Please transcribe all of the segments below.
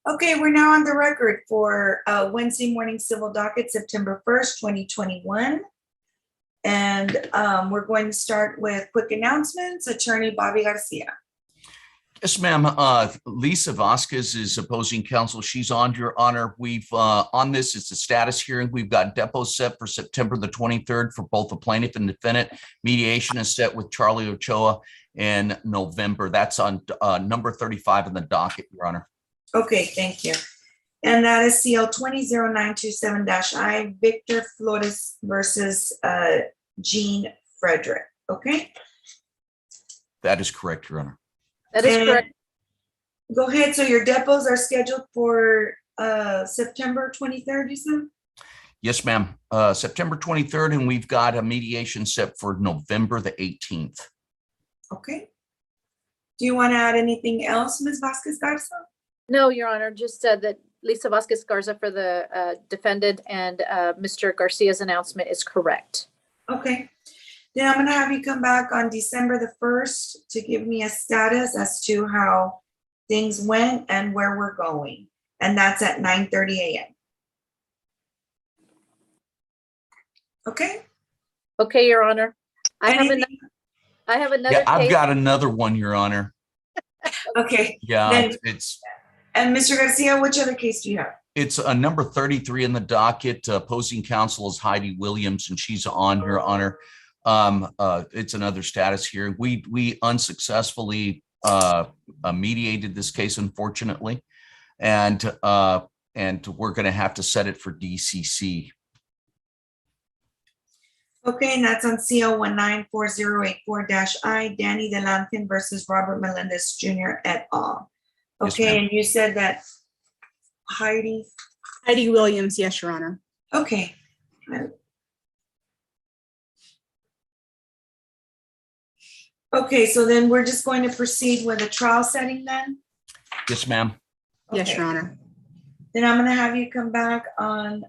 Okay, we're now on the record for Wednesday morning civil docket, September 1st, 2021. And we're going to start with quick announcements. Attorney Bobby Garcia. Yes, ma'am. Lisa Vasquez is opposing counsel. She's on, Your Honor. We've on this, it's a status hearing. We've got depots set for September the 23rd for both the plaintiff and defendant. Mediation is set with Charlie Ochoa in November. That's on number 35 in the docket, Your Honor. Okay, thank you. And that is CL 200927-I, Victor Flores versus Jean Frederick. Okay. That is correct, Your Honor. That is correct. Go ahead. So your depots are scheduled for September 23rd, you said? Yes, ma'am. September 23rd, and we've got a mediation set for November the 18th. Okay. Do you want to add anything else, Ms. Vasquez Garza? No, Your Honor, just that Lisa Vasquez Garza for the defendant and Mr. Garcia's announcement is correct. Okay. Then I'm going to have you come back on December the 1st to give me a status as to how things went and where we're going. And that's at 9:30 a.m. Okay? Okay, Your Honor. I have another Yeah, I've case. got another one, Your Honor. Okay. Yeah, Then, it's and Mr. Garcia, which other case do you have? It's a number 33 in the docket. Opposing counsel is Heidi Williams, and she's on, Your Honor. It's another status here. We unsuccessfully mediated this case, unfortunately, and we're going to have to set it for DCC. Okay, and that's on CL 194084-I, Danny Delantin versus Robert Melendez Jr. et al. Okay, Yes, and you said that Heidi Williams, yes, Your Honor. Okay. Okay, so then we're just going to proceed with a trial setting then? Yes, ma'am. Yes, Okay. Your Honor. Then I'm gonna have you come back on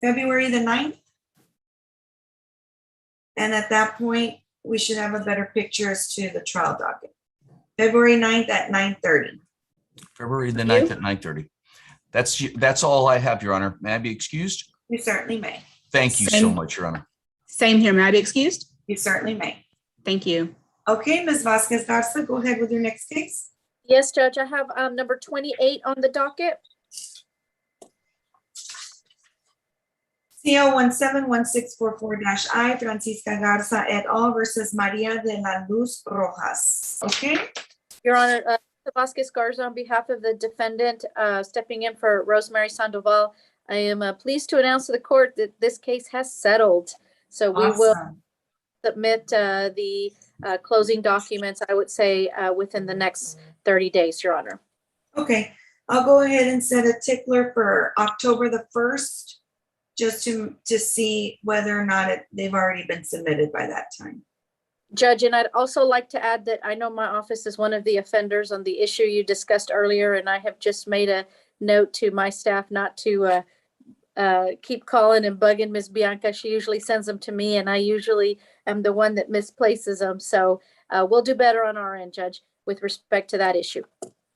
February the 9th. And at that point, we should have a better picture as to the trial docket. February 9th at 9:30. February the 9th at 9:30. That's all I have, Your Honor. May I be excused? You certainly may. Thank you so much, Your Honor. Same here. May I be excused? You certainly may. Thank you. Okay, Ms. Vasquez Garza, go ahead with your next case. Yes, Judge, I have number 28 on the docket. CL 171644-I, Francisca Garza et al. Versus Maria de la Luz Rojas. Okay? Your Honor, Vasquez Garza on behalf of the defendant stepping in for Rosemary Sandoval. I am pleased to announce to the court that this case has settled. So we will submit the closing documents, I would say, within the next 30 days, Your Honor. Okay, I'll go ahead and set a tickler for October the 1st, just to see whether or not they've already been submitted by that time. Judge, and I'd also like to add that I know my office is one of the offenders on the issue you discussed earlier, and I have just made a note to my staff not to keep calling and bugging Ms. Bianca. She usually sends them to me, and I usually am the one that misplaces them. So we'll do better on our end, Judge, with respect to that issue.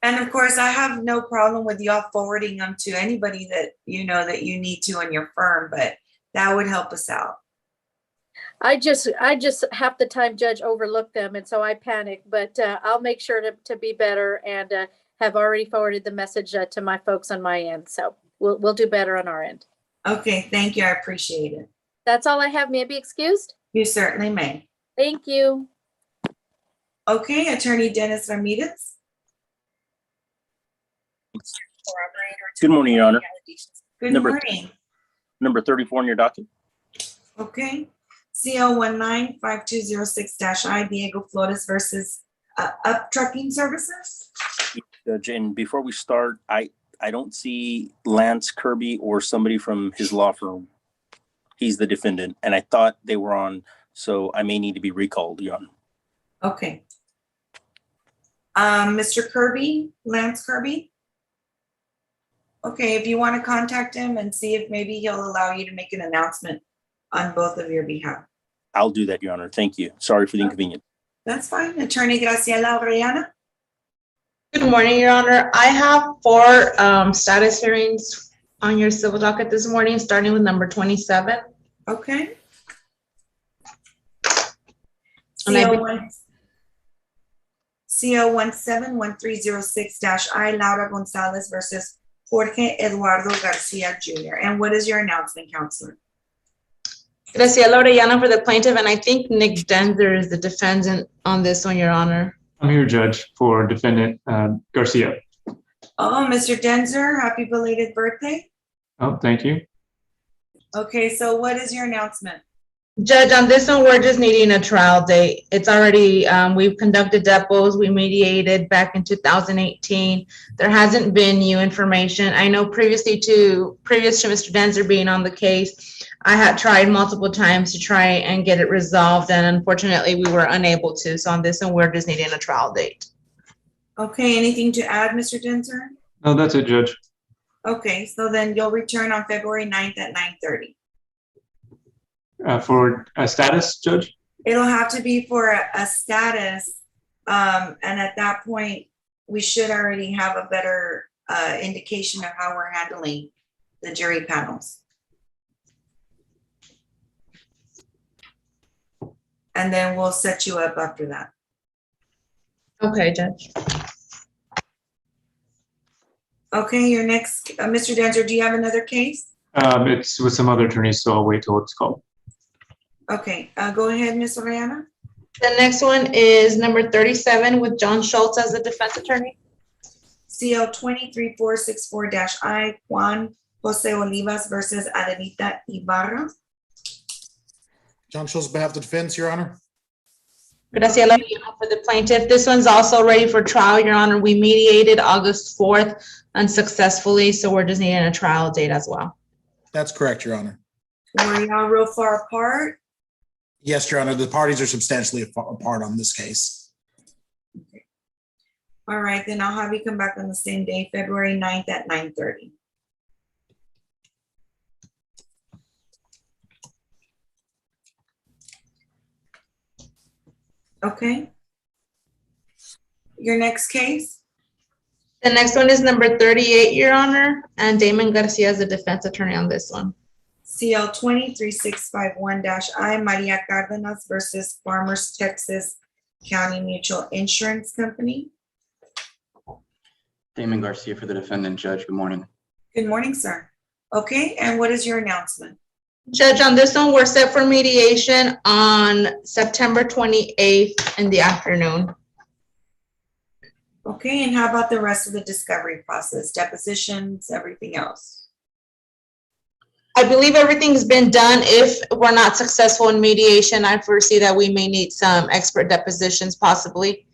And of course, I have no problem with y'all forwarding them to anybody that you know that you need to in your firm, but that would help us out. I just half the time, Judge, overlook them, and so I panic, but I'll make sure to be better and have already forwarded the message to my folks on my end. So we'll do better on our end. Okay, thank you. I appreciate it. That's all I have. May I be excused? You certainly may. Thank you. Okay, Attorney Dennis Ramirez. Good morning, Your Honor. Good morning. Number 34 in your docket. Okay. CL 195206-I, Diego Flores versus Up Trucking Services. Judge, and before we start, I don't see Lance Kirby or somebody from his law firm. He's the defendant, and I thought they were on, so I may need to be recalled, Your Honor. Okay. Mr. Kirby, Lance Kirby. Okay, if you want to contact him and see if maybe he'll allow you to make an announcement on both of your behalf. I'll do that, Your Honor. Thank you. Sorry for the inconvenience. That's fine. Attorney Graciela Orellana. Good morning, Your Honor. I have 4 status hearings on your civil docket this morning, starting with number 27. Okay. And I CO 171306-I Laura Gonzalez versus Jorge Eduardo Garcia Jr. And what is your announcement, Counselor? Graciela Orellana for the plaintiff, and I think Nick Denzer is the defendant on this one, Your Honor. I'm here, Judge, for defendant Garcia. Oh, Mr. Denzer, happy belated birthday. Oh, thank you. Okay, so what is your announcement? Judge, on this one, we're just needing a trial date. It's already, we've conducted depots, we mediated back in 2018. There hasn't been new information. I know previous to Mr. Denzer being on the case, I had tried multiple times to try and get it resolved, and unfortunately, we were unable to. So on this one, we're just needing a trial date. Okay, anything to add, Mr. Denzer? No, that's it, Judge. Okay, so then you'll return on February 9th at 9:30. For a status, Judge? It'll have to be for a status. And at that point, we should already have a better indication of how we're handling the jury panels. And then we'll set you up after that. Okay, Judge. Okay, your next, Mr. Denzer, do you have another case? It's with some other attorneys, so I'll wait till it's called. Okay, go ahead, Ms. Orellana. The next one is number 37 with John Schultz as the defense attorney. CL 23464-I Juan Jose Olivas versus Adelita Ibarra. John Schultz, behalf of the defense, Your Honor. Graciela Orellana for the plaintiff. This one's also ready for trial, Your Honor. We mediated August 4th unsuccessfully, so we're just needing a trial date as well. That's correct, Your Honor. Were y'all real far apart? Yes, Your Honor, the parties are substantially apart on this case. All right, then I'll have you come back on the same day, February 9th at 9:30. Okay. Your next case? The next one is number 38, Your Honor, and Damon Garcia is the defense attorney on this one. CL 23651-I Maria Cardenas versus Farmers Texas County Mutual Insurance Company. Damon Garcia for the defendant, Judge. Good morning. Good morning, sir. Okay, and what is your announcement? Judge, on this one, we're set for mediation on September 28th in the afternoon. Okay, and how about the rest of the discovery process, depositions, everything else? I believe everything's been done. If we're not successful in mediation, I foresee that we may need some expert depositions possibly.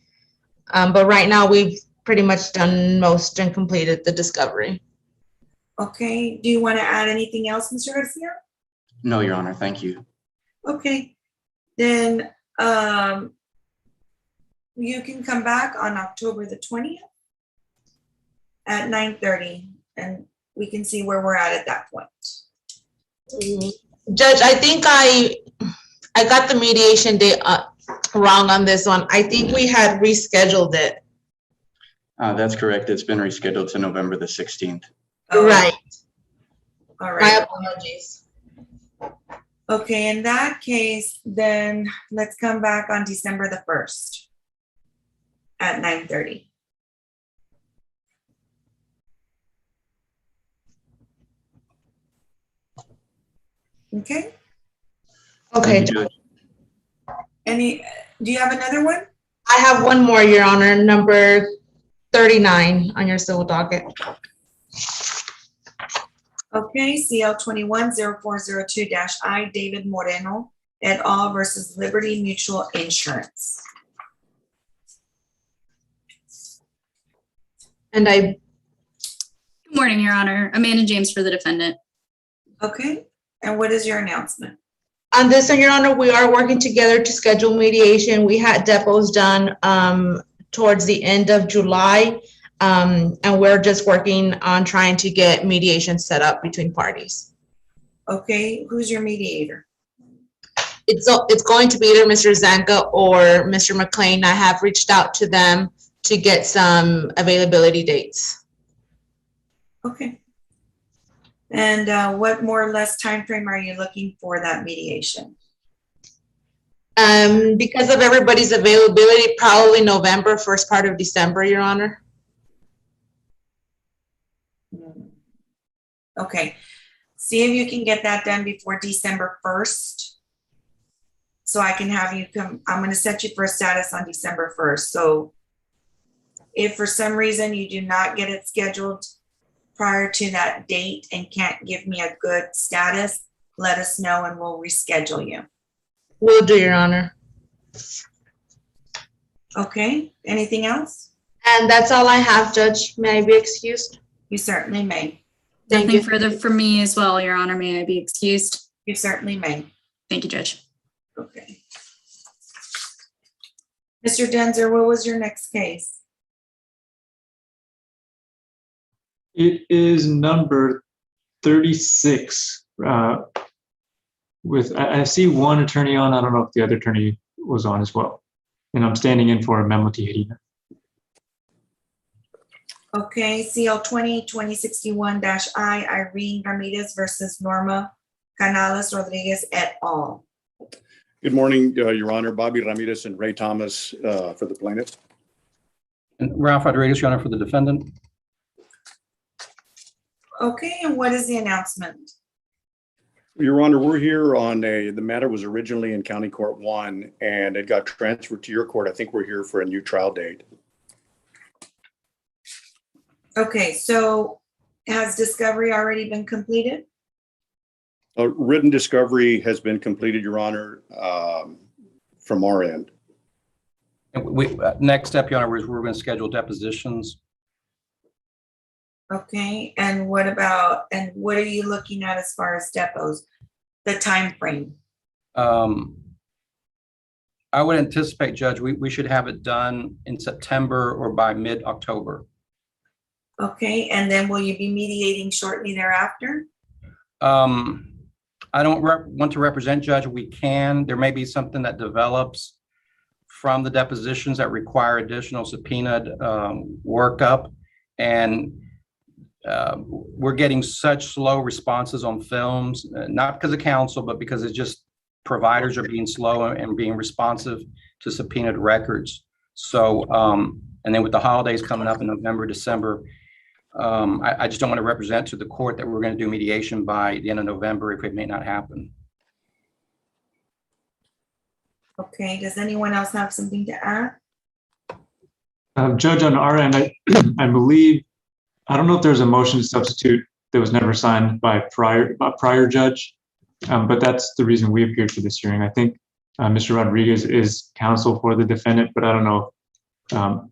But right now, we've pretty much done most and completed the discovery. Okay, do you want to add anything else, Mr. Garcia? No, Your Honor. Thank you. Okay, then you can come back on October the 20th at 9:30, and we can see where we're at that point. Judge, I think I got the mediation date wrong on this one. I think we had rescheduled it. That's correct. It's been rescheduled to November the 16th. Oh, Right. all My right. apologies. Okay, in that case, then let's come back on December the 1st at 9:30. Okay, Okay, Thank you, Judge. do you have another one? I have one more, Your Honor, number 39 on your civil docket. Okay, CL 210402-I David Moreno et al. Versus Liberty Mutual Insurance. And Good morning, Your Honor. Amanda James for the defendant. Okay, and what is your announcement? on this one, Your Honor, we are working together to schedule mediation. We had depots done towards the end of July. And we're just working on trying to get mediation set up between parties. Okay, who's your mediator? It's going to be either Mr. Zanka or Mr. McLean. I have reached out to them to get some availability dates. Okay. And what more or less time frame are you looking for that mediation? Because of everybody's availability, probably November, first part of December, Your Honor. Okay. See if you can get that done before December 1st. So I can have you come, I'm going to set you for a status on December 1st. So if for some reason you do not get it scheduled prior to that date and can't give me a good status, let us know and we'll reschedule you. Will do, Your Honor. Okay, anything else? And that's all I have, Judge. May I be excused? You certainly may. Thank Nothing you. further from me as well, Your Honor. May I be excused? You certainly may. Thank you, Judge. Okay. Mr. Denzer, what was your next case? It is number 36. I see one attorney on. I don't know if the other attorney was on as well. And I'm standing in for Memo Tijerina. Okay, CL 20-2061-I, Irene Ramirez versus Norma Canales Rodriguez et al. Good morning, Your Honor. Bobby Ramirez and Ray Thomas for the plaintiff. And Ralph Rodriguez, Your Honor, for the defendant. Okay, and what is the announcement? Your Honor, we're here on the matter was originally in County Court 1 and it got transferred to your court. I think we're here for a new trial date. Okay, so has discovery already been completed? Written discovery has been completed, Your Honor, from our end. And next step, Your Honor, is we're going to schedule depositions. Okay, and what about, and what are you looking at as far as depots, the time frame? I would anticipate, Judge, we should have it done in September or by mid-October. Okay, and then will you be mediating shortly thereafter? I don't want to represent, Judge. We can. There may be something that develops from the depositions that require additional subpoenaed workup. And we're getting such slow responses on films, not because of counsel, but because it's just providers are being slow and being responsive to subpoenaed records. So, and then with the holidays coming up in November, December, I just don't want to represent to the court that we're going to do mediation by the end of November if it may not happen. Okay, does anyone else have something to add? Judge, on our end, I believe, I don't know if there's a motion to substitute that was never signed by prior judge, but that's the reason we appeared for this hearing. I think Mr. Rodriguez is counsel for the defendant, but I don't know if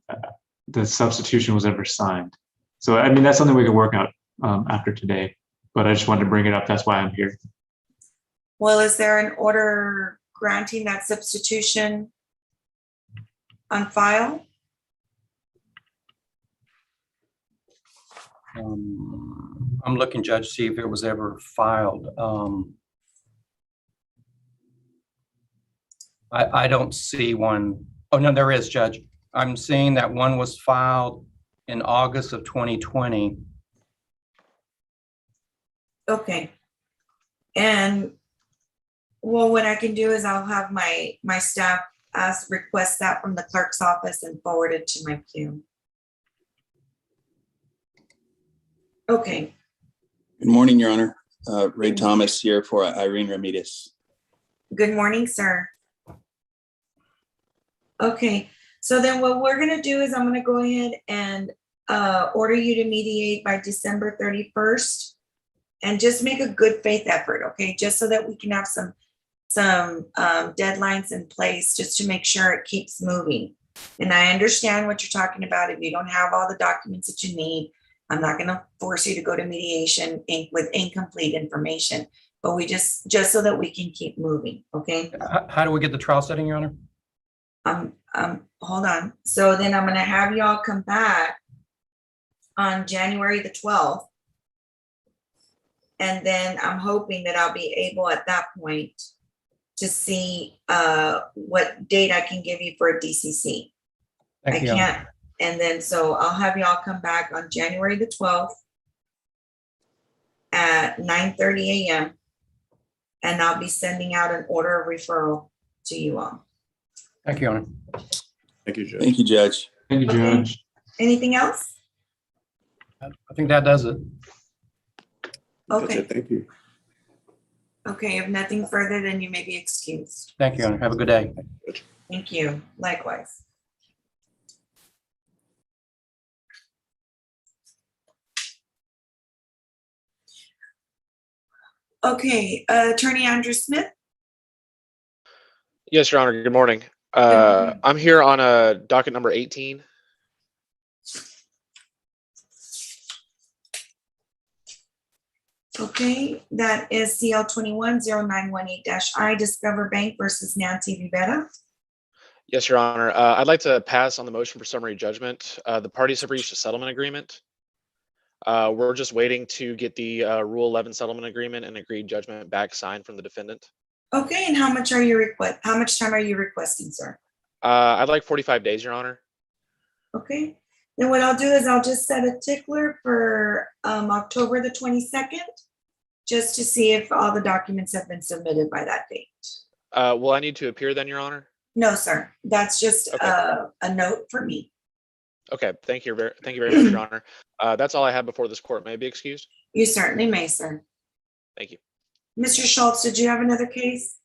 the substitution was ever signed. So, I mean, that's something we can work out after today, but I just wanted to bring it up. That's why I'm here. Well, is there an order granting that substitution on file? I'm looking, Judge, to see if it was ever filed. I don't see one. Oh, no, there is, Judge. I'm seeing that one was filed in August of 2020. Okay. And well, what I can do is I'll have my staff request that from the clerk's office and forward it to my queue. Okay. Good morning, Your Honor. Ray Thomas here for Irene Ramirez. Good morning, sir. Okay, so then what we're gonna do is I'm gonna go ahead and order you to mediate by December 31st. And just make a good faith effort, okay? Just so that we can have some deadlines in place just to make sure it keeps moving. And I understand what you're talking about. If you don't have all the documents that you need, I'm not gonna force you to go to mediation with incomplete information, but we just so that we can keep moving, okay? How do we get the trial setting, Your Honor? Hold on. So then I'm gonna have y'all come back on January the 12th. And then I'm hoping that I'll be able at that point to see what date I can give you for a DCC. I Thank you. can't, and then so I'll have y'all come back on January the 12th at 9:30 a.m. and I'll be sending out an order of referral to you all. Thank you, Your Honor. Thank you, Judge. Thank you, Judge. Thank you, Judge. Anything else? I think that does it. That's Okay. it. Thank you. Okay, if nothing further, then you may be excused. Thank you, Your Honor. Have a good day. Thank you. Likewise. Okay, Attorney Andrew Smith. Yes, Your Honor. Good morning. morning. I'm here on docket number 18. Okay, that is CL 210918-I Discover Bank versus Nancy Rivera. Yes, Your Honor. I'd like to pass on the motion for summary judgment. The parties have reached a settlement agreement. We're just waiting to get the Rule 11 settlement agreement and agreed judgment back signed from the defendant. Okay, and how much are you how much time are you requesting, sir? I'd like 45 days, Your Honor. Okay, then what I'll do is I'll just set a tickler for October the 22nd, just to see if all the documents have been submitted by that date. Will I need to appear then, Your Honor? No, sir, that's just Okay. a note for me. Okay, thank you very much, Your Honor. That's all I have before this court. May I be excused? You certainly may, sir. Thank you. Mr. Schultz, did you have another case?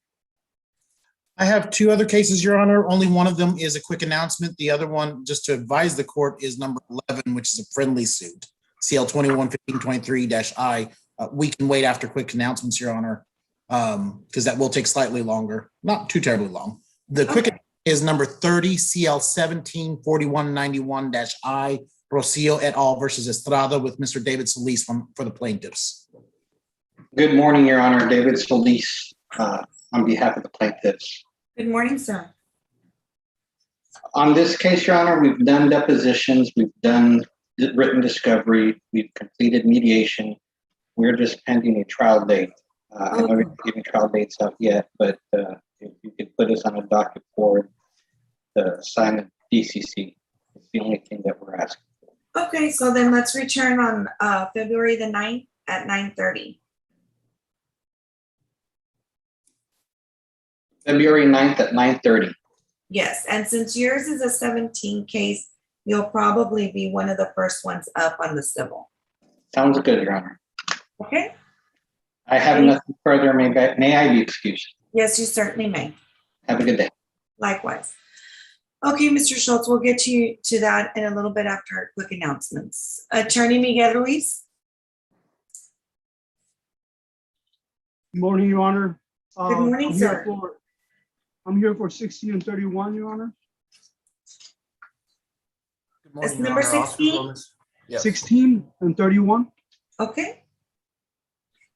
I have two other cases, Your Honor. Only one of them is a quick announcement. The other one, just to advise the court, is number 11, which is a friendly suit, CL 211523-I. We can wait after quick announcements, Your Honor, because that will take slightly longer, not too terribly long. The quick is number 30, CL 174191-I, Rocio et al. Versus Estrada, with Mr. David Solis for the plaintiffs. Good morning, Your Honor. David Solis on behalf of the plaintiffs. Good morning, sir. On this case, Your Honor, we've done depositions, we've done written discovery, we've completed mediation. We're just pending a trial date. I know we're not giving trial dates out yet, but if you could put us on a docket for the assignment DCC, it's the only thing that we're asking. Okay, so then let's return on February the 9th at 9:30. February 9th at 9:30. Yes, and since yours is a 17 case, you'll probably be one of the first ones up on the civil. Sounds good, Your Honor. Okay? I have nothing further. May I be excused? Yes, you certainly may. Have a good day. Likewise. Okay, Mr. Schultz, we'll get you to that in a little bit after our quick announcements. Attorney Miguel Ruiz. Good morning, Your Honor. Good morning, sir. I'm here for 16 and 31, Your Honor. It's number 16? 16 and 31. Okay.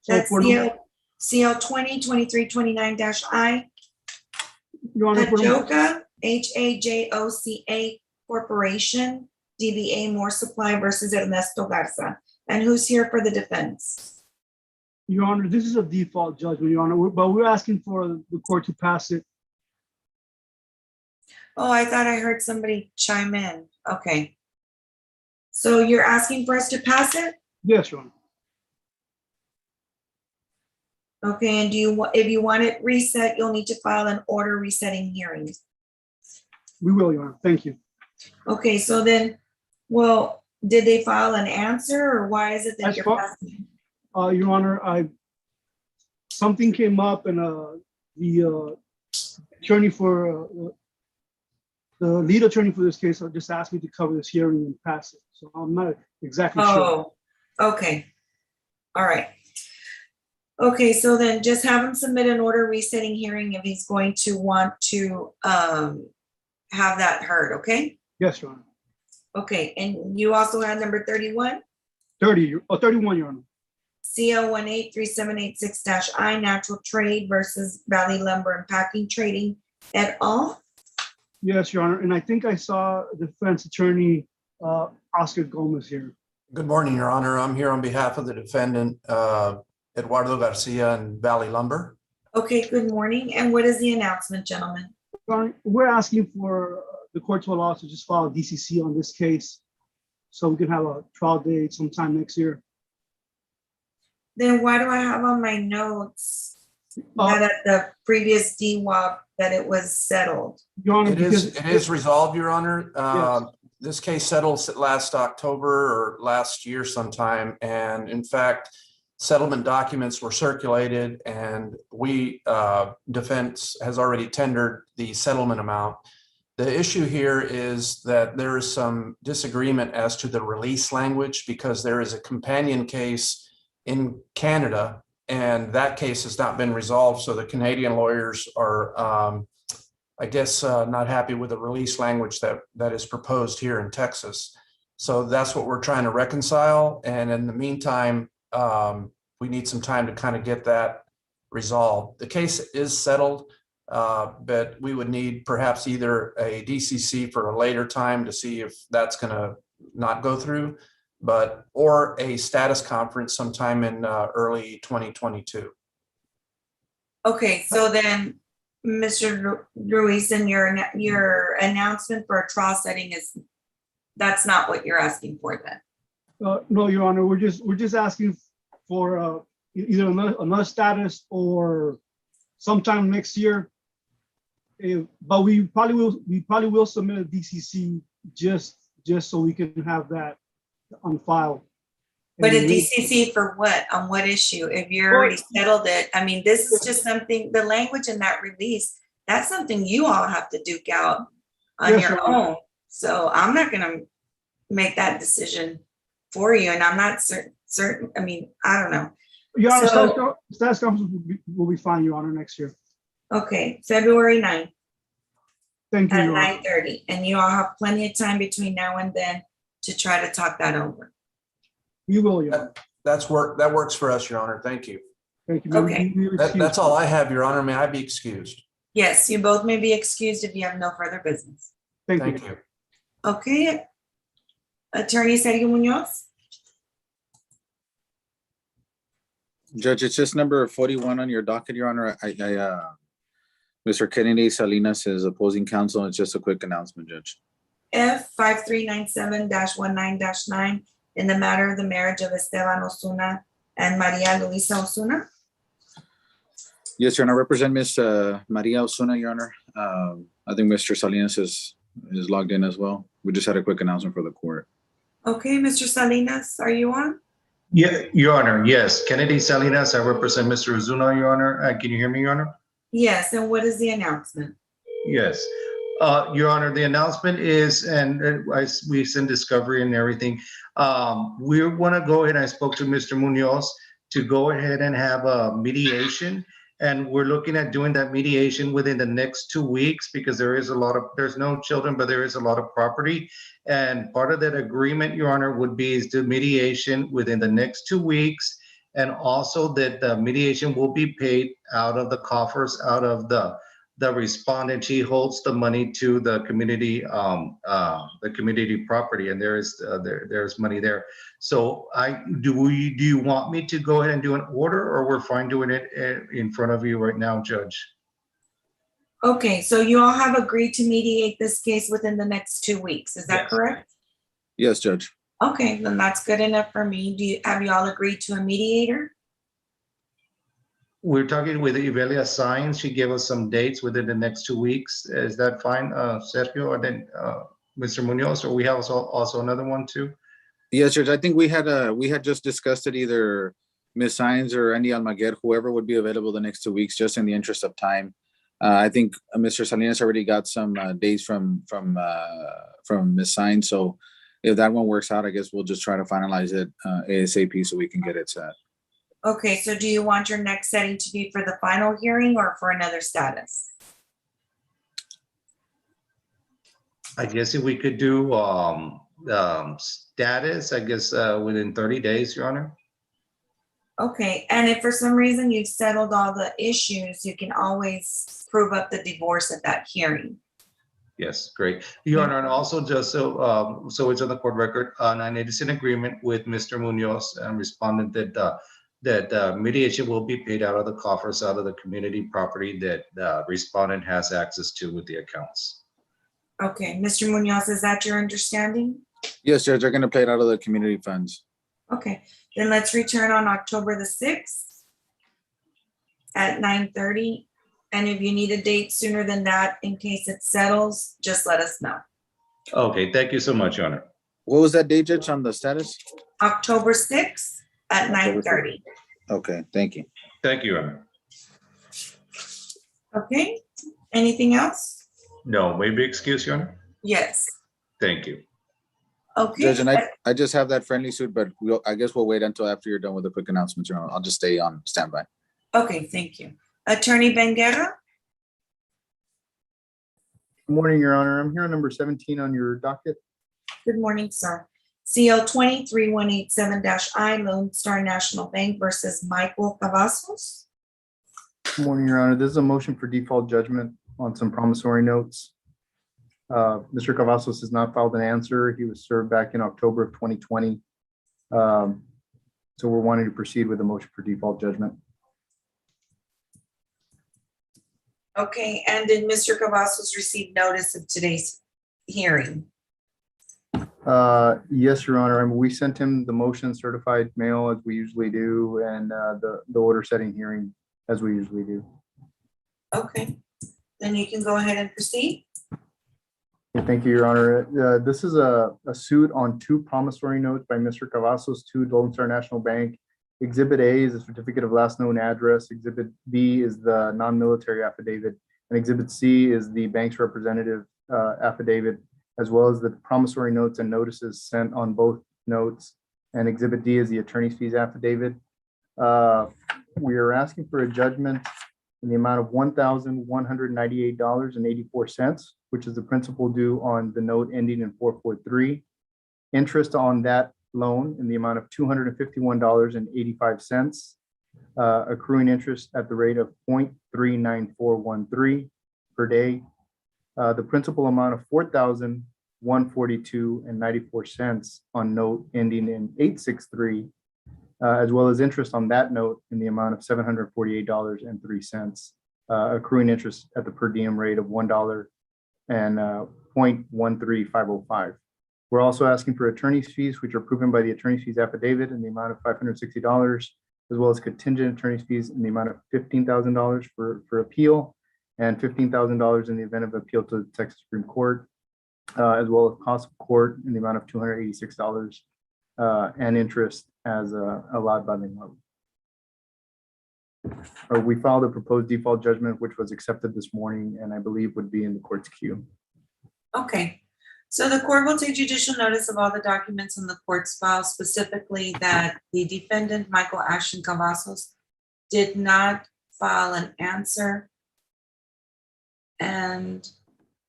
So That's for CL 202329-I. Your Honor, Hajoka, Hajoca Corporation, DBA More Supply versus Ernesto Garza. And who's here for the defense? Your Honor, this is a default judgment, Your Honor, but we're asking for the court to pass it. Oh, I thought I heard somebody chime in. Okay. So you're asking for us to pass it? Yes, Your Honor. Okay, and if you want it reset, you'll need to file an order resetting hearings. We will, Your Honor. Thank you. Okay, so then, well, did they file an answer or why is it that you're passing? Your Honor, something came up and the attorney for the lead attorney for this case just asked me to cover this hearing and pass it. So I'm not exactly sure. Oh, okay. All right. Okay, so then just have him submit an order resetting hearing if he's going to want to have that heard, okay? Yes, Your Honor. Okay, and you also had number 31? 31, Your Honor. CL 183786-I Natural Trade versus Valley Lumber and Packing Trading et al. Yes, Your Honor. And I think I saw defense attorney Oscar Gomez here. Good morning, Your Honor. I'm here on behalf of the defendant, Eduardo Garcia and Valley Lumber. Okay, good morning. And what is the announcement, gentlemen? We're asking for the court to allow us to just file a DCC on this case so we can have a trial date sometime next year. Then why do I have on my notes that at the previous DWAP that it was settled? Your Honor, It is resolved, Your Honor. Yes. This case settled last October or last year sometime. And in fact, settlement documents were circulated and defense has already tendered the settlement amount. The issue here is that there is some disagreement as to the release language because there is a companion case in Canada and that case has not been resolved. So the Canadian lawyers are, I guess, not happy with the release language that is proposed here in Texas. So that's what we're trying to reconcile. And in the meantime, we need some time to kind of get that resolved. The case is settled, but we would need perhaps either a DCC for a later time to see if that's going to not go through, or a status conference sometime in early 2022. Okay, so then, Mr. Ruiz, and your announcement for a trial setting that's not what you're asking for then? No, Your Honor, we're just asking for either another status or sometime next year. But we probably will submit a DCC just so we can have that on file. But a DCC for what? On what issue? If you already settled it, I mean, this is just something, the language in that release, that's something you all have to duke out on your own. So I'm not going to make that decision for you. And I'm not certain. I mean, I don't know. Your Honor, status conference will be fine, Your Honor, next year. Okay, February 9th. Thank you, at Your Honor. 9:30. And you all have plenty of time between now and then to try to talk that over. You will, Your Honor. That works for us, Your Honor. Thank you. Thank you. Okay. That's all I have, Your Honor. May I be excused? Yes, you both may be excused if you have no further business. Thank you. Okay. Attorney Sergio Munoz? Judge, it's just number 41 on your docket, Your Honor. Mr. Kennedy Salinas is opposing counsel. It's just a quick announcement, Judge. F 5397-19-9 in the matter of the marriage of Esteban Osuna and Maria Luisa Osuna. Yes, Your Honor. I represent Ms. Maria Osuna, Your Honor. I think Mr. Salinas is logged in as well. We just had a quick announcement for the court. Okay, Mr. Salinas, are you on? Yeah, Your Honor. Yes, Kennedy Salinas. I represent Mr. Osuna, Your Honor. Can you hear me, Your Honor? Yes, and what is the announcement? Yes. Your Honor, the announcement is, and we send discovery and everything. We want to go ahead. I spoke to Mr. Munoz to go ahead and have a mediation. And we're looking at doing that mediation within the next 2 weeks because there's no children, but there is a lot of property. And part of that agreement, Your Honor, would be is the mediation within the next 2 weeks. And also that the mediation will be paid out of the coffers, out of the respondent. She holds the money to the community property, and there's money there. So do you want me to go ahead and do an order, or we're fine doing it in front of you right now, Judge? Okay, so you all have agreed to mediate this case within the next 2 weeks. Is that correct? Yes, Judge. Okay, then that's good enough for me. Have you all agreed to a mediator? We're talking with Ibelia Signs. She gave us some dates within the next 2 weeks. Is that fine, Sergio, and then Mr. Munoz, or we have also another one too? Yes, Judge. I think we had just discussed it, either Ms. Saenz or Andy Almaguer, whoever would be available the next 2 weeks, just in the interest of time. I think Mr. Salinas already got some dates from Ms. Saenz. So if that one works out, I guess we'll just try to finalize it ASAP so we can get it set. Okay, so do you want your next setting to be for the final hearing or for another status? I guess if we could do status, I guess within 30 days, Your Honor. Okay, and if for some reason you've settled all the issues, you can always prove up the divorce at that hearing. Yes, great. Your Honor, and also just so it's on the court record, and it is in agreement with Mr. Munoz and respondent that that mediation will be paid out of the coffers, out of the community property that the respondent has access to with the accounts. Okay, Mr. Munoz, is that your understanding? Yes, Judge, they're gonna pay it out of the community funds. Okay, then let's return on October the 6th at 9:30. And if you need a date sooner than that, in case it settles, just let us know. Okay, thank you so much, Your Honor. What was that date, Judge, on the status? October 6th at October 9:30. Okay, thank you. Thank you, Your Honor. Okay, anything else? No, may be excused, Your Honor. Yes. Thank you. Okay. Judge, and I just have that friendly suit, but I guess we'll wait until after you're done with the quick announcements, Your Honor. I'll just stay on standby. Okay, thank you. Attorney Benguerra? Good morning, Your Honor. I'm here on number 17 on your docket. Good morning, sir. CL 23187-I Lone Star National Bank versus Michael Cavazos. Good morning, Your Honor. This is a motion for default judgment on some promissory notes. Mr. Cavazos has not filed an answer. He was served back in October of 2020. So we're wanting to proceed with a motion for default judgment. Okay, and did Mr. Cavazos receive notice of today's hearing? Yes, Your Honor. I mean, we sent him the motion certified mail as we usually do, and the order setting hearing as we usually do. Okay, then you can go ahead and proceed. Yeah, thank you, Your Honor. This is a suit on two promissory notes by Mr. Cavazos to Lone Star National Bank. Exhibit A is a certificate of last known address. Exhibit B is the non-military affidavit. And Exhibit C is the bank's representative affidavit, as well as the promissory notes and notices sent on both notes. And Exhibit D is the attorney's fees affidavit. We are asking for a judgment in the amount of $1,198.84, which is the principal due on the note ending in 443. Interest on that loan in the amount of $251.85, accruing interest at the rate of 0.39413 per day. The principal amount of $4,142.94 on note ending in 863, as well as interest on that note in the amount of $748.03, accruing interest at the per diem rate of $1 and 0.13505. We're also asking for attorney's fees, which are proven by the attorney's fees affidavit in the amount of $560, as well as contingent attorney's fees in the amount of $15,000 for appeal and $15,000 in the event of appeal to the Texas Supreme Court, as well as cost of court in the amount of $286 and interest as allowed by the law. We filed a proposed default judgment, which was accepted this morning, and I believe would be in the court's queue. Okay, so the court will take judicial notice of all the documents in the court's file, specifically that the defendant, Michael Ashton Cavazos, did not file an answer. And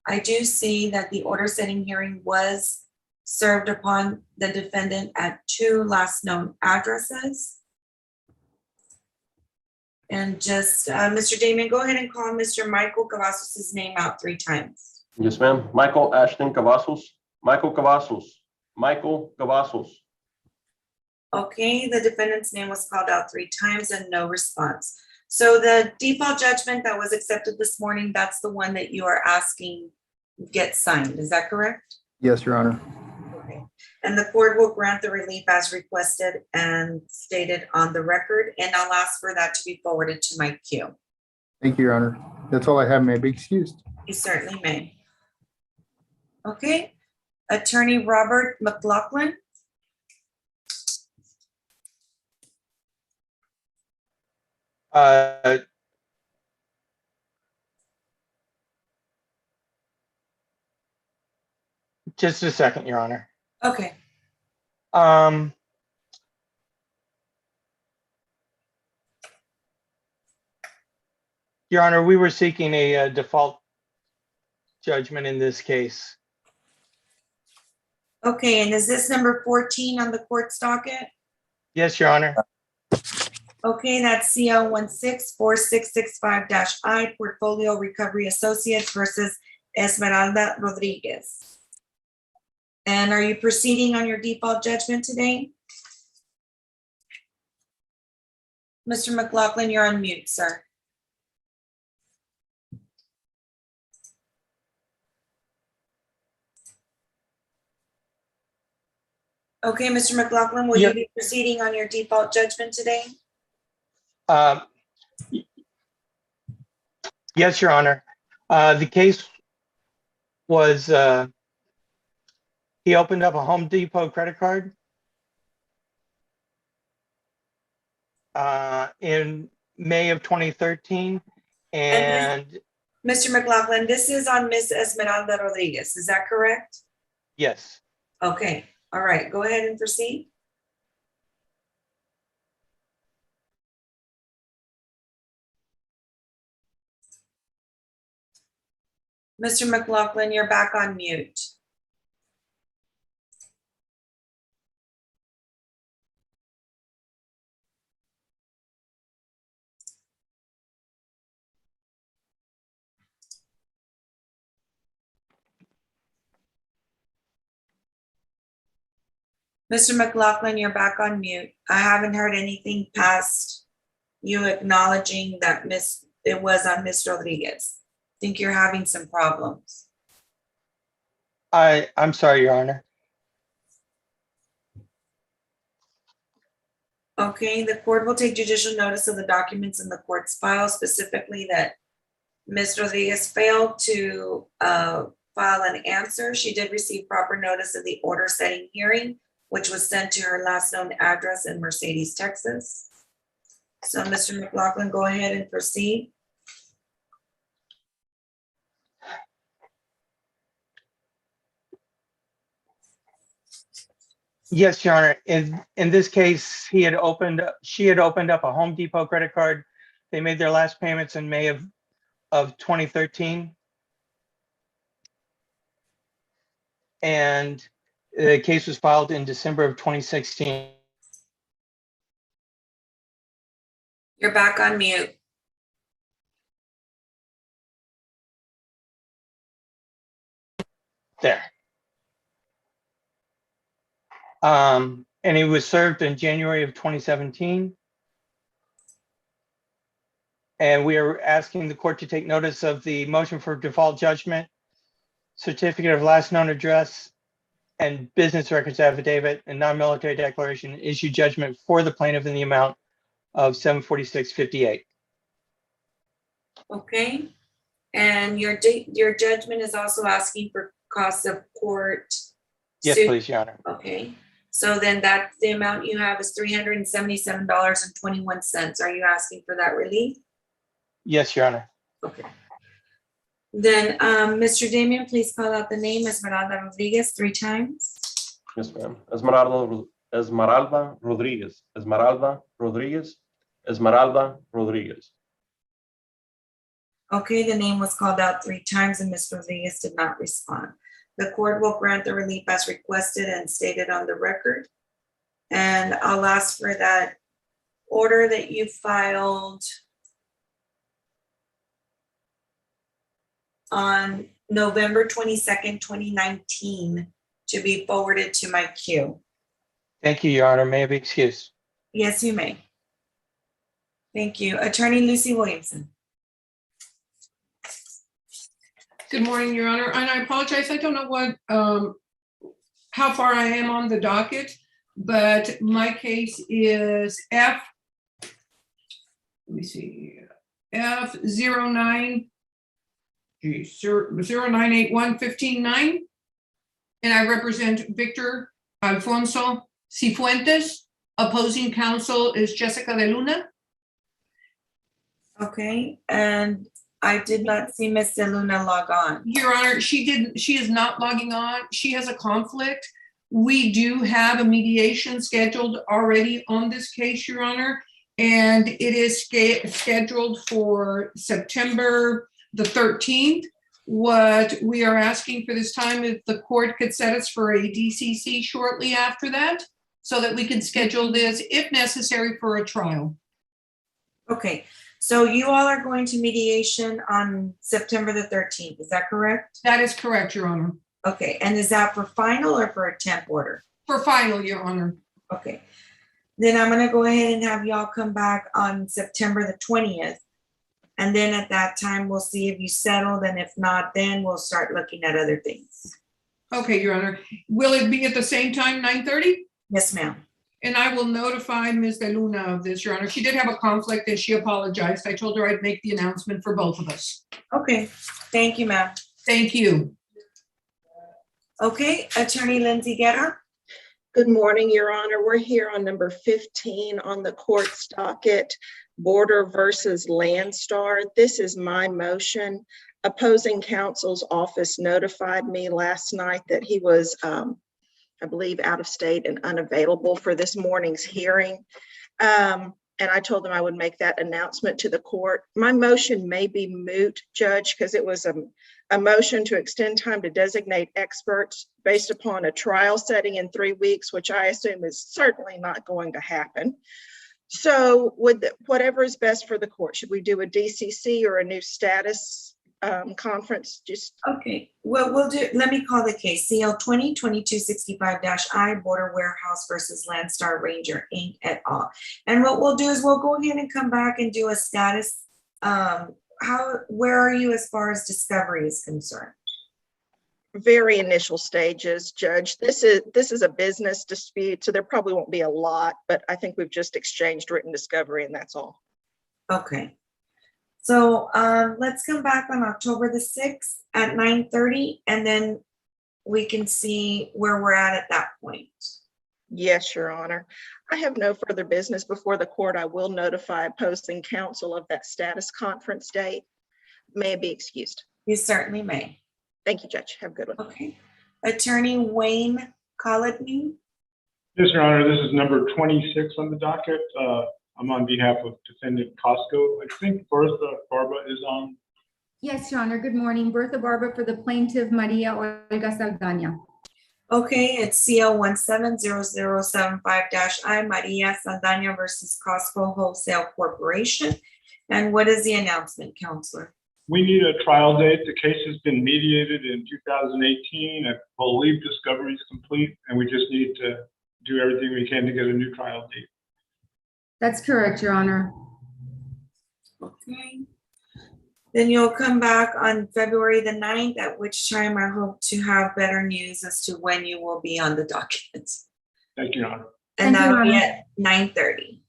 I do see that the order setting hearing was served upon the defendant at two last known addresses. And just, Mr. Damon, go ahead and call Mr. Michael Cavazos' name out 3 times. Yes, ma'am. Michael Ashton Cavazos. Michael Cavazos. Michael Cavazos. Okay, the defendant's name was called out 3 times and no response. So the default judgment that was accepted this morning, that's the one that you are asking get signed. Is that correct? Yes, Your Honor. Okay. And the court will grant the relief as requested and stated on the record, and I'll ask for that to be forwarded to my queue. Thank you, Your Honor. That's all I have. May I be excused? You certainly may. Okay, Attorney Robert McLaughlin. Just a second, Your Honor. Okay. Your Honor, we were seeking a default judgment in this case. Okay, and is this number 14 on the court's docket? Yes, Your Honor. Okay, that's CL 164665-I Portfolio Recovery Associates versus Esmeralda Rodriguez. And are you proceeding on your default judgment today? Mr. McLaughlin, you're on mute, sir. Okay, Mr. McLaughlin, will you be proceeding on your default judgment today? Yes, Your Honor. The case was, he opened up a Home Depot credit card in May of 2013. And Mr. McLaughlin, this is on Miss Esmeralda Rodriguez, is that correct? yes. Okay, all right, go ahead and proceed. Mr. McLaughlin, you're back on mute. Mr. McLaughlin, you're back on mute. I haven't heard anything past you acknowledging that it was on Miss Rodriguez. I think you're having some problems. I'm sorry, Your Honor. Okay, the court will take judicial notice of the documents in the court's file, specifically that Ms. Rodriguez failed to file an answer. She did receive proper notice of the order setting hearing, which was sent to her last known address in Mercedes, Texas. So Mr. McLaughlin, go ahead and proceed. Yes, Your Honor. In this case, she had opened up a Home Depot credit card. They made their last payments in May of 2013. And the case was filed in December of 2016. You're back on mute. There. And it was served in January of 2017. And we are asking the court to take notice of the motion for default judgment, certificate of last known address, and business records affidavit and non-military declaration issue judgment for the plaintiff in the amount of $746.58. Okay, and your judgment is also asking for costs of court. Yes, please, Your Honor. Okay, so then that's the amount you have is $377.21. Are you asking for that relief? Yes, Your Honor. Okay. Then, Mr. Damian, please call out the name Esmeralda Rodriguez 3 times. Yes, ma'am. Esmeralda Rodriguez. Esmeralda Rodriguez. Esmeralda Rodriguez. Okay, the name was called out 3 times and Ms. Rodriguez did not respond. The court will grant the relief as requested and stated on the record. And I'll ask for that order that you filed on November 22nd, 2019 to be forwarded to my queue. Thank you, Your Honor. May I be excused? Yes, you may. Thank you. Attorney Lucy Williamson. Good morning, Your Honor. And I apologize. I don't know what, how far I am on the docket, but my case is F. Let me see. F09. 0981-159, and I represent Victor Alfonso Cifuentes. Opposing counsel is Jessica de Luna. Okay, and I did not see Ms. de Luna log on. Your Honor, she is not logging on. She has a conflict. We do have a mediation scheduled already on this case, Your Honor, and it is scheduled for September the 13th. What we are asking for this time is the court could set us for a DCC shortly after that so that we can schedule this if necessary for a trial. Okay, so you all are going to mediation on September the 13th, is that correct? That is correct, Your Honor. Okay, and is that for final or for a temp order? For final, Your Honor. Okay. Then I'm gonna go ahead and have y'all come back on September the 20th. And then at that time, we'll see if you settled, and if not, then we'll start looking at other things. Okay, Your Honor. Will it be at the same time, 9:30? Yes, ma'am. And I will notify Ms. De Luna of this, Your Honor. She did have a conflict and she apologized. I told her I'd make the announcement for both of us. Okay, thank you, ma'am. Thank you. Okay, Attorney Lindsay Guerra. Good morning, Your Honor. We're here on number 15 on the court's docket, Border versus Landstar. This is my motion. Opposing counsel's office notified me last night that he was, I believe, out of state and unavailable for this morning's hearing. And I told them I would make that announcement to the court. My motion may be moot, Judge, because it was a motion to extend time to designate experts based upon a trial setting in 3 weeks, which I assume is certainly not going to happen. So whatever is best for the court, should we do a DCC or a new status conference? Just okay. Well, we'll do. Let me call the case. CL 20-2265-I Border Warehouse versus Landstar Ranger Inc. et al. And what we'll do is we'll go ahead and come back and do a status. Where are you as far as discovery is concerned? Very initial stages, Judge. This is a business dispute, so there probably won't be a lot, but I think we've just exchanged written discovery and that's all. Okay. So let's come back on October the 6th at 9:30, and then we can see where we're at that point. Yes, Your Honor. I have no further business before the court. I will notify opposing counsel of that status conference date. May it be excused. You certainly may. Thank you, Judge. Have a good one. Okay. Attorney Wayne Collatney. Yes, Your Honor, this is number 26 on the docket. I'm on behalf of defendant Costco. I think Bertha Barba is on. Yes, Your Honor. Good morning. Bertha Barba for the plaintiff, Maria Olga Saldana. Okay, it's CL 170075-I Maria Saldana versus Costco Wholesale Corporation. And what is the announcement, Counselor? We need a trial date. The case has been mediated in 2018. I believe discovery is complete, and we just need to do everything we can to get a new trial date. That's correct, Your Honor. Okay. Then you'll come back on February the 9th, at which time I hope to have better news as to when you will be on the docket. Thank you, Your Honor. And Thank you, that'll be Your at 9:30.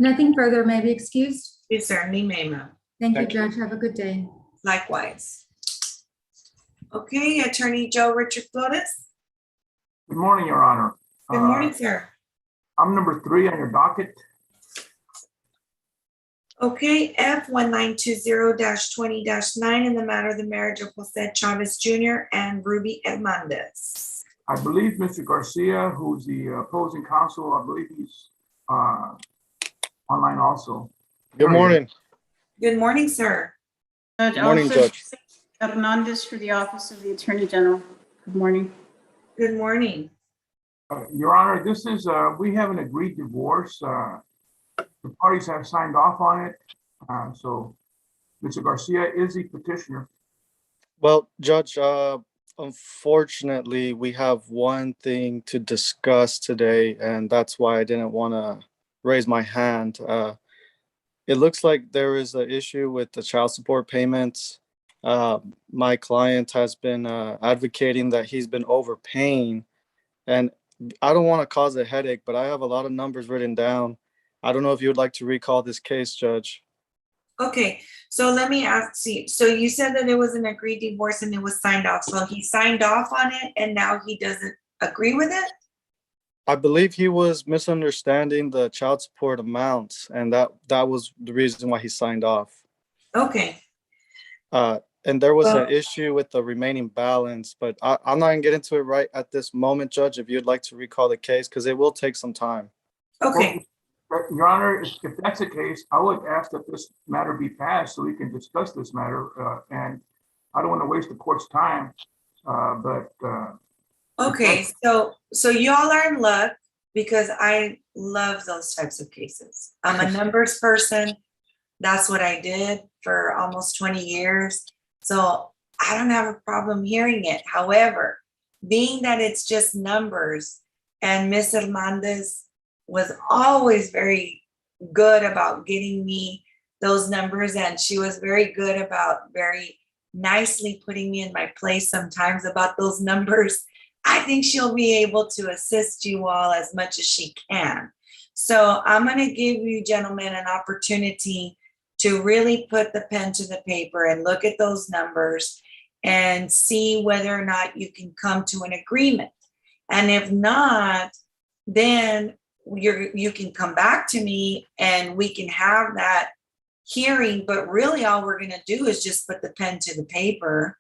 Nothing further may be excused. You certainly may, ma'am. Thank you, Judge. Have a good day. Likewise. Okay, Attorney Joe Richard Flores. Good morning, Your Honor. Good morning, sir. I'm number 3 on your docket. Okay, F 1920-20-9 in the matter of the marriage of Jose Chavez Jr. and Ruby Hernandez. I believe Mr. Garcia, who's the opposing counsel, I believe he's online also. Good morning. Good morning, sir. Good morning, Judge. Hernandez for the Office of the Attorney General. Good morning. Good morning. Your Honor, this is, we have an agreed divorce. The parties have signed off on it. So Mr. Garcia is the petitioner. Well, Judge, unfortunately, we have one thing to discuss today, and that's why I didn't want to raise my hand. It looks like there is an issue with the child support payments. My client has been advocating that he's been overpaying, and I don't want to cause a headache, but I have a lot of numbers written down. I don't know if you would like to recall this case, Judge. Okay, so let me ask you. So you said that it was an agreed divorce and it was signed off. So he signed off on it and now he doesn't agree with it? I believe he was misunderstanding the child support amounts, and that was the reason why he signed off. Okay. And there was an issue with the remaining balance, but I'm not gonna get into it right at this moment, Judge, if you'd like to recall the case, because it will take some time. Okay. Your Honor, if that's the case, I would ask that this matter be passed so we can discuss this matter. And I don't want to waste the court's time, Okay, so y'all are in luck because I love those types of cases. I'm a numbers person. That's what I did for almost 20 years. So I don't have a problem hearing it. However, being that it's just numbers and Ms. Hernandez was always very good about getting me those numbers, and she was very good about very nicely putting me in my place sometimes about those numbers. I think she'll be able to assist you all as much as she can. So I'm going to give you gentlemen an opportunity to really put the pen to the paper and look at those numbers and see whether or not you can come to an agreement. And if not, then you can come back to me and we can have that hearing. But really all we're going to do is just put the pen to the paper.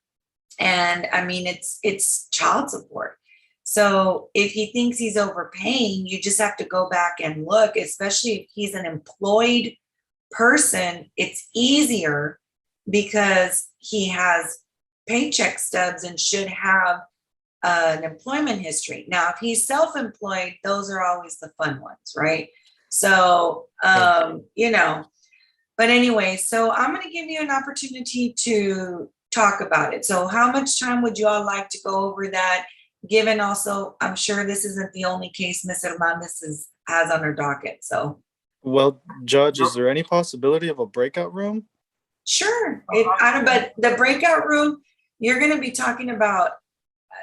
And I mean, it's child support. So if he thinks he's overpaying, you just have to go back and look, especially if he's an employed person, it's easier because he has paycheck stubs and should have an employment history. Now, if he's self-employed, those are always the fun ones, right? So, you know, but anyway, so I'm going to give you an opportunity to talk about it. So how much time would you all like to go over that? Given also, I'm sure this isn't the only case Ms. Hernandez has on her docket, so. Well, Judge, is there any possibility of a breakout room? Sure, but the breakout room, you're going to be talking about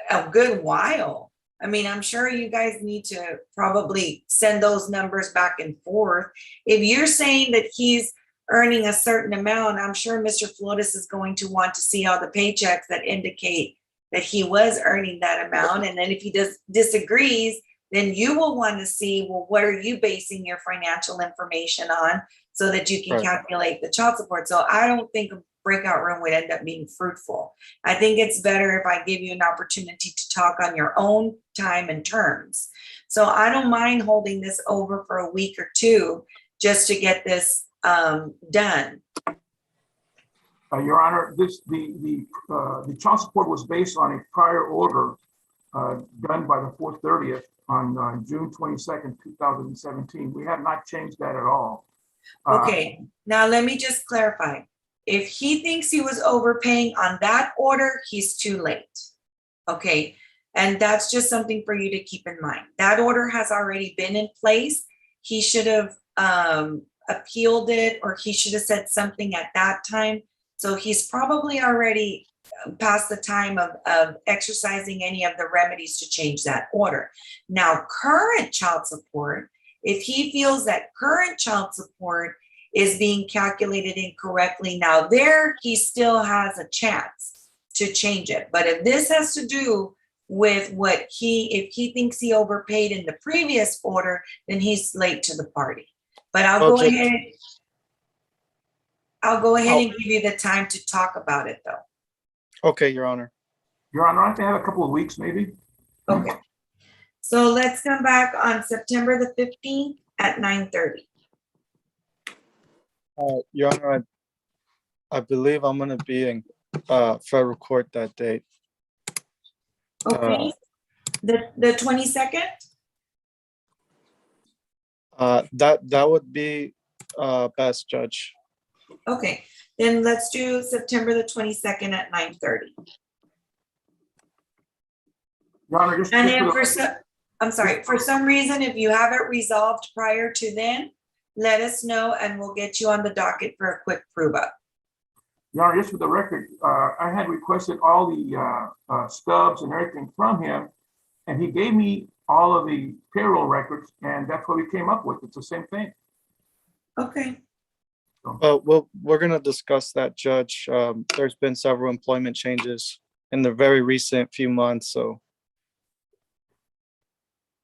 a good while. I mean, I'm sure you guys need to probably send those numbers back and forth. If you're saying that he's earning a certain amount, I'm sure Mr. Flores is going to want to see all the paychecks that indicate that he was earning that amount. And then if he disagrees, then you will want to see, well, what are you basing your financial information on so that you can calculate the child support? So I don't think a breakout room would end up being fruitful. I think it's better if I give you an opportunity to talk on your own time and terms. So I don't mind holding this over for a week or two just to get this done. Your Honor, the child support was based on a prior order done by the 4/30th on June 22nd, 2017. We have not changed that at all. Okay, now let me just clarify. If he thinks he was overpaying on that order, he's too late. Okay, and that's just something for you to keep in mind. That order has already been in place. He should have appealed it, or he should have said something at that time. So he's probably already past the time of exercising any of the remedies to change that order. Now, current child support, if he feels that current child support is being calculated incorrectly, now there he still has a chance to change it. But if this has to do with if he thinks he overpaid in the previous order, then he's late to the party. But I'll go ahead and give you the time to talk about it, though. Okay, Your Honor. Your Honor, I have to have a couple of weeks, maybe. Okay. So let's come back on September the 15th at 9:30. Your Honor, I believe I'm going to be in federal court that date. Okay. The 22nd? That would be best, Judge. Okay, then let's do September the 22nd at 9:30. Your Honor, And then for some reason, if you have it resolved prior to then, let us know and we'll get you on the docket for a quick prove up. Your Honor, just for the record, I had requested all the stubs and everything from him, and he gave me all of the payroll records, and that's what we came up with. It's the same thing. Okay. Well, we're going to discuss that, Judge. There's been several employment changes in the very recent few months, so.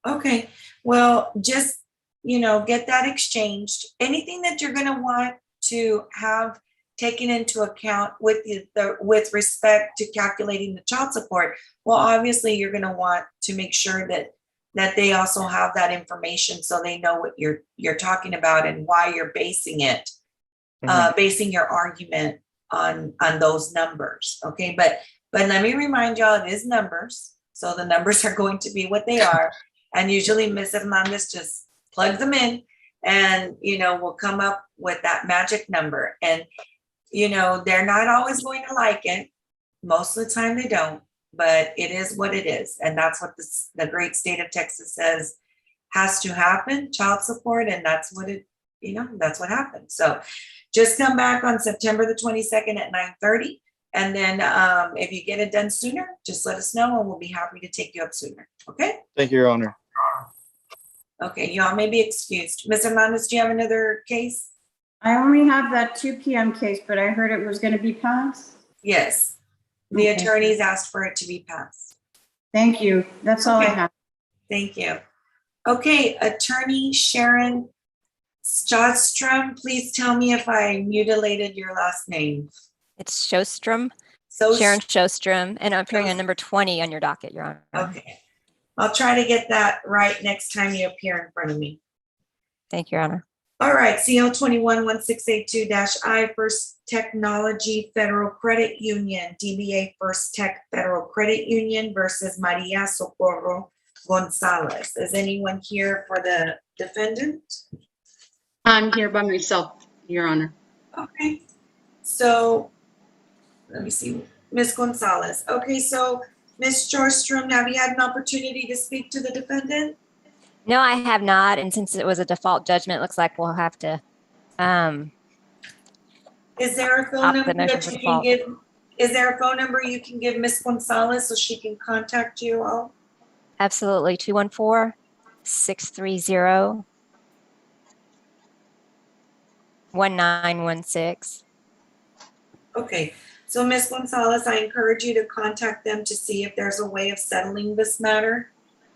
Okay, well, just, get that exchanged. Anything that you're going to want to have taken into account with with respect to calculating the child support, well, obviously you're going to want to make sure that they also have that information so they know what you're talking about and why you're basing it. Basing your argument on those numbers. Okay, but let me remind y'all, it is numbers. So the numbers are going to be what they are. And usually Ms. Hernandez just plugs them in and, we'll come up with that magic number. And, they're not always going to like it. Most of the time they don't, but it is what it is. And that's what the great state of Texas says has to happen, child support, and that's what it, that's what happened. So just come back on September the 22nd at 9:30. And then if you get it done sooner, just let us know and we'll be happy to take you up sooner. Okay? Thank you, Your Honor. Okay, y'all may be excused. Ms. Hernandez, do you have another case? I only have that 2 p.m. case, but I heard it was going to be passed. Yes. The Okay. attorneys asked for it to be passed. Thank you. That's all I Okay. have. Thank you. Okay, Attorney Sharon Stjostrom, please tell me if I mutilated your last name. It's Sjostrom, So Sharon Sjostrom, and I'm appearing on number 20 on your docket, Your Honor. Okay. I'll try to get that right next time you appear in front of me. Thank you, Your Honor. All right, CL 211682-I, First Technology Federal Credit Union, DBA First Tech Federal Credit Union versus Maria Socorro Gonzalez. Is anyone here for the defendant? I'm here by myself, Your Honor. Okay, so let me see, Ms. Gonzalez. Okay, so Ms. Sjostrom, have you had an opportunity to speak to the defendant? No, I have not, and since it was a default judgment, it looks like we'll have to Is there a phone opt the number motion that for you can default. give? Is there a phone number you can give Ms. Gonzalez so she can contact you all? Absolutely, 214-630-1916. Okay, so Ms. Gonzalez, I encourage you to contact them to see if there's a way of settling this matter.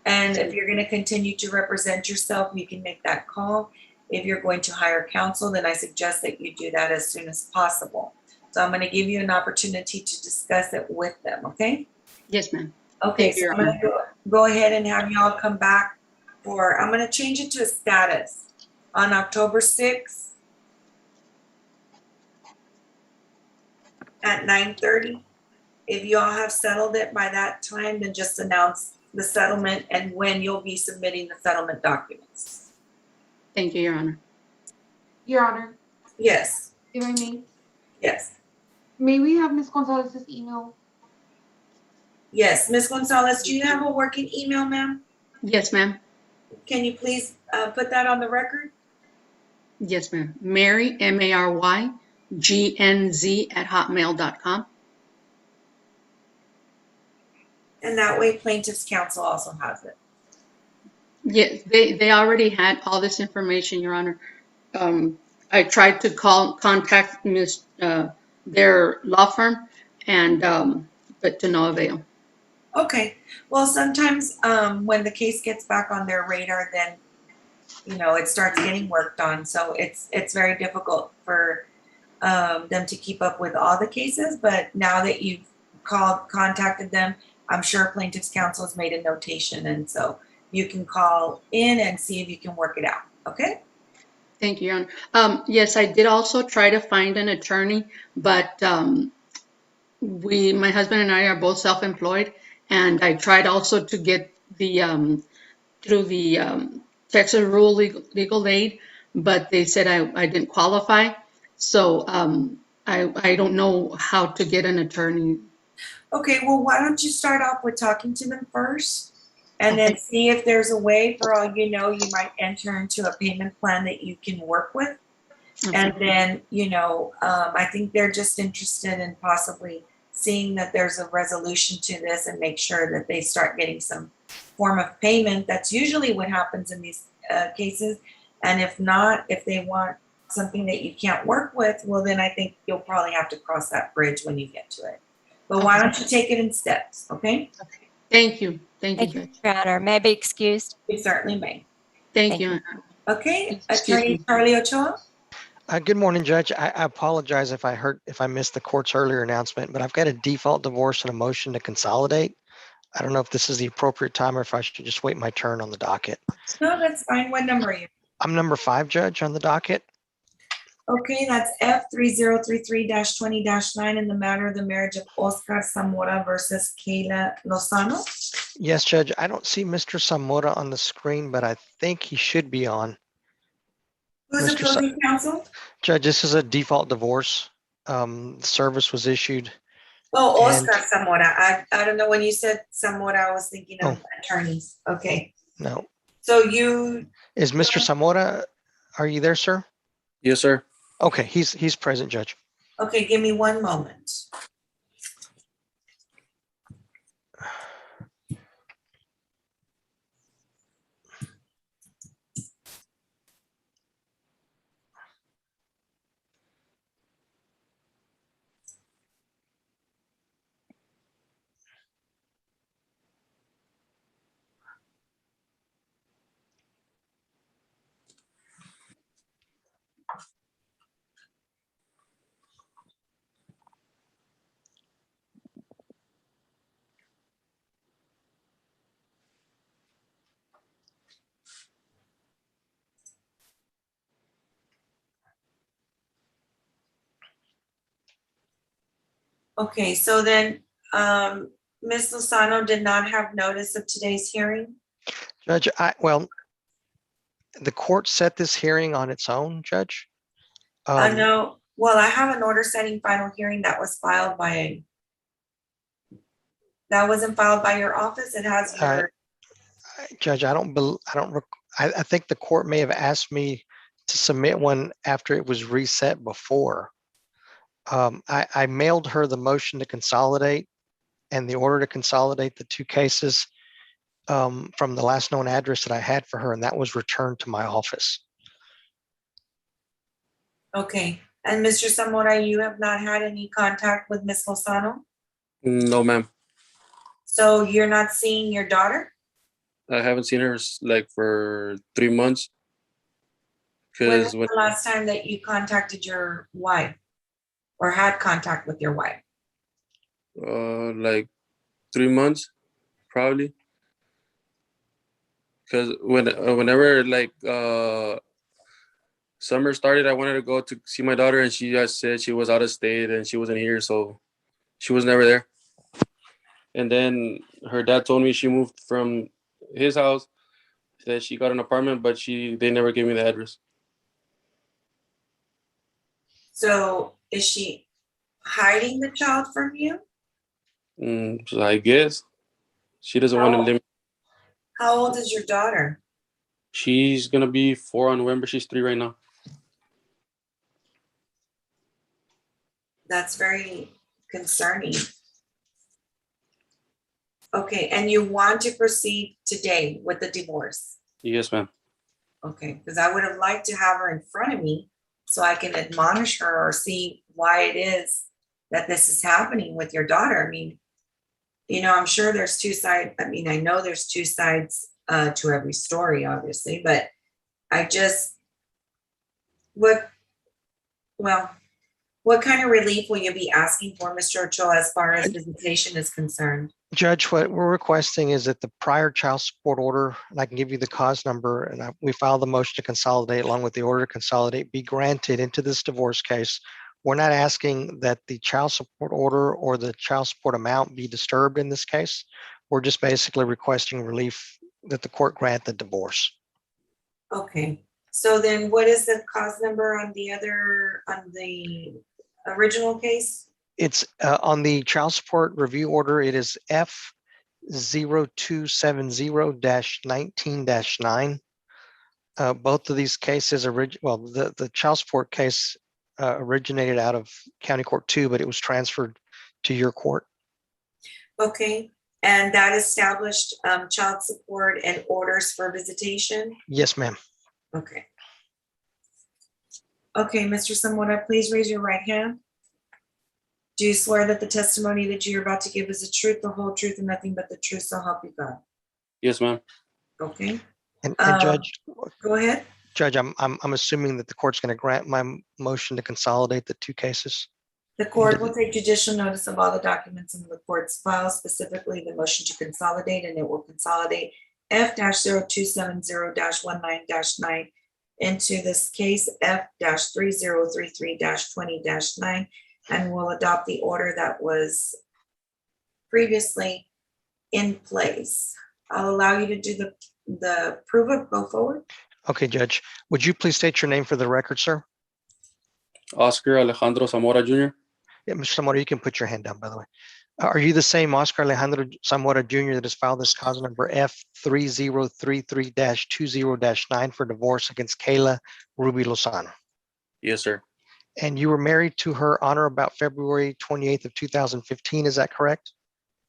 And if you're gonna continue to represent yourself, you can make that call. If you're going to hire counsel, then I suggest that you do that as soon as possible. So I'm gonna give you an opportunity to discuss it with them, okay? Yes, ma'am. Okay, Thank you, so Your I'm gonna go ahead and have y'all come back for, I'm gonna change it to a status on October 6th at 9:30. If y'all have settled it by that time, then just announce the settlement and when you'll be submitting the settlement documents. Thank you, Your Honor. Your Honor, Yes, if I may, yes, may we have Ms. Gonzalez's email? yes. Ms. Gonzalez, do you have a working email, ma'am? Yes, ma'am. Can you please put that on the record? Yes, ma'am. Mary, MARY, GNZ@hotmail.com. And that way plaintiff's counsel also has it. Yes, they already had all this information, Your Honor. I tried to contact their law firm, and but to no avail. Okay, well, sometimes when the case gets back on their radar, then it starts getting worked on. So it's very difficult for them to keep up with all the cases. But now that you've contacted them, I'm sure plaintiff's counsel has made a notation, and so you can call in and see if you can work it out. Okay. Thank you, Your Honor. Yes, I did also try to find an attorney, but my husband and I are both self-employed, and I tried also to get the through the Texas Rural Legal Aid, but they said I didn't qualify. So I don't know how to get an attorney. Okay, well, why don't you start off with talking to them first and then see if there's a way, for all you know, you might enter into a payment plan that you can work with. Okay. And then, I think they're just interested in possibly seeing that there's a resolution to this and make sure that they start getting some form of payment. That's usually what happens in these cases. And if not, if they want something that you can't work with, well, then I think you'll probably have to cross that bridge when you get to it. But why don't you take it in steps, okay? Thank you. Thank you, Thank you, Judge. Your Honor. May I be excused? You certainly may. Thank you. Okay, Excuse Attorney me. Charlie Ochoa? Good morning, Judge. I apologize if I missed the court's earlier announcement, but I've got a default divorce and a motion to consolidate. I don't know if this is the appropriate time or if I should just wait my turn on the docket. No, that's fine. What number are you? I'm number 5, Judge, on the docket. Okay, that's F3033-20-9 in the matter of the marriage of Oscar Zamora versus Kayla Lozano. Yes, Judge. I don't see Mr. Zamora on the screen, but I think he should be on. Who's opposing counsel? Judge, this is a default divorce. Service was issued. Oh, Oscar Zamora. I don't know, when you said Zamora, I was thinking of attorneys. Okay. No. So you, Is Mr. Zamora, are you there, sir? Yes, sir. Okay, he's present, Judge. okay, give me one moment. Okay, so then, Ms. Lozano did not have notice of today's hearing? Judge, the court set this hearing on its own, Judge. No, well, I have an order setting final hearing that was filed by, that wasn't filed by your office, it has your, Judge, I think the court may have asked me to submit one after it was reset before. I mailed her the motion to consolidate and the order to consolidate the two cases from the last known address that I had for her, and that was returned to my office. okay. And Mr. Zamora, you have not had any contact with Ms. Lozano? No, ma'am. So you're not seeing your daughter? I haven't seen her like for 3 months. When was Because the last time that you contacted your wife or had contact with your wife? like 3 months, probably. Because whenever like summer started, I wanted to go to see my daughter, and she just said she was out of state and she wasn't here, so she was never there. And then her dad told me she moved from his house, that she got an apartment, but they never gave me the address. So is she hiding the child from you? So I guess she doesn't want to live. How old is your daughter? She's gonna be 4 on November. She's 3 right now. That's very concerning. Okay, and you want to proceed today with the divorce? Yes, ma'am. Okay, because I would have liked to have her in front of me so I can admonish her or see why it is that this is happening with your daughter. I mean, I'm sure there's two sides. I mean, I know there's two sides to every story, obviously, but what kind of relief will you be asking for, Mr. Ochoa, as far as visitation is concerned? Judge, what we're requesting is that the prior child support order, and I can give you the cause number, and we filed the motion to consolidate along with the order to consolidate, be granted into this divorce case. We're not asking that the child support order or the child support amount be disturbed in this case. We're just basically requesting relief that the court grant the divorce. Okay, so then what is the cause number on the original case? It's on the child support review order. It is F0270-19-9. Both of these cases, the child support case originated out of County Court 2, but it was transferred to your court. Okay, and that established child support and orders for visitation? Yes, ma'am. Okay. Okay, Mr. Zamora, please raise your right hand. Do you swear that the testimony that you're about to give is the truth, the whole truth, and nothing but the truth, so help you God? Yes, ma'am. Okay. And Judge, go ahead. Judge, I'm assuming that the court's going to grant my motion to consolidate the two cases. The court will take judicial notice of all the documents in the court's file, specifically the motion to consolidate, and it will consolidate F-0270-19-9 into this case F-3033-20-9, and will adopt the order that was previously in place. I'll allow you to do the proof of go forward. Okay, Judge. Would you please state your name for the record, sir? Oscar Alejandro Zamora Jr. Yeah, Mr. Zamora, you can put your hand down, by the way. Are you the same Oscar Alejandro Zamora Jr. that has filed this cause number F3033-20-9 for divorce against Kayla Ruby Lozano? Yes, sir. And you were married to her on or about February 28th of 2015, is that correct?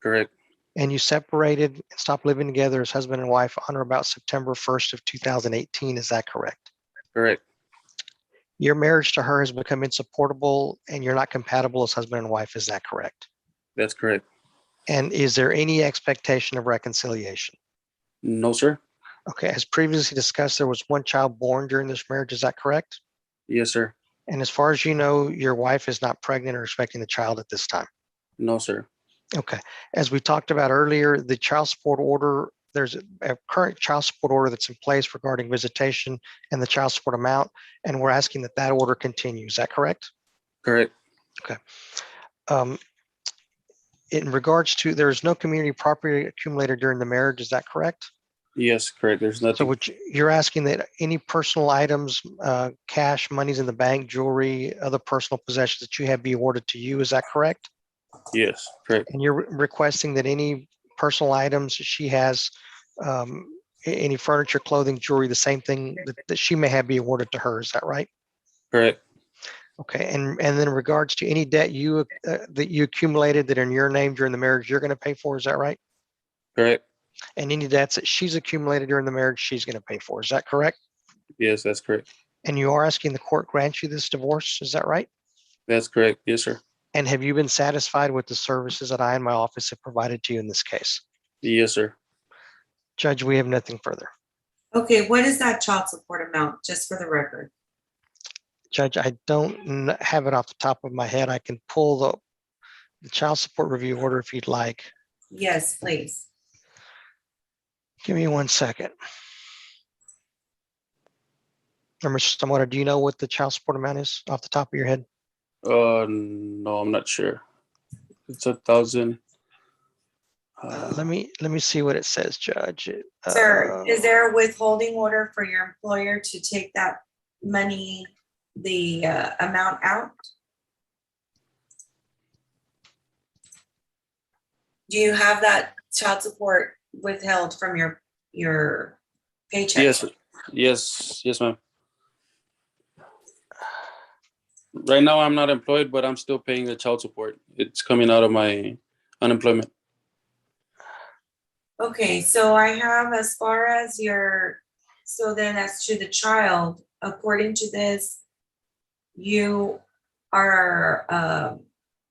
Correct. And you separated and stopped living together as husband and wife on or about September 1st of 2018, is that correct? Correct. Your marriage to her has become insupportable and you're not compatible as husband and wife, is that correct? That's correct. And is there any expectation of reconciliation? No, sir. Okay, as previously discussed, there was one child born during this marriage, is that correct? Yes, sir. And as far as you know, your wife is not pregnant or expecting the child at this time? No, sir. Okay, as we talked about earlier, the child support order, there's a current child support order that's in place regarding visitation and the child support amount, and we're asking that that order continue, is that correct? Correct. Okay. In regards to, there's no community property accumulated during the marriage, is that correct? Yes, correct. There's So nothing. you're asking that any personal items, cash, monies in the bank, jewelry, other personal possessions that you have be awarded to you, is that correct? Yes, correct. And you're requesting that any personal items she has, any furniture, clothing, jewelry, the same thing that she may have be awarded to her, is that right? Correct. Okay, and then in regards to any debt you that you accumulated that are in your name during the marriage, you're going to pay for, is that right? Correct. And any debts that she's accumulated during the marriage, she's going to pay for, is that correct? Yes, that's correct. And you are asking the court grant you this divorce, is that right? That's correct. Yes, sir. And have you been satisfied with the services that I and my office have provided to you in this case? Yes, sir. Judge, we have nothing further. Okay, what is that child support amount, just for the record? Judge, I don't have it off the top of my head. I can pull the child support review order if you'd like. Yes, please. Give me 1 second. Or Mr. Zamora, do you know what the child support amount is off the top of your head? No, I'm not sure. It's 1,000. Let me see what it says, Judge. Sir, is there a withholding order for your employer to take that money, the amount out? Do you have that child support withheld from your paycheck? Yes, ma'am. Right now, I'm not employed, but I'm still paying the child support. It's coming out of my unemployment. Okay, so I have as far as so then as to the child, according to this, you are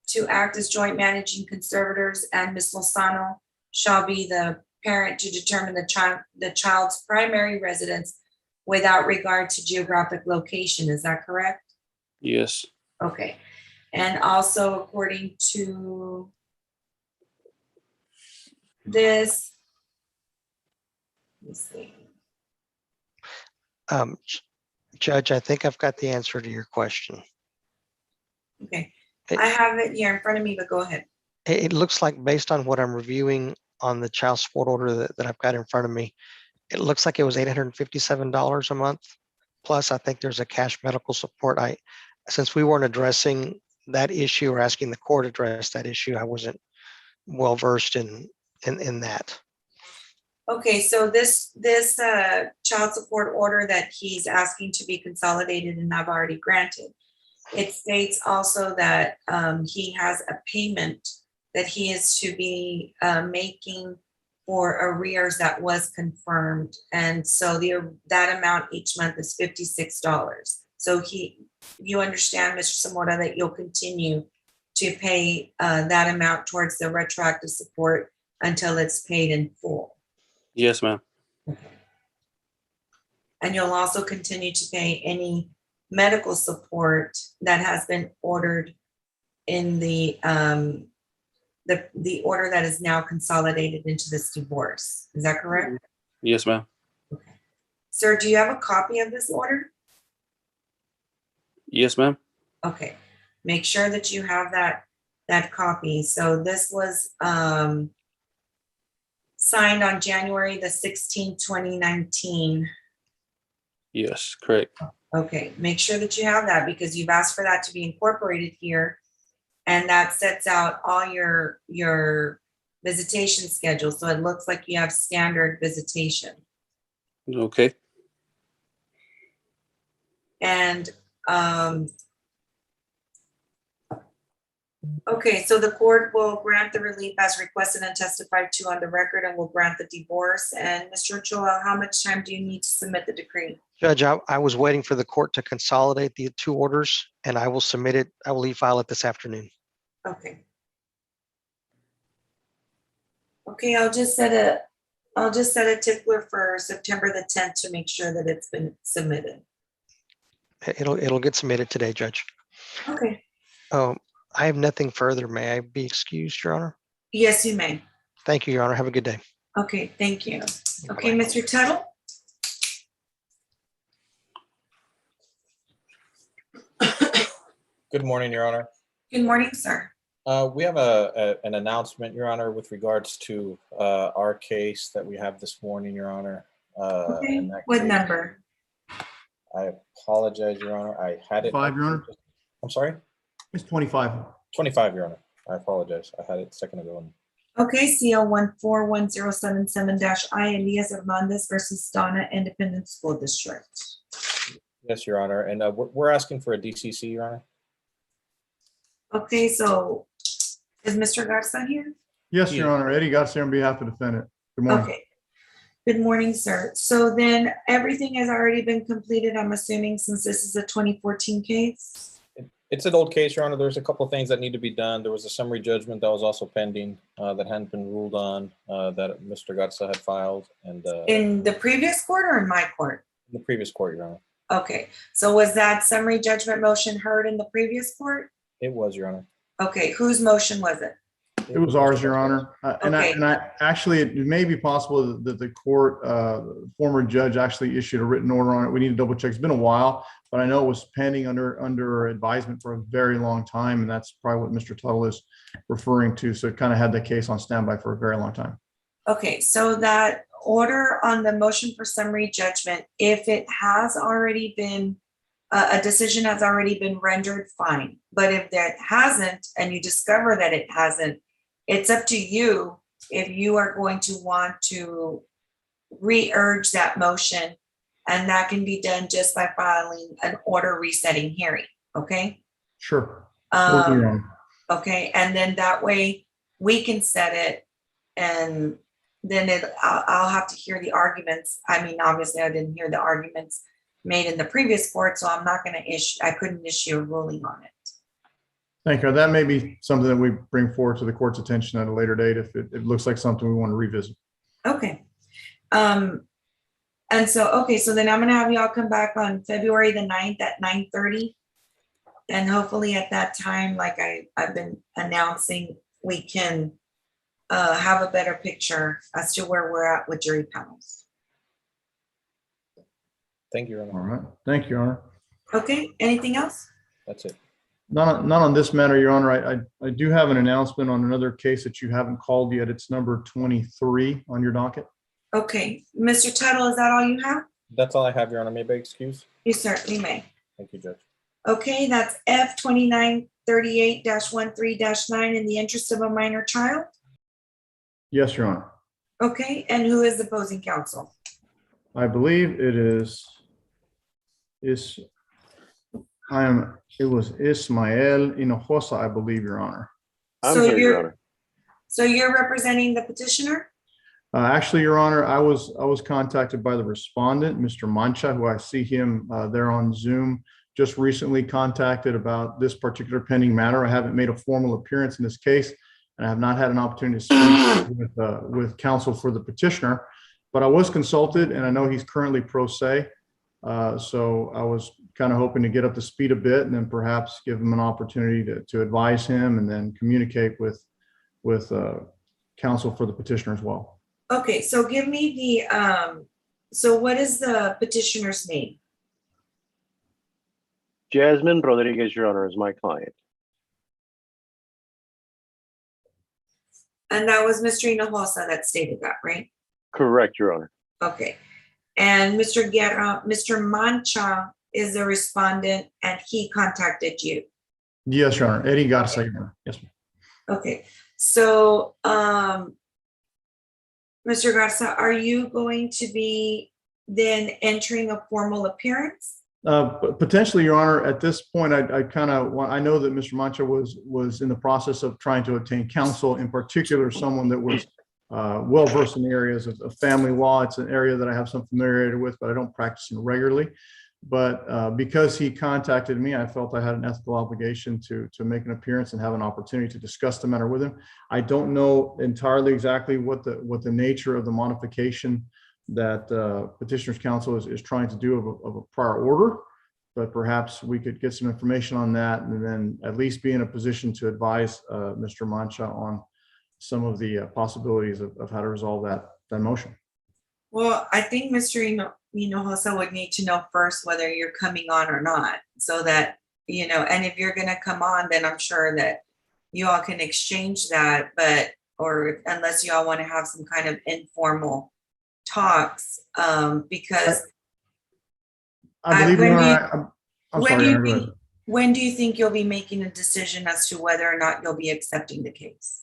to act as joint managing conservators, and Ms. Lozano shall be the parent to determine the child's primary residence without regard to geographic location. Is that correct? Yes. Okay. And also according to this, let me see. Judge, I think I've got the answer to your question. Okay. I have it here in front of me, but go ahead. It looks like, based on what I'm reviewing on the child support order that I've got in front of me, it looks like it was $857 a month. Plus, I think there's a cash medical support. Since we weren't addressing that issue or asking the court to address that issue, I wasn't well versed in that. Okay, so this child support order that he's asking to be consolidated, and I've already granted, it states also that he has a payment that he is to be making for arrears that was confirmed, and so that amount each month is $56. So you understand, Mr. Zamora, that you'll continue to pay that amount towards the retroactive support until it's paid in full. Yes, ma'am. And you'll also continue to pay any medical support that has been ordered in the order that is now consolidated into this divorce. Is that correct? Yes, ma'am. Sir, do you have a copy of this order? Yes, ma'am. Okay, make sure that you have that copy. So this was signed on January the 16th, 2019. Yes, correct. Okay, make sure that you have that, because you've asked for that to be incorporated here. And that sets out all your visitation schedule. So it looks like you have standard visitation. Okay. And, okay, so the court will grant the relief as requested and testified to on the record and will grant the divorce. And Mr. Ochoa, how much time do you need to submit the decree? Judge, I was waiting for the court to consolidate the two orders, and I will submit it. I will e-file it this afternoon. Okay. Okay, I'll just set a tickler for September the 10th to make sure that it's been submitted. It'll get submitted today, Judge. Okay. I have nothing further. May I be excused, Your Honor? Yes, you may. Thank you, Your Honor. Have a good day. Okay, thank you. Okay, Mr. Tuttle? Good morning, Your Honor. Good morning, sir. We have an announcement, Your Honor, with regards to our case that we have this morning, Your Honor. Okay, and that what case- number? I apologize, Your Honor. I had it. 5, Your Honor. I'm sorry? It's 25. 25, Your Honor. I apologize. I had it a second ago. Okay, CL 141077-I, Elias Hernandez versus Donna Independent School District. Yes, Your Honor. And we're asking for a DCC, Your Honor. Okay, so is Mr. Garza here? Yes, Your Honor. Eddie Garcia on behalf of the defendant. Good morning. Okay. Good morning, sir. So then everything has already been completed, I'm assuming, since this is a 2014 case? It's an old case, Your Honor. There's a couple of things that need to be done. There was a summary judgment that was also pending that hadn't been ruled on that Mr. Garza had filed. And In the previous court or in my court? in the previous court, Your Honor. Okay, so was that summary judgment motion heard in the previous court? It was, Your Honor. Okay, whose motion was it? It was ours, Your Honor. And Okay. I actually, it may be possible that the court, former judge actually issued a written order on it. We need to double check. It's been a while, but I know it was pending under advisement for a very long time. And that's probably what Mr. Tuttle is referring to. So it kind of had the case on standby for a very long time. Okay, so that order on the motion for summary judgment, if it has already been, a decision has already been rendered, fine. But if that hasn't, and you discover that it hasn't, it's up to you if you are going to want to re-urge that motion. And that can be done just by filing an order resetting hearing, okay? Sure. Will do, Your Honor. Okay, and then that way we can set it and then I'll have to hear the arguments. I mean, obviously I didn't hear the arguments made in the previous court, so I'm not gonna I couldn't issue a ruling on it. Thank you. That may be something that we bring forward to the court's attention at a later date if it looks like something we want to revisit. Okay. And so, okay, so then I'm gonna have y'all come back on February the 9th at 9:30. And hopefully at that time, like I've been announcing, we can have a better picture as to where we're at with jury panels. Thank you, Your Honor. All right. Thank you, Your Honor. Okay, anything else? That's it. Not on this matter, Your Honor. I do have an announcement on another case that you haven't called yet. It's number 23 on your docket. Okay, Mr. Tuttle, is that all you have? That's all I have, Your Honor. May I excuse? You certainly may. Thank you, Judge. Okay, that's F 2938-13-9 in the interest of a minor child. Yes, Your Honor. Okay, and who is the opposing counsel? I believe it was Ismael Hinojosa, I believe, Your Honor. I'm here, Your Honor. So you're representing the petitioner? Actually, Your Honor, I was contacted by the respondent, Mr. Mancha, who I see him there on Zoom, just recently contacted about this particular pending matter. I haven't made a formal appearance in this case, and I have not had an opportunity to speak with counsel for the petitioner, but I was consulted, and I know he's currently pro se. So I was kind of hoping to get up to speed a bit and then perhaps give him an opportunity to advise him and then communicate with counsel for the petitioner as well. Okay, so give me the, so what is the petitioner's name? Jasmine Rodriguez, Your Honor, is my client. And that was Mr. Hinojosa that stated that, right? Correct, Your Honor. Okay. And Mr. Guerra, Mr. Mancha is the respondent and he contacted you. Yes, Your Honor. Eddie Garza, Your Honor. Yes, ma'am. Okay, so, Mr. Garza, are you going to be then entering a formal appearance? Potentially, Your Honor, at this point, I kind of want, I know that Mr. Mancha was in the process of trying to obtain counsel, in particular, someone that was well-versed in the areas of family law. It's an area that I have some familiarity with, but I don't practice it regularly. But because he contacted me, I felt I had an ethical obligation to make an appearance and have an opportunity to discuss the matter with him. I don't know entirely exactly what the nature of the modification that petitioner's counsel is trying to do of a prior order, but perhaps we could get some information on that and then at least be in a position to advise Mr. Mancha on some of the possibilities of how to resolve that motion. Well, I think Mr. Hinojosa would need to know first whether you're coming on or not, so that, and if you're gonna come on, then I'm sure that you all can exchange that, or unless you all want to have some kind of informal talks, because I believe when do you think you'll be making a decision as to whether or not you'll be accepting the case?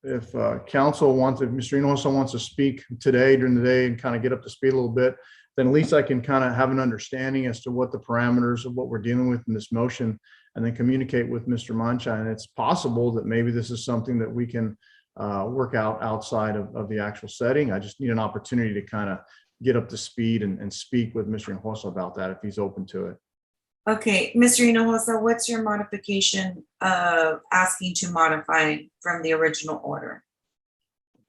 If counsel wants, if Mr. Hinojosa wants to speak today during the day and kind of get up to speed a little bit, then at least I can kind of have an understanding as to what the parameters of what we're dealing with in this motion, and then communicate with Mr. Mancha. And it's possible that maybe this is something that we can work out outside of the actual setting. I just need an opportunity to kind of get up to speed and speak with Mr. Hinojosa about that if he's open to it. Okay, Mr. Hinojosa, what's your modification of asking to modify from the original order?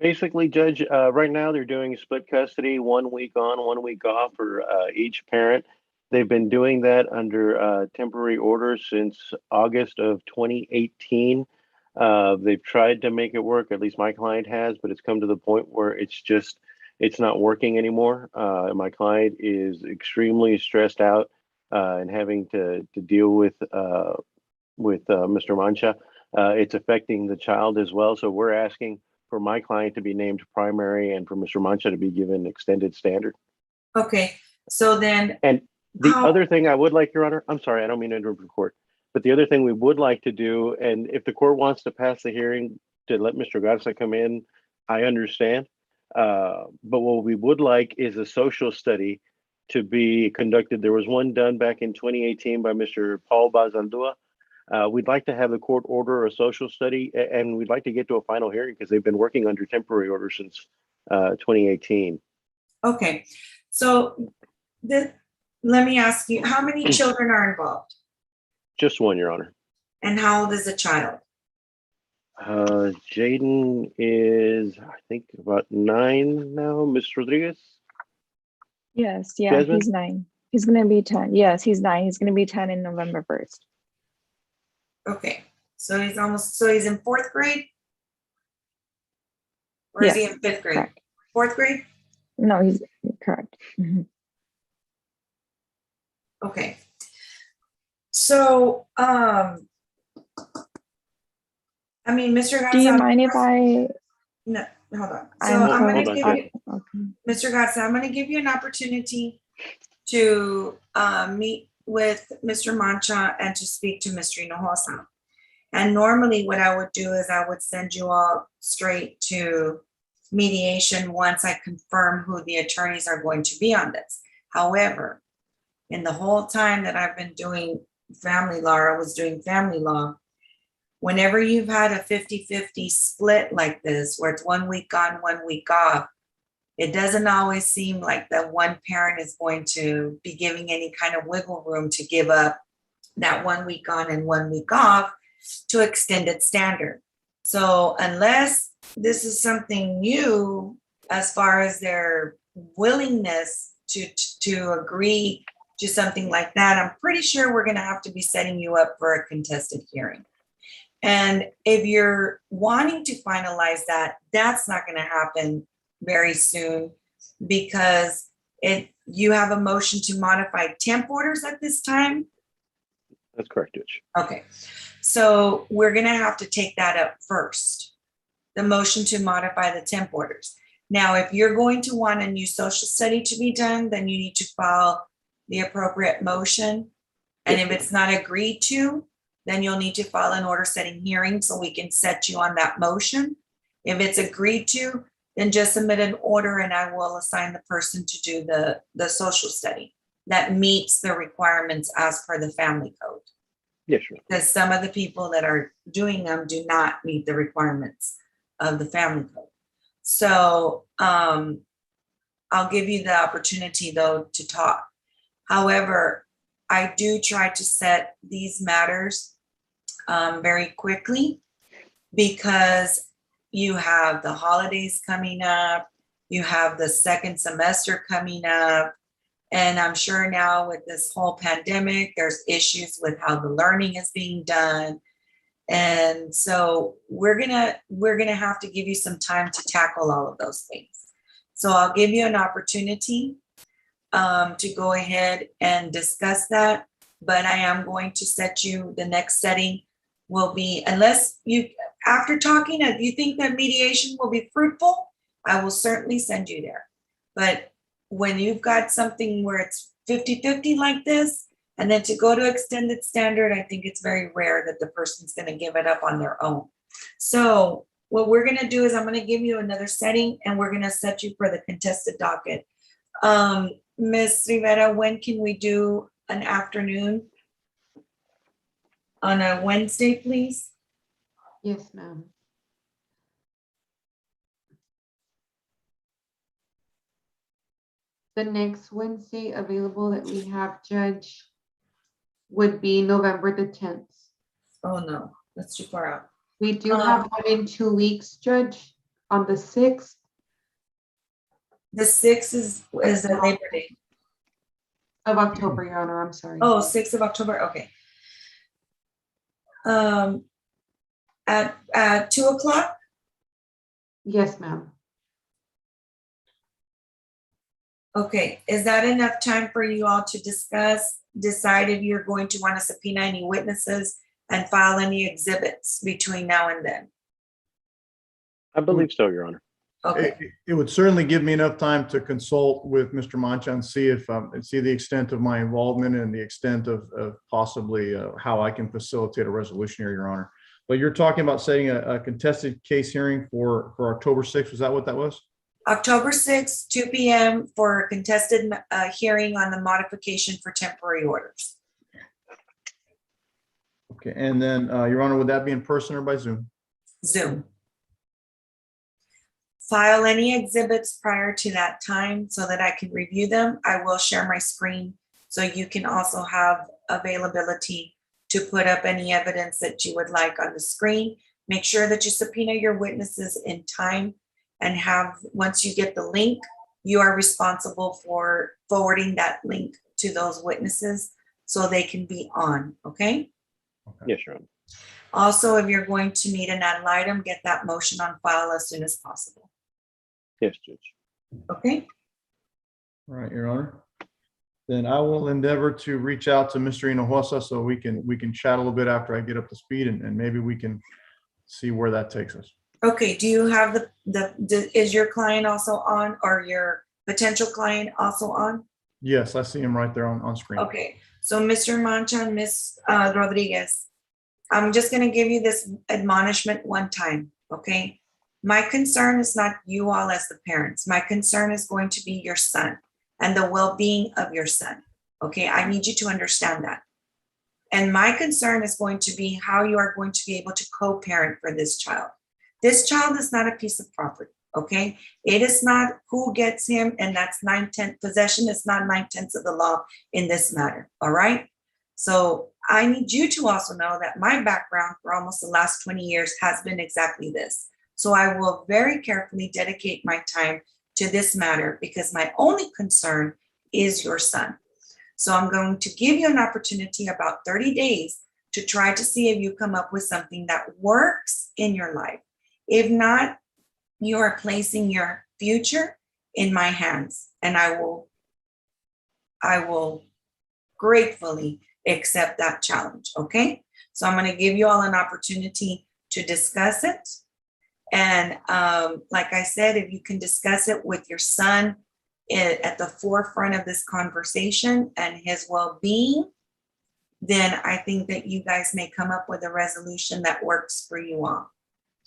Basically, Judge, right now they're doing split custody, 1 week on, 1 week off for each parent. They've been doing that under temporary orders since August of 2018. They've tried to make it work, at least my client has, but it's come to the point where it's not working anymore. My client is extremely stressed out and having to deal with Mr. Mancha. It's affecting the child as well. So we're asking for my client to be named primary and for Mr. Mancha to be given extended standard. Okay, so then. And the other thing I would like, Your Honor, I'm sorry, I don't mean to interrupt the court, but the other thing we would like to do, and if the court wants to pass the hearing to let Mr. Garza come in, I understand. But what we would like is a social study to be conducted. There was one done back in 2018 by Mr. Paul Bazaldua. We'd like to have the court order a social study, and we'd like to get to a final hearing because they've been working under temporary order since 2018. Okay, so let me ask you, how many children are involved? Just one, Your Honor. And how old is the child? Jaden is, I think, about 9 now. Ms. Rodriguez? Yes, yeah, Jasmine? he's 9. He's gonna be 10. Yes, he's 9. He's gonna be 10 in November 1st. Okay, so he's in 4th grade? Or is he in 5th grade? Correct. 4th grade? No, he's correct. Mhm. Okay. So, Mr. Garza. Do you mind if I? No, hold on. So I'm going to give you, okay. Mr. Garza, I'm going to give you an opportunity to meet with Mr. Mancha and to speak to Mr. Hinojosa. And normally what I would do is I would send you all straight to mediation once I confirm who the attorneys are going to be on this. However, in the whole time that I've been doing family law, I was doing family law, whenever you've had a 50-50 split like this, where it's 1 week on, 1 week off, it doesn't always seem like the one parent is going to be giving any kind of wiggle room to give up that 1 week on and 1 week off to extended standard. So unless this is something new as far as their willingness to agree to something like that, I'm pretty sure we're going to have to be setting you up for a contested hearing. And if you're wanting to finalize that, that's not going to happen very soon because you have a motion to modify temp orders at this time. That's correct, Judge. Okay, so we're going to have to take that up first, the motion to modify the temp orders. Now, if you're going to want a new social study to be done, then you need to file the appropriate motion And if it's not agreed to, then you'll need to file an order setting hearing so we can set you on that motion. If it's agreed to, then just submit an order and I will assign the person to do the social study that meets the requirements as per the family code. Yes, sure. Because some of the people that are doing them do not meet the requirements of the family code. So I'll give you the opportunity though to talk. However, I do try to set these matters very quickly because you have the holidays coming up, you have the second semester coming up, and I'm sure now with this whole pandemic, there's issues with how the learning is being done. And so we're gonna have to give you some time to tackle all of those things. So I'll give you an opportunity to go ahead and discuss that, but I am going to set you, the next setting will be, unless you, after talking, if you think that mediation will be fruitful, I will certainly send you there. But when you've got something where it's 50-50 like this, and then to go to extended standard, I think it's very rare that the person's gonna give it up on their own. So what we're gonna do is I'm gonna give you another setting and we're gonna set you for the contested docket. Ms. Rivera, when can we do an afternoon? On a Wednesday, please? Yes, ma'am. The next Wednesday available that we have, Judge, would be November the 10th. Oh, no, that's too far out. We do have one in 2 weeks, Judge, on the 6th. The 6th is the Labor Day. Of October, Your Honor, I'm sorry. Oh, 6th of October, okay. At 2 o'clock? Yes, ma'am. Okay, is that enough time for you all to decide if you're going to want to subpoena any witnesses and file any exhibits between now and then? I believe so, Your Honor. Okay. It would certainly give me enough time to consult with Mr. Mancha and see if, see the extent of my involvement and the extent of possibly how I can facilitate a resolution here, Your Honor. But you're talking about setting a contested case hearing for October 6th. Was that what that was? October 6th, 2 p.m. for a contested hearing on the modification for temporary orders. Okay, and then, Your Honor, would that be in person or by Zoom? Zoom. File any exhibits prior to that time so that I can review them. I will share my screen so you can also have availability to put up any evidence that you would like on the screen. Make sure that you subpoena your witnesses in time and have, once you get the link, you are responsible for forwarding that link to those witnesses so they can be on, okay? Yes, Your Honor. Also, if you're going to need an ad litem, get that motion on file as soon as possible. Yes, Judge. Okay. All right, Your Honor. Then I will endeavor to reach out to Mr. Hinojosa so we can chat a little bit after I get up to speed and maybe we can see where that takes us. Okay, do you have is your client also on, or your potential client also on? Yes, I see him right there on screen. Okay, so Mr. Mancha and Ms. Rodriguez, I'm just gonna give you this admonishment one time, okay? My concern is not you all as the parents. My concern is going to be your son and the well-being of your son, okay? I need you to understand that. And my concern is going to be how you are going to be able to co-parent for this child. This child is not a piece of property, okay? It is not who gets him, and that's 9/10 possession. It's not 9/10 of the law in this matter, all right? So I need you to also know that my background for almost the last 20 years has been exactly this. So I will very carefully dedicate my time to this matter because my only concern is your son. So I'm going to give you an opportunity about 30 days to try to see if you come up with something that works in your life. If not, you are placing your future in my hands, and I will gratefully accept that challenge, okay? So I'm gonna give you all an opportunity to discuss it. And like I said, if you can discuss it with your son at the forefront of this conversation and his well-being, then I think that you guys may come up with a resolution that works for you all.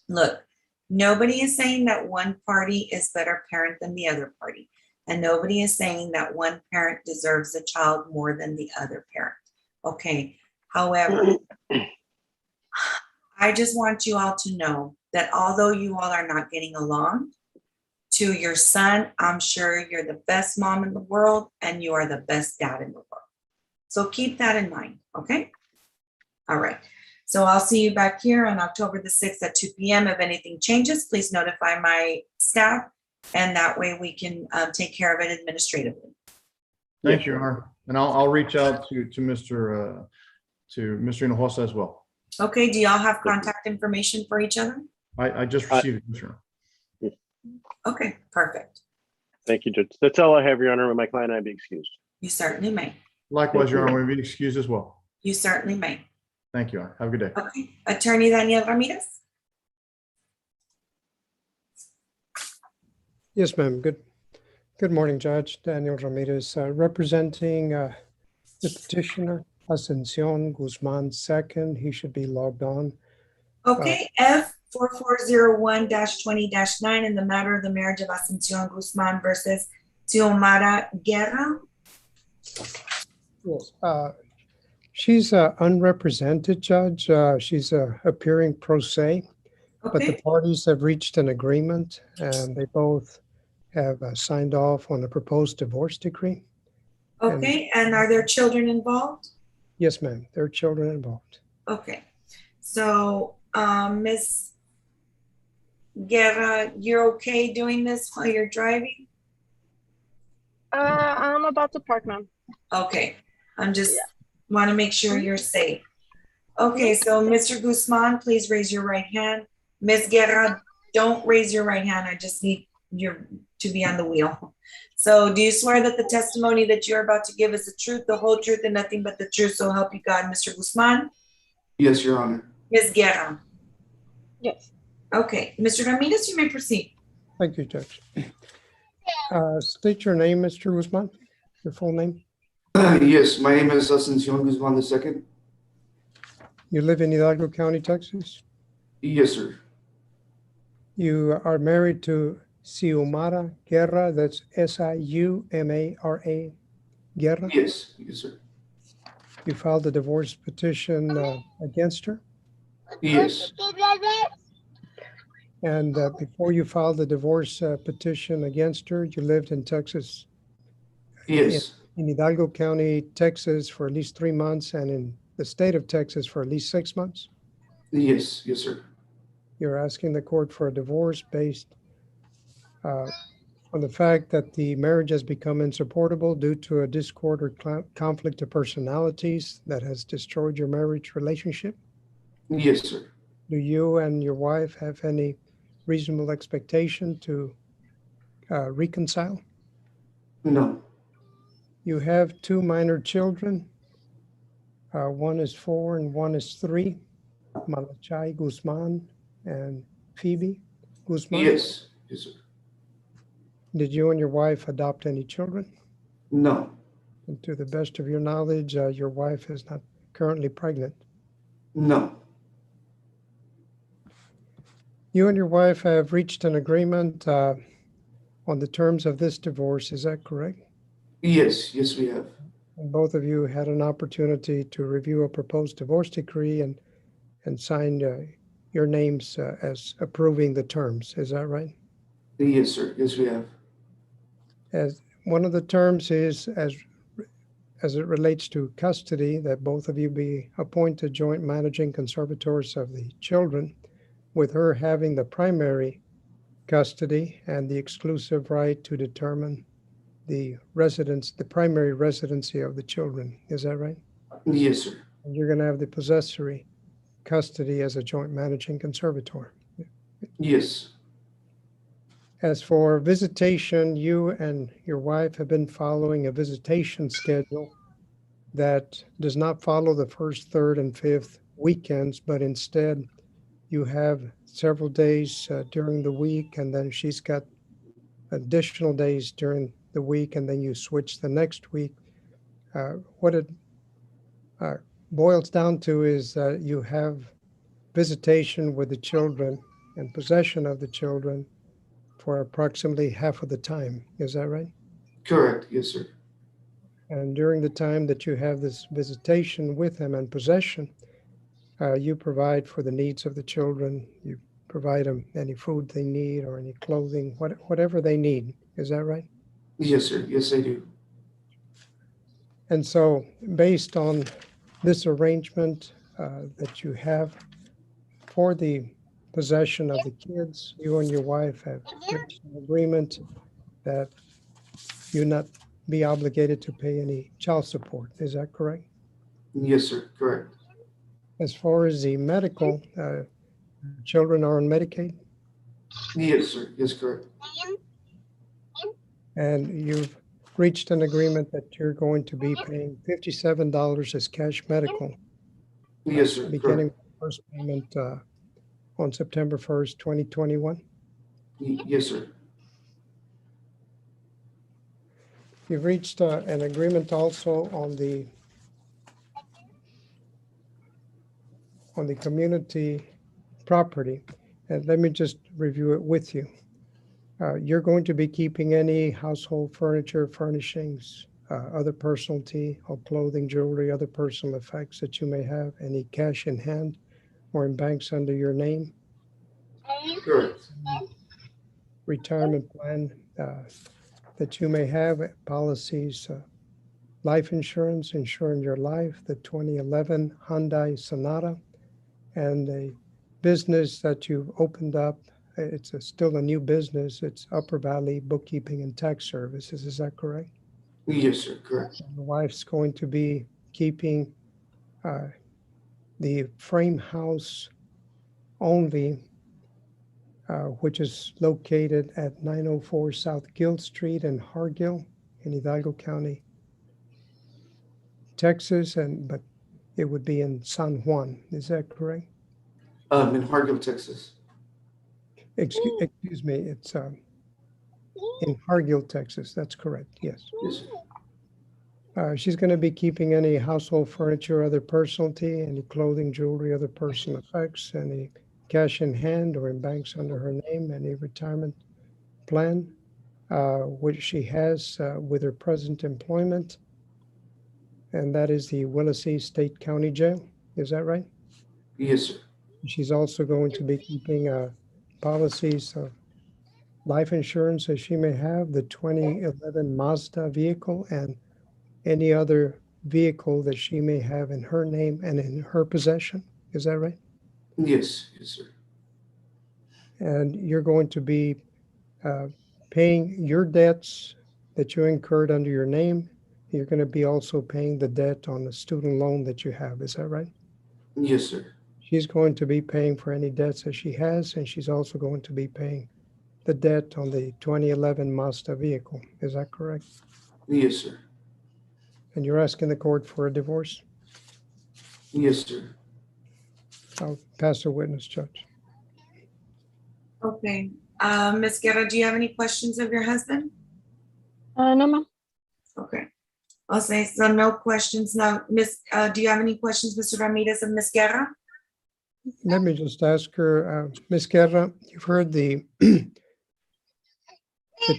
Look, nobody is saying that one party is better parent than the other party. And nobody is saying that one parent deserves a child more than the other parent. Okay. However, I just want you all to know that although you all are not getting along, to your son, I'm sure you're the best mom in the world and you are the best dad in the world. So keep that in mind, okay? All right. So I'll see you back here on October the 6th at 2 p.m. If anything changes, please notify my staff, and that way we can take care of it administratively. Thank you, Your Honor. And I'll reach out to Mr. Hinojosa as well. Okay, do y'all have contact information for each other? I just received it, Commissioner. Okay, perfect. Thank you, Judge. That's all I have, Your Honor. My client and I be excused. You certainly may. Likewise, Your Honor, we'll be excused as well. You certainly may. Thank you, Your Honor. Have a good day. Okay, Attorney Daniel Ramirez. Yes, ma'am. Good morning, Judge. Daniel Ramirez, representing the petitioner, Ascension Guzman II. He should be logged on. Okay, F 4401-20-9 in the matter of the marriage of Ascension Guzman versus Xiomara Guerra. Yes. She's unrepresented, Judge. She's appearing pro se, but the parties have reached an agreement and they both have signed off on the proposed divorce decree. Okay, and are there children involved? Yes, ma'am. There are children involved. Okay, so Ms. Guerra, you're okay doing this while you're driving? I'm about to park, ma'am. Okay, I'm just want to make sure you're safe. Okay, so Mr. Guzman, please raise your right hand. Ms. Guerra, don't raise your right hand. I just need you to be on the wheel. So do you swear that the testimony that you're about to give is the truth, the whole truth, and nothing but the truth, so help you God, Mr. Guzman? Yes, Your Honor. Ms. Guerra? Yes. Okay, Mr. Ramirez, you may proceed. Thank you, Judge. State your name, Mr. Guzman, your full name. Yes, my name is Ascension Guzman II. You live in Hidalgo County, Texas? Yes, sir. You are married to Xiomara Guerra, that's Siumara Guerra? Yes, yes, sir. You filed a divorce petition against her? Yes. And before you filed the divorce petition against her, you lived in Texas? Yes. In Hidalgo County, Texas for at least 3 months, and in the state of Texas for at least 6 months? Yes, yes, sir. You're asking the court for a divorce based on the fact that the marriage has become insupportable due to a discord or conflict of personalities that has destroyed your marriage relationship? Yes, sir. Do you and your wife have any reasonable expectation to reconcile? No. You have 2 minor children. One is 4 and one is 3, Malachai Guzman and Phoebe Guzman. Yes, yes, sir. Did you and your wife adopt any children? No. And to the best of your knowledge, your wife is not currently pregnant? No. You and your wife have reached an agreement on the terms of this divorce, is that correct? Yes, yes, we have. And both of you had an opportunity to review a proposed divorce decree and sign your names as approving the terms, is that right? Yes, sir. Yes, we have. As one of the terms is as it relates to custody, that both of you be appointed joint managing conservators of the children, with her having the primary custody and the exclusive right to determine the primary residency of the children. Is that right? Yes, sir. And you're going to have the possessory custody as a joint managing conservator. Yes. As for visitation, you and your wife have been following a visitation schedule that does not follow the first, third, and fifth weekends, but instead you have several days during the week, and then she's got additional days during the week, and then you switch the next week. boils down to is that you have visitation with the children and possession of the children for approximately half of the time. Is that right? Correct. Yes, sir. And during the time that you have this visitation with them and possession, you provide for the needs of the children. You provide them any food they need or any clothing, whatever they need. Is that right? Yes, sir. Yes, I do. And so based on this arrangement that you have for the possession of the kids, you and your wife have reached an agreement that you not be obligated to pay any child support. Is that correct? Yes, sir. Correct. As far as the medical, children are on Medicaid, Yes, sir. Yes, correct. and you've reached an agreement that you're going to be paying $57 as cash medical. Yes, sir. Beginning Correct. with the first payment on September 1st, 2021. Yes, sir. You've reached an agreement also on the community property. And let me just review it with you. You're going to be keeping any household furniture, furnishings, other personalty or clothing, jewelry, other personal effects that you may have, any cash in hand or in banks under your name. Correct. Retirement plan that you may have, policies, life insurance, insuring your life, the 2011 Hyundai Sonata, and a business that you've opened up. It's still a new business. It's Upper Valley Bookkeeping and Tax Services. Is that correct? Yes, sir. Correct. The wife's going to be keeping the frame house only, which is located at 904 South Guild Street in Hargill in Hidalgo County, Texas, but it would be in San Juan. Is that correct? In Hargill, Texas. Excuse me, it's in Hargill, Texas. That's correct. Yes. Yes, sir. She's going to be keeping any household furniture, other personalty, any clothing, jewelry, other personal effects, any cash in hand or in banks under her name, any retirement plan, which she has with her present employment. And that is the Willacy State County Jail. Is that right? Yes, sir. She's also going to be keeping policies of life insurance that she may have, the 2011 Mazda vehicle, and any other vehicle that she may have in her name and in her possession. Is that right? Yes. Yes, sir. And you're going to be paying your debts that you incurred under your name. You're going to be also paying the debt on the student loan that you have. Is that right? Yes, sir. She's going to be paying for any debts that she has, and she's also going to be paying the debt on the 2011 Mazda vehicle. Is that correct? Yes, sir. And you're asking the court for a divorce? Yes, sir. I'll pass the witness, Judge. Okay. Ms. Guerra, do you have any questions of your husband? No, ma'am. Okay. I'll say so, no questions. Now, do you have any questions, Mr. Ramirez and Ms. Guerra? Let me just ask her, Ms. Guerra, you've heard the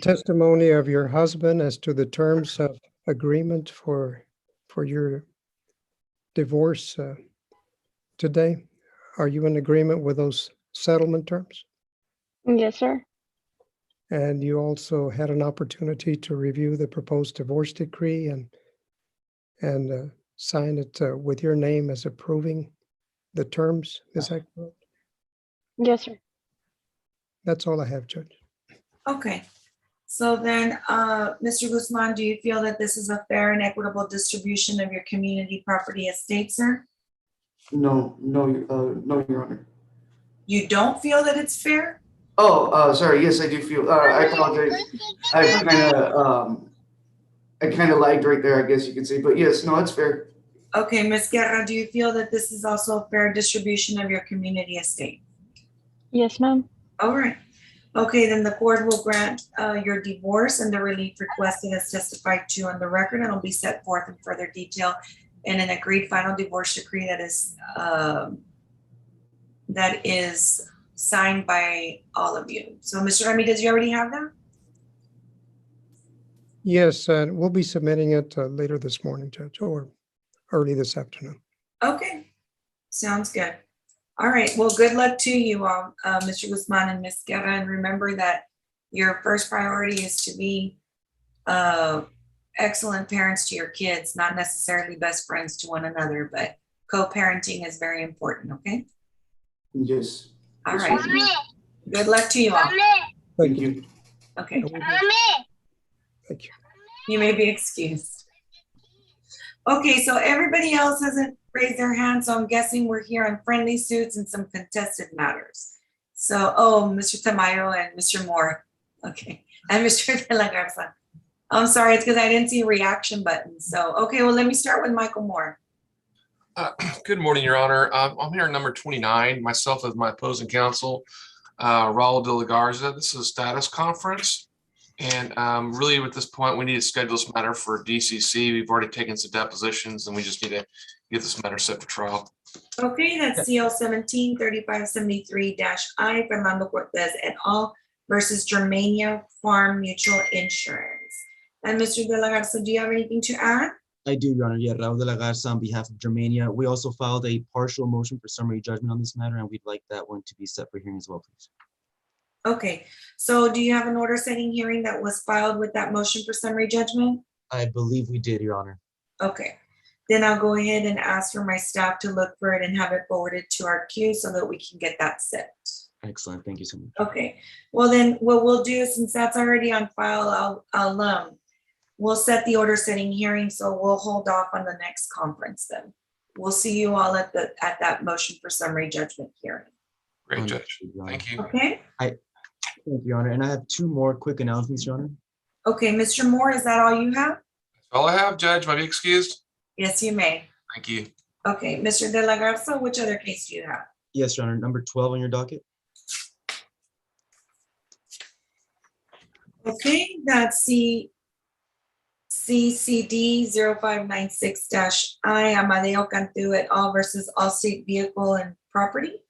testimony of your husband as to the terms of agreement for your divorce today. Are you in agreement with those settlement terms? Yes, sir. And you also had an opportunity to review the proposed divorce decree and sign it with your name as approving the terms. Is that correct? Yes, sir. That's all I have, Judge. Okay. So then, Mr. Guzman, do you feel that this is a fair and equitable distribution of your community property estate, sir? No, Your Honor. You don't feel that it's fair? Oh, sorry. Yes, I do feel. I apologize. I kind of lagged right there, I guess you could say. But yes, no, it's fair. Okay, Ms. Guerra, do you feel that this is also a fair distribution of your community estate? Yes, ma'am. All right. Okay, then the court will grant your divorce and the relief requested as testified to on the record, and it'll be set forth in further detail and an agreed final divorce decree that is signed by all of you. So Mr. Ramirez, you already have that? Yes, we'll be submitting it later this morning, Judge, or early this afternoon. Okay, sounds good. All right, well, good luck to you all, Mr. Guzman and Ms. Guerra, and remember that your first priority is to be excellent parents to your kids, not necessarily best friends to one another, but co-parenting is very important, okay? Yes. All right. Good luck to you all. Thank you. Okay. Thank you. You may be excused. Okay, so everybody else hasn't raised their hand, so I'm guessing we're here on friendly suits and some contested matters. So, Mr. Tamayo and Mr. Moore. Okay, and Mr. De La Garza. I'm sorry, it's because I didn't see a reaction button. So, okay, well, let me start with Michael Moore. Good morning, Your Honor. I'm here number 29, myself as my opposing counsel, Raul De La Garza. This is a status conference. And really, at this point, we need to schedule this matter for DCC. We've already taken some depositions, and we just need to get this matter set for trial. Okay, that's CL 17-3573-I, Fernando Cortez et al. Versus Germania Farm Mutual Insurance. And Mr. De La Garza, do you have anything to add? I do, Your Honor. Yeah, Raul De La Garza on behalf of Germania. We also filed a partial motion for summary judgment on this matter, and we'd like that one to be set for hearing as well, please. Okay, so do you have an order setting hearing that was filed with that motion for summary judgment? I believe we did, Your Honor. Okay, then I'll go ahead and ask for my staff to look for it and have it forwarded to our queue so that we can get that set. Excellent. Thank you so much. Okay, well then what we'll do, since that's already on file, we'll set the order setting hearing, so we'll hold off on the next conference then. We'll see you all at that motion for summary judgment hearing. Great, Judge. Thank you. Okay. Thank you, Your Honor. And I have two more quick announcements, Your Honor. Okay, Mr. Moore, is that all you have? That's all I have, Judge. May I be excused? Yes, you may. Thank you. Okay, Mr. De La Garza, which other case do you have? Yes, Your Honor. Number 12 on your docket. Okay, that's CCD 0596-I, Amadeo Cantu et al. Versus Allstate Vehicle and Property.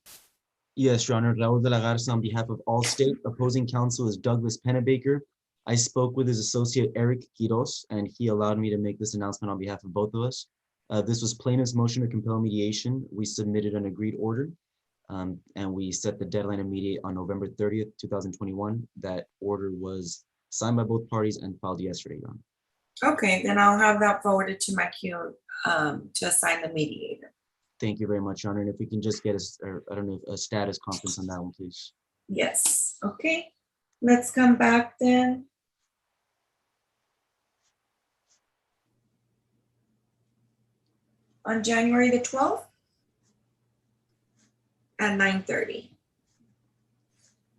Yes, Your Honor. Raul De La Garza on behalf of Allstate. Opposing counsel is Douglas Pennebaker. I spoke with his associate Eric Quiros, and he allowed me to make this announcement on behalf of both of us. This was plaintiff's motion to compel mediation. We submitted an agreed order, and we set the deadline to mediate on November 30th, 2021. That order was signed by both parties and filed yesterday, Your Honor. Okay, then I'll have that forwarded to my queue to assign the mediator. Thank you very much, Your Honor. And if we can just get a status conference on that one, please. Yes, okay. Let's come back then. On January the 12th at 9:30.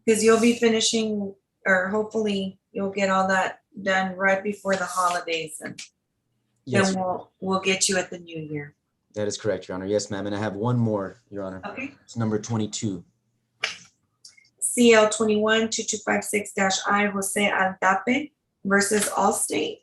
Because you'll be finishing, or hopefully you'll get all that done right before the holidays, and Yes, then we'll get you at the new year. that is correct, Your Honor. Yes, ma'am. And I have one more, Your Honor. Okay. It's number 22. CL 21-2256-I, Jose Aldape versus Allstate.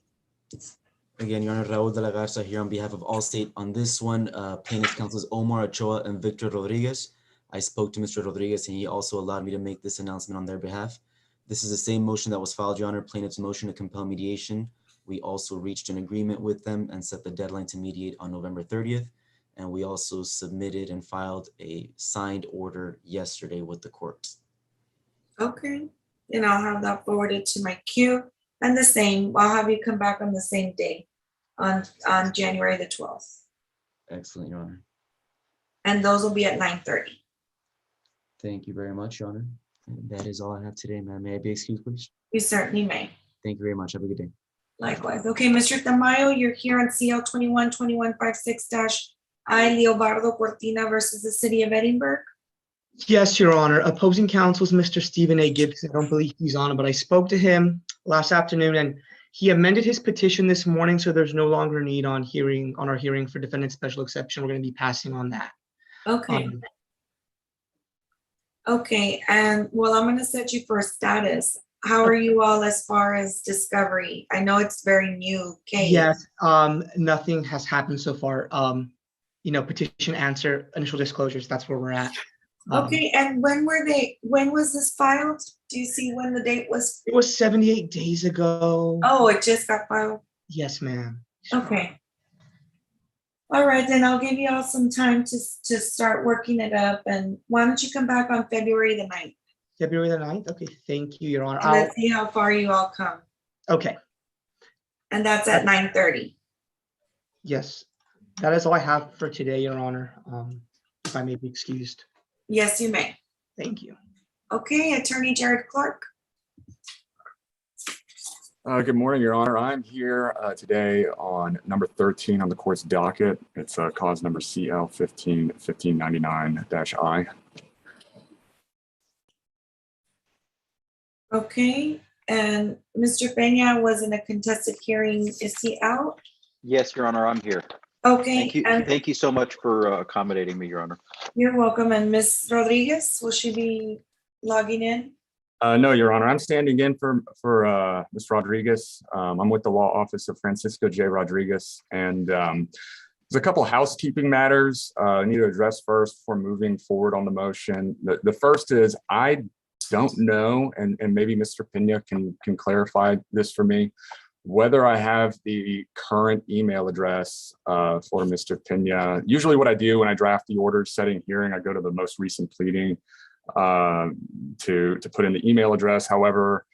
Again, Your Honor, Raul De La Garza here on behalf of Allstate. On this one, plaintiff's counsels Omar Ochoa and Victor Rodriguez. I spoke to Mr. Rodriguez, and he also allowed me to make this announcement on their behalf. This is the same motion that was filed, Your Honor, plaintiff's motion to compel mediation. We also reached an agreement with them and set the deadline to mediate on November 30th. And we also submitted and filed a signed order yesterday with the court. Okay, and I'll have that forwarded to my queue, and the same, I'll have you come back on the same day on January the 12th. Excellent, Your Honor. And those will be at 9:30. Thank you very much, Your Honor. And that is all I have today, ma'am. May I be excused, please? You certainly may. Thank you very much. Have a good day. Likewise. Okay, Mr. Tamayo, you're here on CL 21-2156-I, Leobardo Cortina versus the City of Edinburgh. Yes, Your Honor. Opposing counsel is Mr. Stephen A. Gibson. I don't believe he's on it, but I spoke to him last afternoon, and he amended his petition this morning, so there's no longer a need on our hearing for defendant special exception. We're going to be passing on that. Okay. Okay, and well, I'm going to set you for a status. How are you all as far as discovery? I know it's very new case. Yes, nothing has happened so far. Petition, answer, initial disclosures, that's where we're at. Okay, and when was this filed? Do you see when the date was? It was 78 days ago. Oh, it just got filed? Yes, ma'am. Okay. All right, then I'll give you all some time to start working it up. And why don't you come back on February the 9th? February the 9th? Okay, thank you, Your Honor. And let's see how far you all come. Okay. And that's at 9:30. Yes, that is all I have for today, Your Honor. If I may be excused. Yes, you may. Thank you. Okay, Attorney Jared Clark. Good morning, Your Honor. I'm here today on number 13 on the court's docket. It's cause number CL 1599-I. Okay, and Mr. Peña was in a contested hearing. Is he out? Yes, Your Honor, I'm here. Okay. Thank you. And Thank you so much for accommodating me, Your Honor. you're welcome. And Ms. Rodriguez, will she be logging in? No, Your Honor. I'm standing in for Ms. Rodriguez. I'm with the law office of Francisco J. Rodriguez, and there's a couple housekeeping matters I need to address first before moving forward on the motion. The first is I don't know, and maybe Mr. Pena can clarify this for me, whether I have the current email address for Mr. Pena. Usually what I do when I draft the order setting hearing, I go to the most recent pleading to put in the email address. However,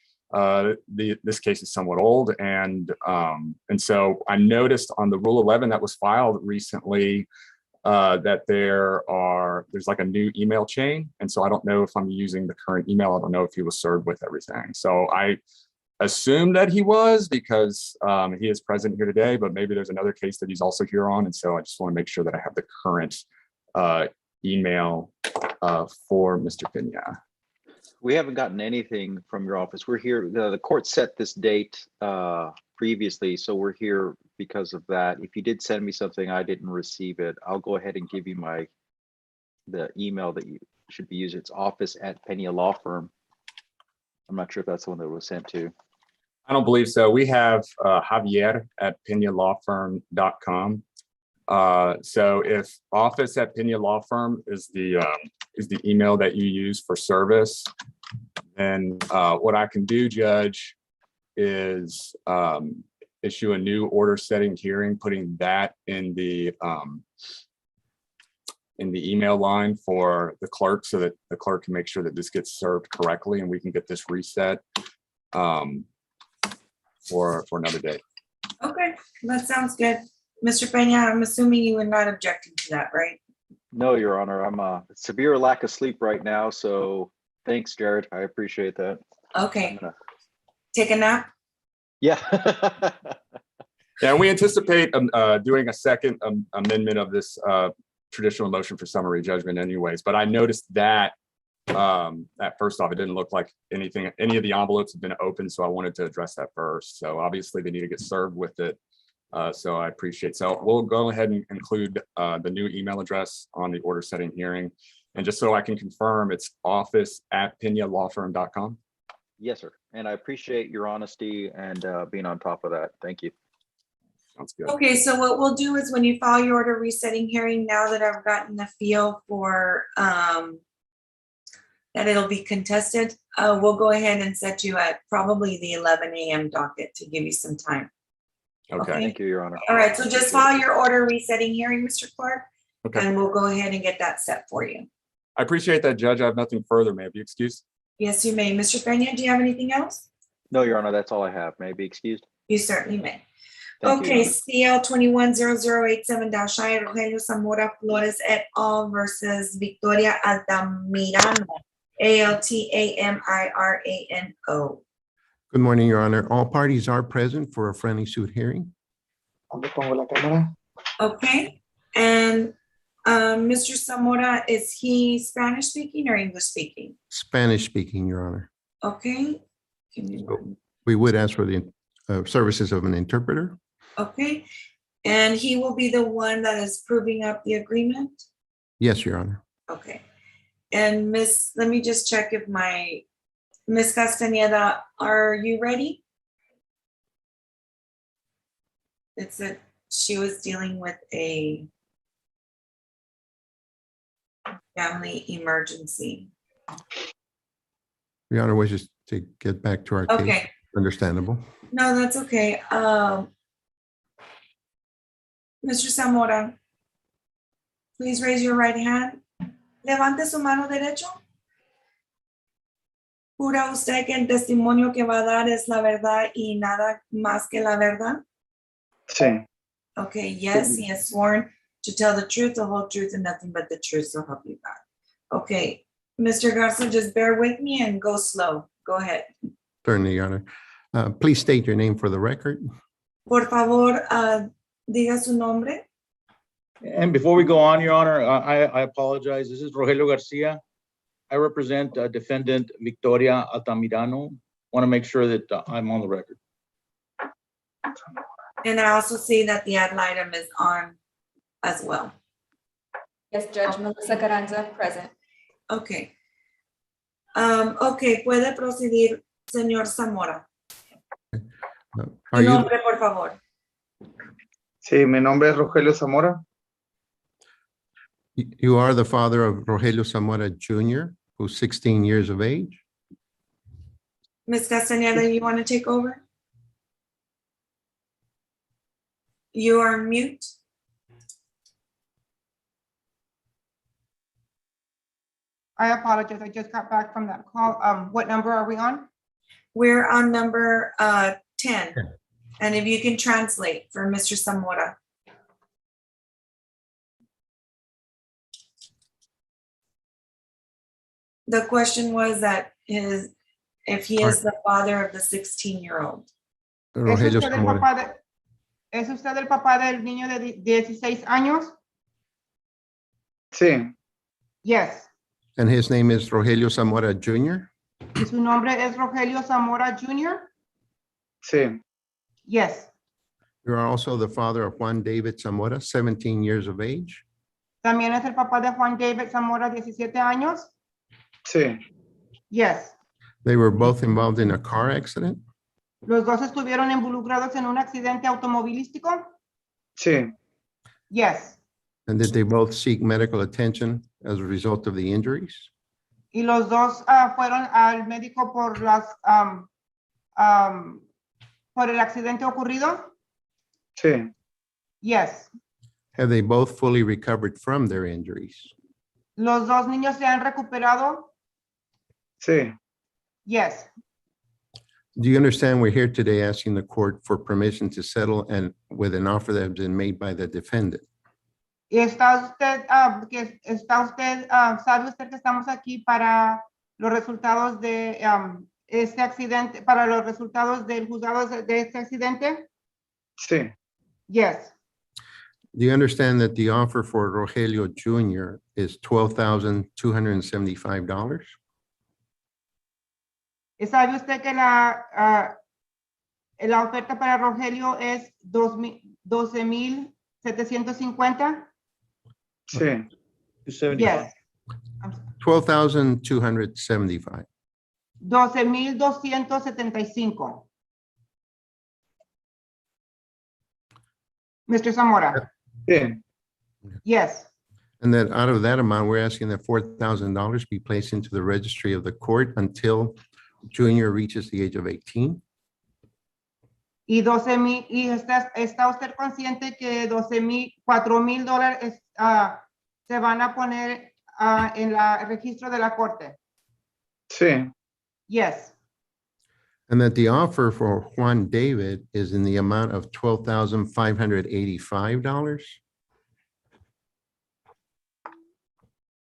this case is somewhat old, and so I noticed on the Rule 11 that was filed recently that there's like a new email chain, and so I don't know if I'm using the current email. I don't know if he was served with everything. So I assume that he was, because he is present here today, but maybe there's another case that he's also here on, and so I just want to make sure that I have the current email for Mr. Pena. We haven't gotten anything from your office. We're here. The court set this date previously, so we're here because of that. If you did send me something, I didn't receive it. I'll go ahead and give you the email that you should be using. It's office@Pena Law Firm. I'm not sure if that's the one that was sent to. I don't believe so. We have Javier@PenaLawFirm.com. So if office@Pena Law Firm is the email that you use for service, then what I can do, Judge, is issue a new order setting hearing, putting that in the email line for the clerk, so that the clerk can make sure that this gets served correctly and we can get this reset for another day. Okay, that sounds good. Mr. Peña, I'm assuming you are not objecting to that, right? No, Your Honor. I'm severe lack of sleep right now, so thanks, Jared. I appreciate that. Okay. Take a nap? Yeah. Yeah, we anticipate doing a second amendment of this traditional motion for summary judgment anyways, but I noticed that first off, it didn't look like any of the envelopes have been opened, so I wanted to address that first. So obviously they need to get served with it. So I appreciate. So we'll go ahead and include the new email address on the order setting hearing. And just so I can confirm, it's office@PenaLawFirm.com. Yes, sir. And I appreciate your honesty and being on top of that. Thank you. Sounds good. Okay, so what we'll do is when you file your order resetting hearing, now that I've gotten the feel for that it'll be contested, we'll go ahead and set you at probably the 11 a.m. docket to give you some time. Okay. Thank you, Your Honor. All right, so just file your order resetting hearing, Mr. Clark, Okay. and we'll go ahead and get that set for you. I appreciate that, Judge. I have nothing further. May I be excused? Yes, you may. Mr. Peña, do you have anything else? No, Your Honor, that's all I have. May I be excused? You certainly may. Thank you, Your Okay, CL 210087-I, Rogelio Zamora Flores et al. Versus Victoria Altamirano, ALTAMIRANO. Good morning, Your Honor. All parties are present for a friendly suit hearing. Okay, and Mr. Zamora, is he Spanish speaking or English speaking? Spanish speaking, Your Honor. Okay. We would ask for the services of an interpreter. Okay, and he will be the one that is proving up the agreement? Yes, Your Honor. Okay, and let me just check if my Ms. Castañeda, are you ready? It's a, she was dealing with a family emergency. Your Honor wishes to get back to our case. Okay. Understandable. No, that's okay. Mr. Zamora, please raise your right hand. Levante su mano derecho. ¿Jura usted que el testimonio que va a dar es la verdad y nada más que la verdad? Sí. Okay, yes, he has sworn to tell the truth, the whole truth, and nothing but the truth, so help you God. Okay, Mr. Garza, just bear with me and go slow. Go ahead. Certainly, Your Honor. Please state your name for the record. Por favor, diga su nombre. And before we go on, Your Honor, I apologize. This is Rogelio Garcia. I represent defendant Victoria Altamirano. Want to make sure that I'm on the record. And I also see that the ad litem is on as well. Yes, Judge Melissa Carranza, present. Okay. Okay, puede procedir, señor Zamora. Are Su you, nombre, por favor. Sí, mi nombre es Rogelio Zamora. you are the father of Rogelio Zamora Jr., who's 16 years of age? Ms. Castañeda, you want to take over? You are mute. I apologize. I just got back from that call. What number are we on? We're on number 10. And if you can translate for Mr. Zamora. The question was that if he is the father of the 16-year-old. Rogelio Zamora. ¿Es usted el papá del niño de 16 años? Sí. Yes. And his name is Rogelio Zamora Jr.? ¿Y su nombre es Rogelio Zamora Jr.? Sí. Yes. You are also the father of Juan David Zamora, 17 years of age? ¿También es el papá de Juan David Zamora, 17 años? Sí. Yes. They were both involved in a car accident? ¿Los dos estuvieron involucrados en un accidente automovilístico? Sí. Yes. And did they both seek medical attention as a result of the injuries? ¿Y los dos fueron al médico por por el accidente ocurrido? Sí. Yes. Have they both fully recovered from their injuries? ¿Los dos niños se han recuperado? Sí. Yes. Do you understand we're here today asking the court for permission to settle and with an offer that has been made by the defendant? ¿Y sabe usted que estamos aquí para los resultados de este accidente, para los resultados del juzgado de este accidente? Sí. Yes. Do you understand that the offer for Rogelio Jr. is $12,275? ¿Y sabe usted que la oferta para Rogelio es 12,750? Sí. Yes. 12,275. 12,275. Mr. Zamora? Sí. Yes. And then out of that amount, we're asking that $4,000 be placed into the registry of the court until Junior reaches the age of 18. Y 12,000, y está usted consciente que 4,000 dólares se van a poner en el registro de la corte? Sí. Yes. And that the offer for Juan David is in the amount of $12,585.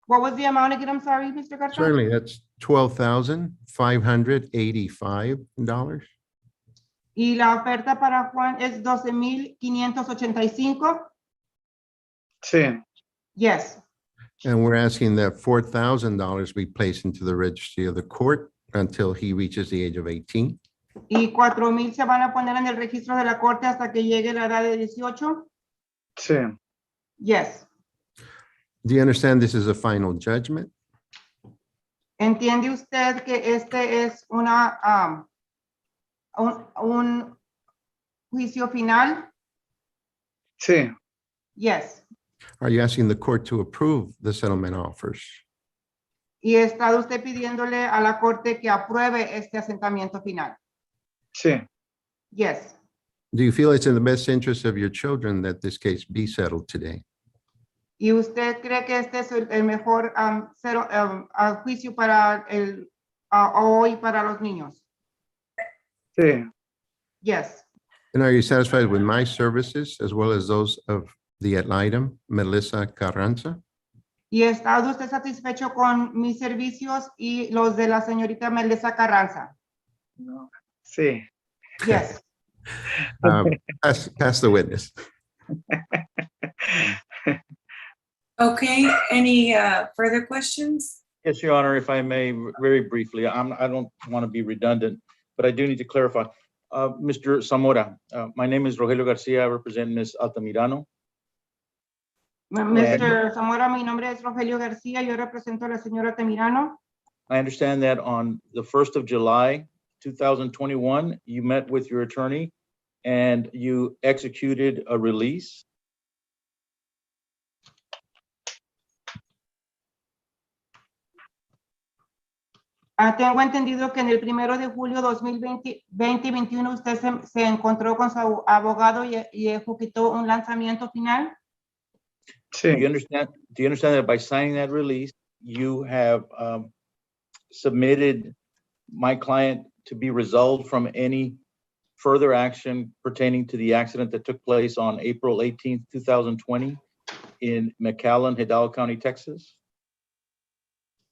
What was the amount again? I'm sorry, Mr. Garza? Certainly, that's $12,585. Y la oferta para Juan es 12,585. Sí. Yes. And we're asking that $4,000 be placed into the registry of the court until he reaches the age of 18. Y 4,000 se van a poner en el registro de la corte hasta que llegue la edad de 18. Sí. Yes. Do you understand this is a final judgment? ¿Entiende usted que este es un juicio final? Sí. Yes. Are you asking the court to approve the settlement offers? ¿Y está usted pidiéndole a la corte que apruebe este asentamiento final? Sí. Yes. Do you feel it's in the best interest of your children that this case be settled today? ¿Y usted cree que este es el mejor juicio para hoy para los niños? Sí. Yes. And are you satisfied with my services as well as those of the ad litem, Melissa Carranza? ¿Y está usted satisfecho con mis servicios y los de la señorita Melissa Carranza? No. Sí. Yes. Pass the witness. Okay, any further questions? Yes, Your Honor, if I may, very briefly, I don't want to be redundant, but I do need to clarify. Mr. Zamora, my name is Rogelio Garcia. I represent Ms. Altamirano. Mr. Zamora, mi nombre es Rogelio García. Yo represento a la señora Altamirano. I understand that on the 1st of July, 2021, you met with your attorney and you executed a release. Tengo entendido que en el 1 de julio 2021 usted se encontró con su abogado y ejecutó un lanzamiento final. Sí. Do you understand that by signing that release, you have submitted my client to be resolved from any further action pertaining to the accident that took place on April 18th, 2020 in McAllen, Hidalgo County, Texas?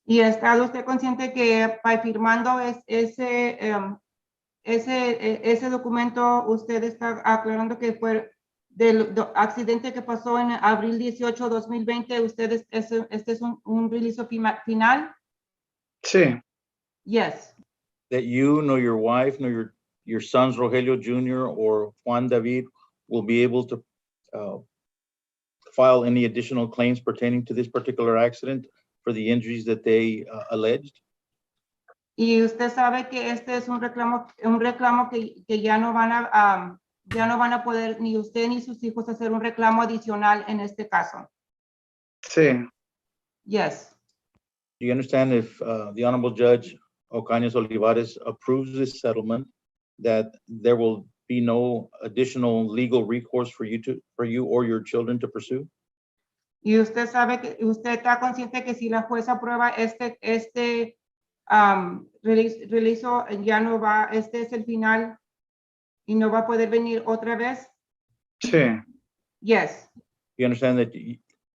¿Y está usted consciente que firmando ese documento usted está aclarando que fue del accidente que pasó en abril 18, 2020, este es un release final? Sí. Yes. That you, nor your wife, nor your sons, Rogelio Jr. or Juan David, will be able to file any additional claims pertaining to this particular accident for the injuries that they alleged? Y usted sabe que este es un reclamo que ya no van a poder ni usted ni sus hijos hacer un reclamo adicional en este caso. Sí. Yes. Do you understand if the Honorable Judge Ocañas Olivares approves this settlement, that there will be no additional legal recourse for you or your children to pursue? Y usted sabe que usted está consciente que si la jueza aprueba este release ya no va, este es el final y no va a poder venir otra vez. Sí. Yes. You understand that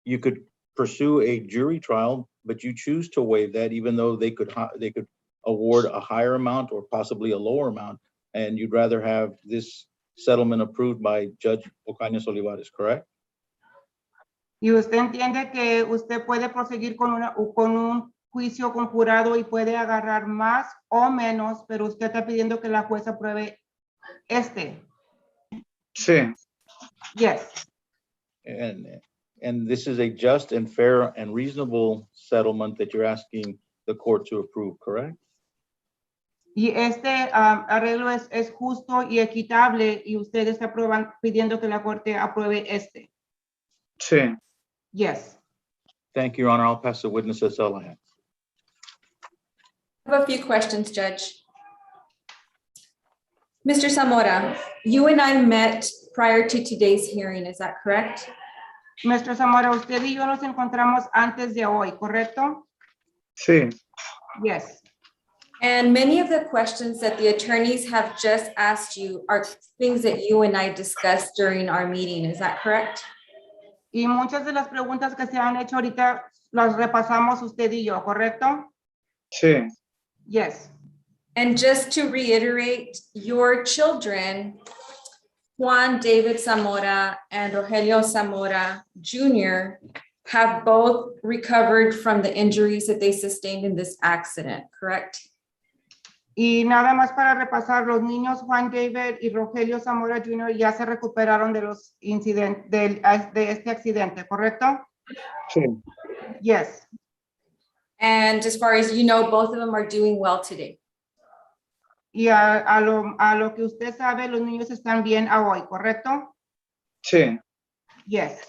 you could pursue a jury trial, but you choose to waive that, even though they could award a higher amount or possibly a lower amount, and you'd rather have this settlement approved by Judge Ocañas Olivares, correct? Y usted entiende que usted puede proseguir con un juicio conjurado y puede agarrar más o menos, pero usted está pidiendo que la jueza apruebe este. Sí. Yes. And this is a just and fair and reasonable settlement that you're asking the court to approve, correct? Y este arreglo es justo y equitable y usted está pidiendo que la corte apruebe este. Sí. Yes. Thank you, Your Honor. I'll pass the witness. That's all I have. I have a few questions, Judge. Mr. Zamora, you and I met prior to today's hearing, is that correct? Mr. Zamora, usted y yo nos encontramos antes de hoy, ¿correcto? Sí. Yes. And many of the questions that the attorneys have just asked you are things that you and I discussed during our meeting, is that correct? Y muchas de las preguntas que se han hecho ahorita las repasamos usted y yo, ¿correcto? Sí. Yes. And just to reiterate, your children, Juan David Zamora and Rogelio Zamora Jr., have both recovered from the injuries that they sustained in this accident, correct? Y nada más para repasar, los niños Juan David y Rogelio Zamora Jr. ya se recuperaron de los incidentes, de este accidente, ¿correcto? Sí. Yes. And as far as you know, both of them are doing well today. Y a lo que usted sabe, los niños están bien a hoy, ¿correcto? Sí. Yes.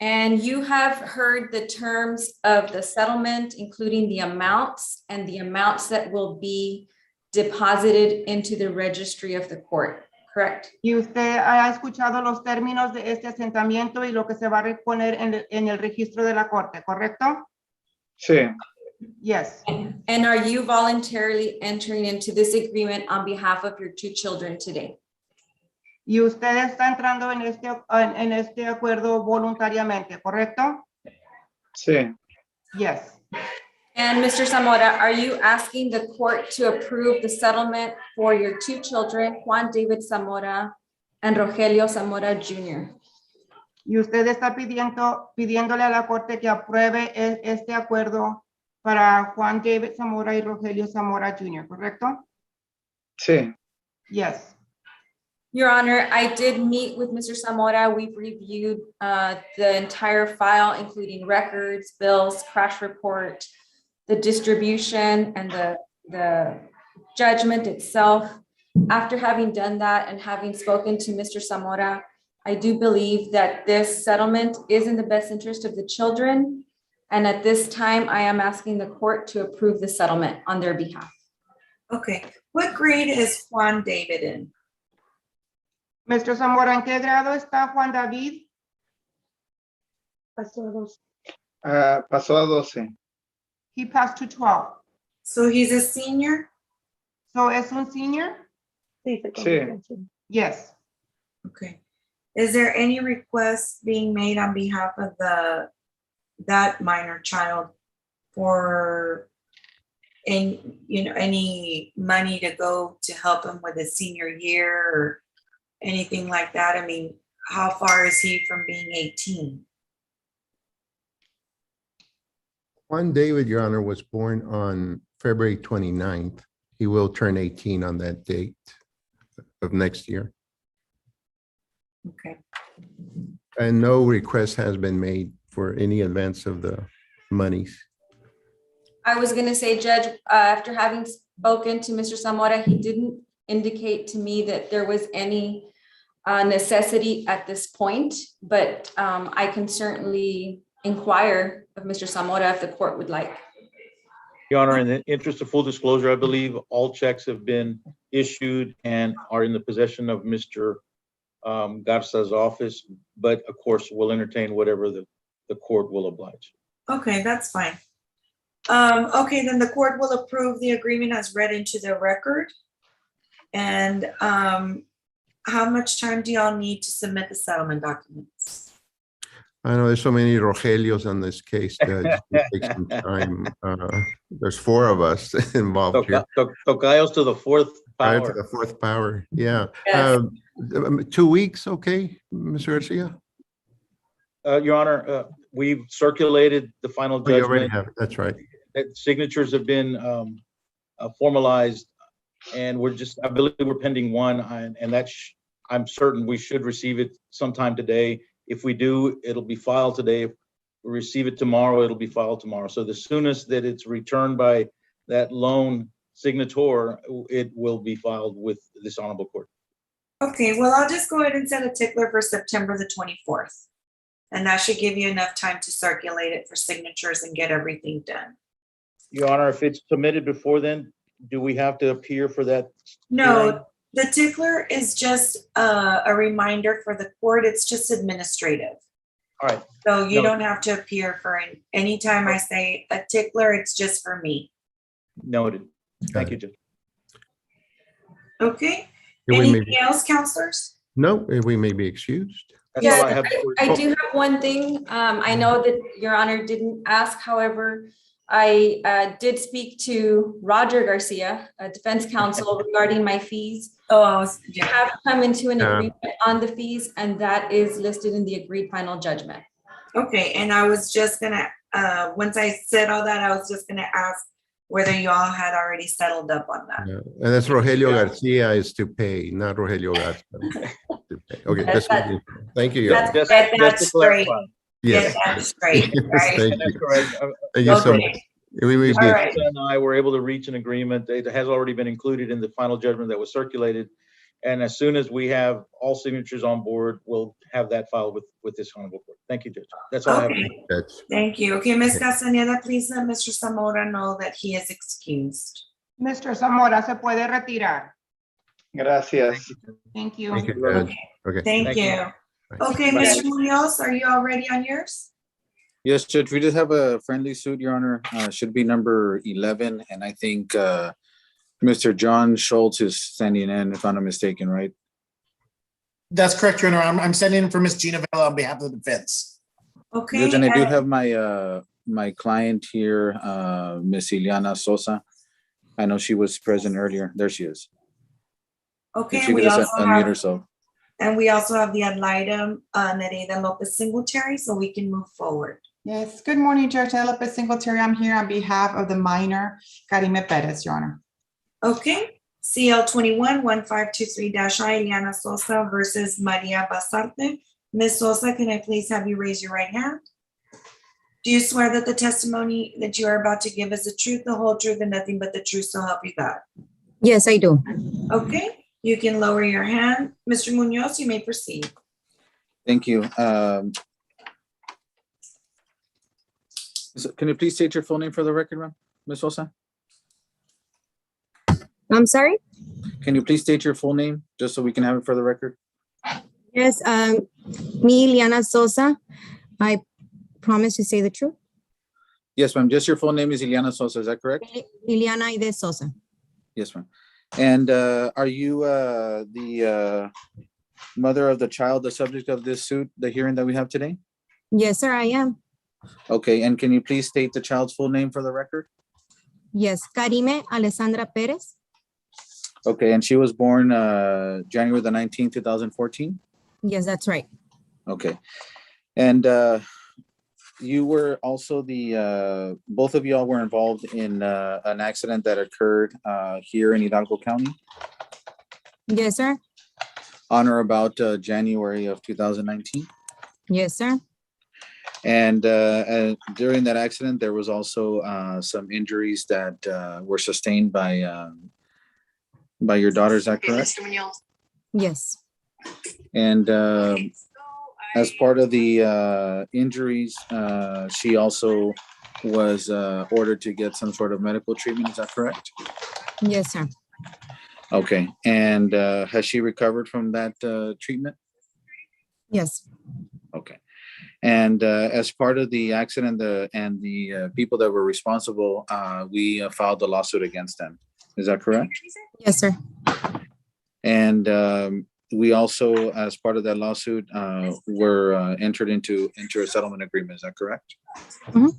And you have heard the terms of the settlement, including the amounts and the amounts that will be deposited into the registry of the court, correct? Y usted ha escuchado los términos de este asentamiento y lo que se va a reponer en el registro de la corte, ¿correcto? Sí. Yes. And are you voluntarily entering into this agreement on behalf of your two children today? Y usted está entrando en este acuerdo voluntariamente, ¿correcto? Sí. Yes. And Mr. Zamora, are you asking the court to approve the settlement for your two children, Juan David Zamora and Rogelio Zamora Jr.? Y usted está pidiéndole a la corte que apruebe este acuerdo para Juan David Zamora y Rogelio Zamora Jr., ¿correcto? Sí. Yes. Your Honor, I did meet with Mr. Zamora. We've reviewed the entire file, including records, bills, crash report, the distribution, and the judgment itself. After having done that and having spoken to Mr. Zamora, I do believe that this settlement is in the best interest of the children. And at this time, I am asking the court to approve the settlement on their behalf. Okay, what grade is Juan David in? Mr. Zamora, ¿en qué grado está Juan David? Pasó a 12. He passed to 12. So he's a senior? So es un senior? Sí. Yes. Okay. Is there any request being made on behalf of that minor child for any money to go to help him with his senior year or anything like that? I mean, how far is he from being 18? Juan David, Your Honor, was born on February 29th. He will turn 18 on that date of next year. Okay. And no request has been made for any advance of the monies. I was going to say, Judge, after having spoken to Mr. Zamora, he didn't indicate to me that there was any necessity at this point, but I can certainly inquire of Mr. Zamora if the court would like. Your Honor, in the interest of full disclosure, I believe all checks have been issued and are in the possession of Mr. Garza's office, but of course, we'll entertain whatever the court will oblige. Okay, that's fine. Okay, then the court will approve the agreement as read into the record. And how much time do y'all need to submit the settlement documents? I know there's so many Rogelios on this case that it takes some time. There's 4 of us involved here. Tocayos to the fourth Prior power. to the 4th power, yeah. Yes. 2 weeks, okay, Mr. Garcia? Your Honor, we've circulated the final Oh, you already judgment. have it, that's right. Signatures have been formalized, and I believe we're pending one, and I'm certain we should receive it sometime today. If we do, it'll be filed today. If we receive it tomorrow, it'll be filed tomorrow. So the soonest that it's returned by that lone signator, it will be filed with this honorable court. Okay, well, I'll just go ahead and set a tickler for September the 24th. And that should give you enough time to circulate it for signatures and get everything done. Your Honor, if it's submitted before then, do we have to appear for that? No, hearing? the tickler is just a reminder for the court. It's just administrative. All right. So you No. don't have to appear for any time I say a tickler, it's just for me. Noted. Thank you, Judge. Okay, Yeah, we may anything else, counselors? No, we may be excused. That's Yes, all I have. I do have one thing. I know that Your Honor didn't ask, however, I did speak to Roger Garcia, defense counsel, regarding my fees. Oh, We have come into an Yeah. agreement on the fees, and that is listed in the agreed final judgment. Okay, and I was just gonna, once I said all that, I was just gonna ask whether you all had already settled up on that. Yeah. And that's Rogelio Garcia is to pay, not Rogelio Garza. To pay. Okay, That's that's good. Thank you. Your Honor. That's Just to great. clarify. Yes. That's great, Yes, right? thank That's you. correct. Thank you so Okay. much. All right. Patricia and I were able to reach an agreement. It has already been included in the final judgment that was circulated. And as soon as we have all signatures on board, we'll have that filed with this honorable court. Thank you, Judge. That's all I have. Okay, thank you. Okay, Ms. Castaneda, please let Mr. Zamora know that he is excused. Mr. Zamora, se puede retirar. Gracias. Thank you. Thank you, Judge. Okay. Thank you. Okay, Mr. Munoz, are you all ready on yours? Yes, Judge, we just have a friendly suit, Your Honor. Should be number 11, and I think Mr. John Schultz is standing in, if I'm not mistaken, right? That's correct, Your Honor. I'm standing in for Ms. Gina Vela on behalf of the defense. Okay. Judge, and I do have my client here, Miss Ileana Sosa. I know she was present earlier. There she is. Okay, If she we could just also unmute have, herself. and we also have the ad litem, Nereida Lopez Singletary, so we can move forward. Yes, good morning, Judge Lopez Singletary. I'm here on behalf of the minor, Karime Perez, Your Honor. Okay, CL 21-1523-I, Ileana Sosa versus Maria Basarte. Ms. Sosa, can I please have you raise your right hand? Do you swear that the testimony that you are about to give is the truth, the whole truth, and nothing but the truth, so help you God? Yes, I do. Okay, you can lower your hand. Mr. Munoz, you may proceed. Thank you. Can you please state your full name for the record, ma'am, Ms. Sosa? I'm sorry? Can you please state your full name, just so we can have it for the record? Yes, me, Ileana Sosa. I promise to say the truth. Yes, ma'am. Just your full name is Ileana Sosa, is that correct? Ileana Ide Sosa. Yes, ma'am. And are you the mother of the child, the subject of this suit, the hearing that we have today? Yes, sir, I am. Okay, and can you please state the child's full name for the record? Yes, Karime Alessandra Perez. Okay, and she was born January the 19th, 2014? Yes, that's right. Okay. And you were also both of y'all were involved in an accident that occurred here in Hidalgo County? Yes, sir. On or about January of 2019? Yes, sir. And during that accident, there was also some injuries that were sustained by your daughter, is that correct? Yes. And as part of the injuries, she also was ordered to get some sort of medical treatment, is that correct? Yes, sir. Okay, and has she recovered from that treatment? Yes. Okay. And as part of the accident and the people that were responsible, we filed a lawsuit against them. Is that correct? Yes, sir. And we also, as part of that lawsuit, were entered into a settlement agreement. Is that correct? Mm-hmm.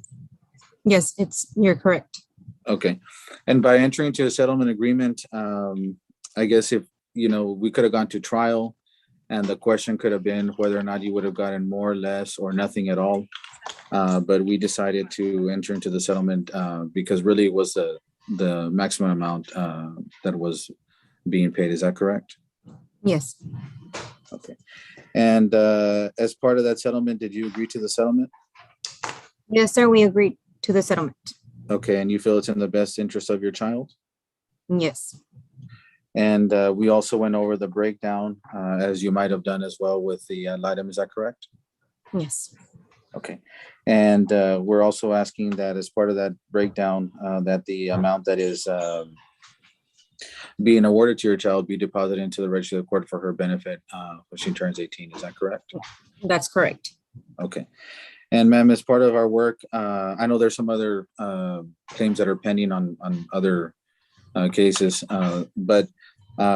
Yes, you're correct. Okay. And by entering into a settlement agreement, I guess if, we could have gone to trial, and the question could have been whether or not you would have gotten more, less, or nothing at all. But we decided to enter into the settlement because really it was the maximum amount that was being paid. Is that correct? Yes. Okay. And as part of that settlement, did you agree to the settlement? Yes, sir. We agreed to the settlement. Okay. And you feel it's in the best interest of your child? Yes. And we also went over the breakdown, as you might have done as well with the item. Is that correct? Yes. Okay. And we're also asking that as part of that breakdown, that the amount that is being awarded to your child be deposited into the registry of the court for her benefit when she turns 18. Is that correct? That's correct. Okay. And ma'am, as part of our work, I know there's some other claims that are pending on other cases, but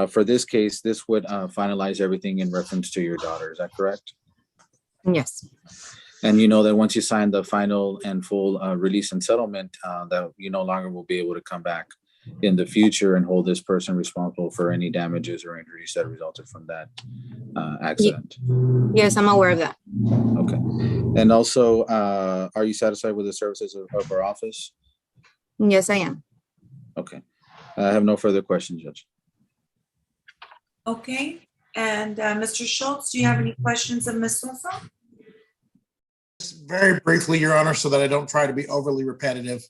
for this case, this would finalize everything in reference to your daughter. Is that correct? Yes. And you know that once you sign the final and full release and settlement, that you no longer will be able to come back in the future and hold this person responsible for any damages or injuries that resulted from that accident. Yes, I'm aware of that. Okay. And also, are you satisfied with the services of our office? Yes, I am. Okay. I have no further questions, Judge. Okay. And Mr. Schultz, do you have any questions of Ms. Sosa? Very briefly, Your Honor, so that I don't try to be overly repetitive.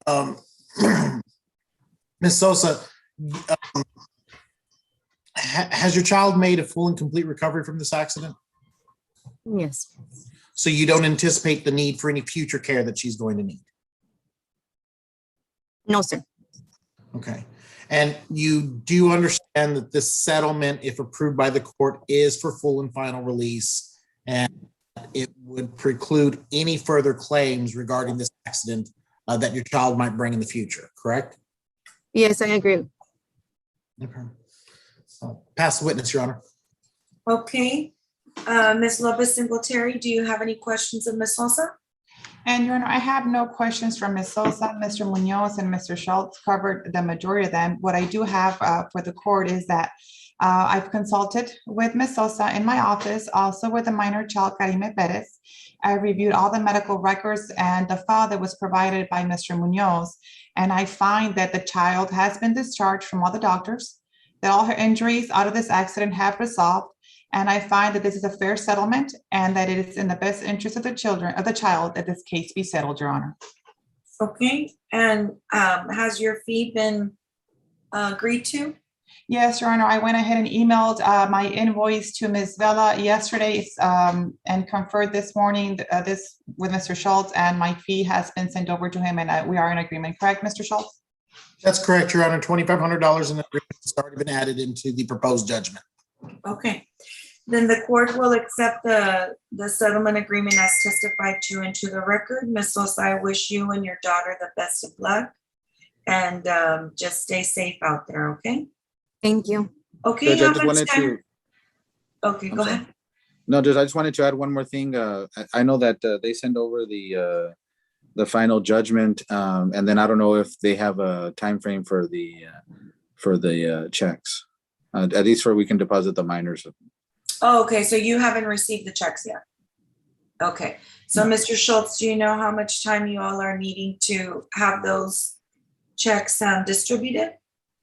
Ms. Sosa, has your child made a full and complete recovery from this accident? Yes. So you don't anticipate the need for any future care that she's going to need? No, sir. Okay. And you do understand that this settlement, if approved by the court, is for full and final release, and it would preclude any further claims regarding this accident that your child might bring in the future, correct? Yes, I agree. Okay. So pass the witness, Your Honor. Okay. Ms. Lopez Singletary, do you have any questions of Ms. Sosa? And Your Honor, I have no questions from Ms. Sosa. Mr. Munoz and Mr. Schultz covered the majority of them. What I do have for the court is that I've consulted with Ms. Sosa in my office, also with the minor child, Karime Perez. I reviewed all the medical records and the file that was provided by Mr. Munoz. And I find that the child has been discharged from all the doctors, that all her injuries out of this accident have resolved. And I find that this is a fair settlement and that it is in the best interest of the child that this case be settled, Your Honor. Okay, and has your fee been agreed to? Yes, Your Honor, I went ahead and emailed my invoice to Ms. Vela yesterday and conferred this morning this with Mr. Schultz, and my fee has been sent over to him, and we are in agreement, correct, Mr. Schultz? That's correct, Your Honor. $2,500 in agreement has already been added into the proposed judgment. Okay, then the court will accept the settlement agreement as testified to into the record. Ms. Sosa, I wish you and your daughter the best of luck, and just stay safe out there, okay? Thank you. Okay, Judge, how I just much wanted time? to, Okay, go ahead. no, Judge, I just wanted to add one more thing. I know that they send over the final judgment, and then I don't know if they have a time frame for the checks, at least for we can deposit the minors. Oh, okay, so you haven't received the checks yet? Okay, so Mr. Schultz, do you know how much time you all are needing to have those checks distributed?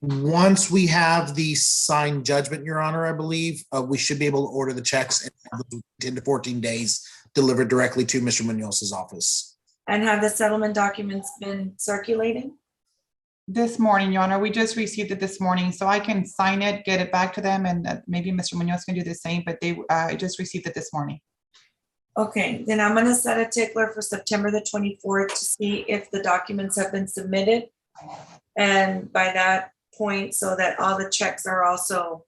Once we have the signed judgment, Your Honor, I believe, we should be able to order the checks in 10 to 14 days delivered directly to Mr. Munoz's office. And have the settlement documents been circulating? This morning, Your Honor, we just received it this morning, so I can sign it, get it back to them, and maybe Mr. Munoz can do the same, but I just received it this morning. Okay, then I'm gonna set a tickler for September the 24th to see if the documents have been submitted. And by that point, so that all the checks are also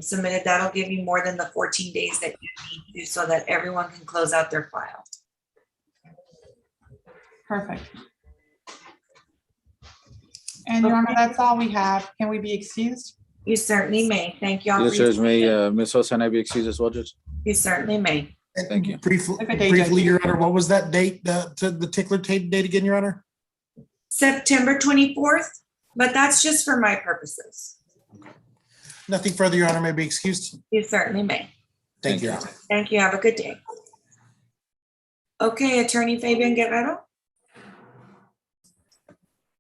submitted, that'll give you more than the 14 days that you need to, so that everyone can close out their file. Perfect. And Your Honor, that's all we have. Can we be excused? You certainly may. Thank you all. Yes, for your Judge, may time. Ms. Sosa and I be excused as well, Judge? You certainly may. Thank you. Briefly, Your Honor, what was that date, the tickler date again, Your Honor? September 24th, but that's just for my purposes. Nothing further, Your Honor, may be excused. You certainly may. Thank you, Your Honor. Thank you. Have a good day. Okay, Attorney Fabian Guerrero.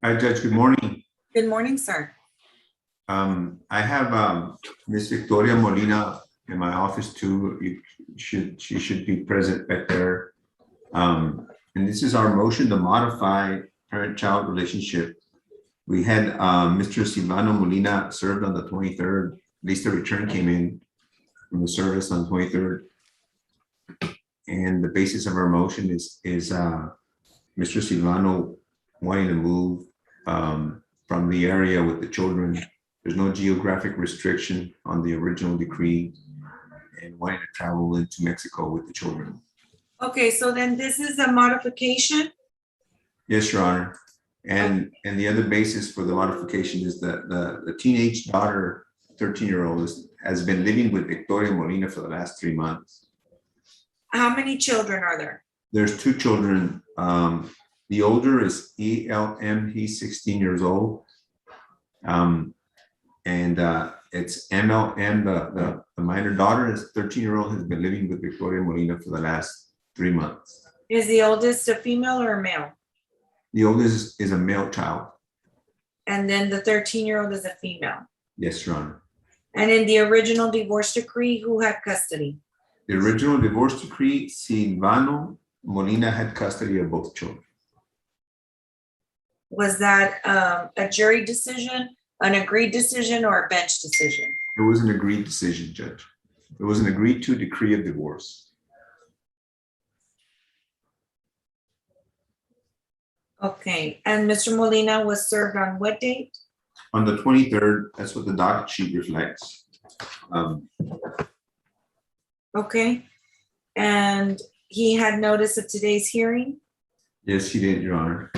Hi, Judge. Good morning. Good morning, sir. I have Ms. Victoria Molina in my office too. She should be present right there. And this is our motion to modify parent-child relationship. We had Mr. Silvano Molina served on the 23rd. At least the return came in from the service on the 23rd. And the basis of our motion is Mr. Silvano wanting to move from the area with the children. There's no geographic restriction on the original decree, and wanting to travel into Mexico with the children. Okay, so then this is a modification? Yes, Your Honor. And the other basis for the modification is that the teenage daughter, 13-year-old, has been living with Victoria Molina for the last 3 months. How many children are there? There's 2 children. The older is ELM, he's 16 years old. It's MLM, the minor daughter, is 13-year-old, has been living with Victoria Molina for the last 3 months. Is the oldest a female or a male? The oldest is a male child. And then the 13-year-old is a female. Yes, Your Honor. And in the original divorce decree, who had custody? The original divorce decree, Silvano Molina had custody of both children. Was that a jury decision, an agreed decision, or a bench decision? It was an agreed decision, Judge. It was an agreed to decree of divorce. Okay, and Mr. Molina was served on what date? On the 23rd, that's what the docket sheet reflects. Okay, and he had notice of today's hearing? Yes, he did, Your Honor.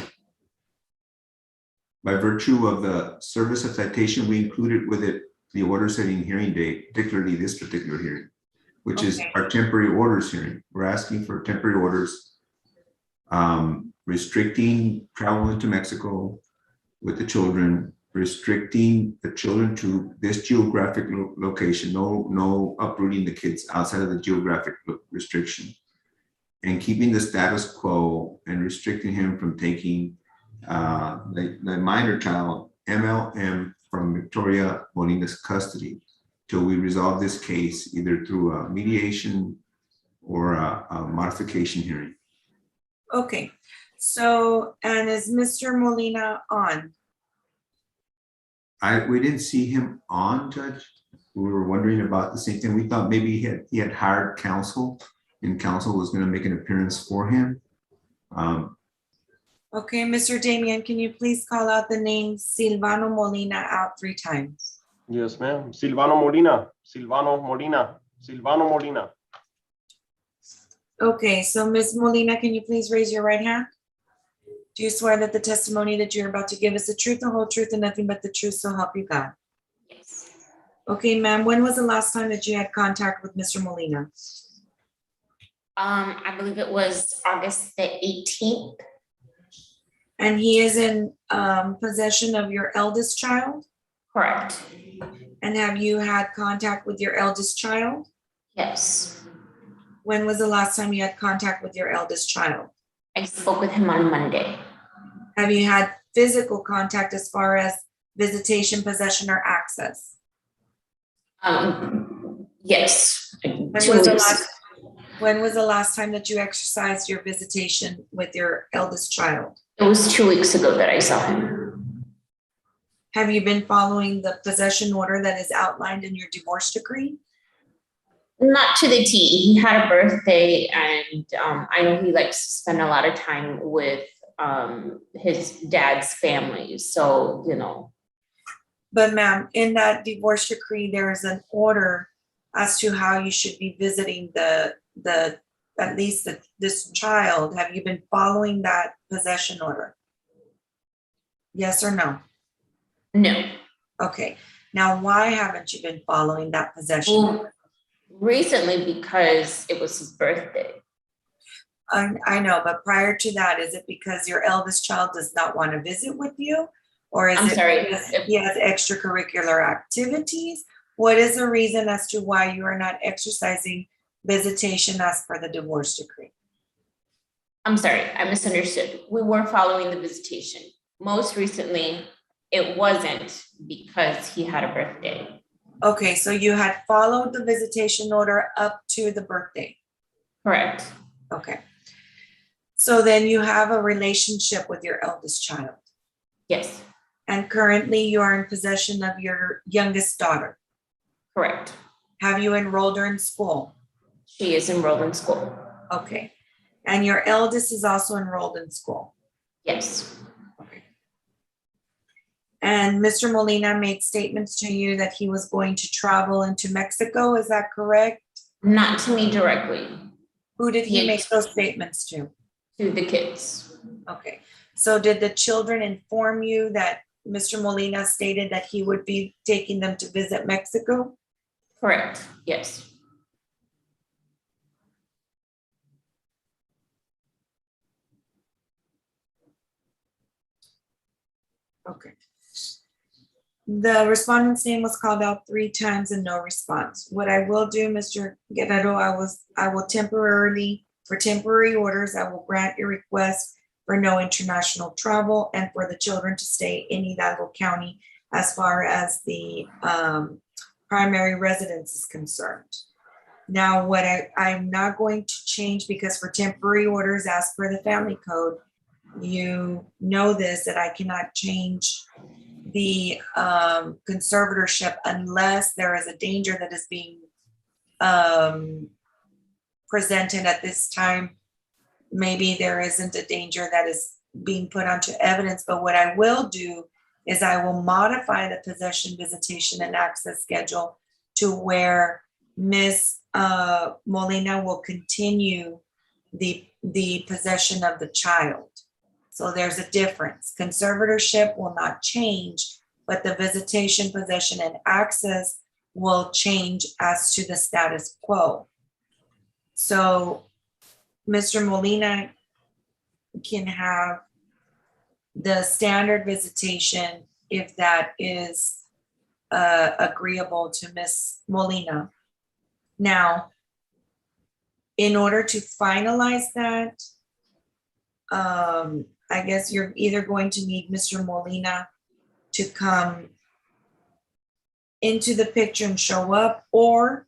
By virtue of the service of citation, we included with it the order setting hearing date, particularly this particular hearing, which is our temporary orders hearing. We're asking for temporary orders restricting travel into Mexico with the children, restricting the children to this geographic location, no uprooting the kids outside of the geographic restriction, and keeping the status quo and restricting him from taking the minor child, MLM, from Victoria Molina's custody till we resolve this case either through a mediation or a modification hearing. Okay, so, and is Mr. Molina on? We didn't see him on, Judge. We were wondering about the same thing. We thought maybe he had hired counsel and counsel was going to make an appearance for him. Okay, Mr. Damian, can you please call out the name Silvano Molina out 3 times? Yes, ma'am. Silvano Molina, Silvano Molina, Silvano Molina. Okay, so Ms. Molina, can you please raise your right hand? Do you swear that the testimony that you're about to give is the truth, the whole truth, and nothing but the truth, so help you God? Yes. Okay, ma'am, when was the last time that you had contact with Mr. Molina? I believe it was August the 18th. And he is in possession of your eldest child? Correct. And have you had contact with your eldest child? Yes. When was the last time you had contact with your eldest child? I spoke with him on Monday. Have you had physical contact as far as visitation, possession, or access? Yes. When was the last time that you exercised your visitation with your eldest child? It was 2 weeks ago that I saw him. Have you been following the possession order that is outlined in your divorce decree? Not to the T. He had a birthday, and I know he likes to spend a lot of time with his dad's family. So, you know. But ma'am, in that divorce decree, there is an order as to how you should be visiting at least this child. Have you been following that possession order? Yes or no? No. Okay. Now, why haven't you been following that possession order? Recently, because it was his birthday. I know, but prior to that, is it because your eldest child does not want to visit with you? Or is because he has extracurricular activities? What is the reason as to why you are not exercising visitation as per the divorce decree? I'm sorry, I misunderstood. We were following the visitation. Most recently, it wasn't because he had a birthday. Okay, so you had followed the visitation order up to the birthday. Correct. Okay. So then you have a relationship with your eldest child. Yes. And currently you are in possession of your youngest daughter. Correct. Have you enrolled her in school? She is enrolled in school. Okay. And your eldest is also enrolled in school? Yes. Okay. And Mr. Molina made statements to you that he was going to travel into Mexico, is that correct? Not to me directly. Who did he make those statements to? To the kids. Okay. So did the children inform you that Mr. Molina stated that he would be taking them to visit Mexico? Correct. Yes. Okay. The respondent's name was called out 3 times and no response. What I will do, Mr. Guerrero, I will temporary orders, I will grant your request for no international travel and for the children to stay in Hidalgo County as far as the primary residence is concerned. Now, what I'm not going to change, because for temporary orders as per the family code, you know this, that I cannot change the conservatorship unless there is a danger that is being presented at this time. Maybe there isn't a danger that is being put onto evidence, but what I will do is I will modify the possession, visitation, and access schedule to where Ms. Molina will continue the possession of the child. So there's a difference. Conservatorship will not change, but the visitation, possession, and access will change as to the status quo. So Mr. Molina can have the standard visitation if that is agreeable to Ms. Molina. Now, in order to finalize that, I guess you're either going to need Mr. Molina to come into the picture and show up, or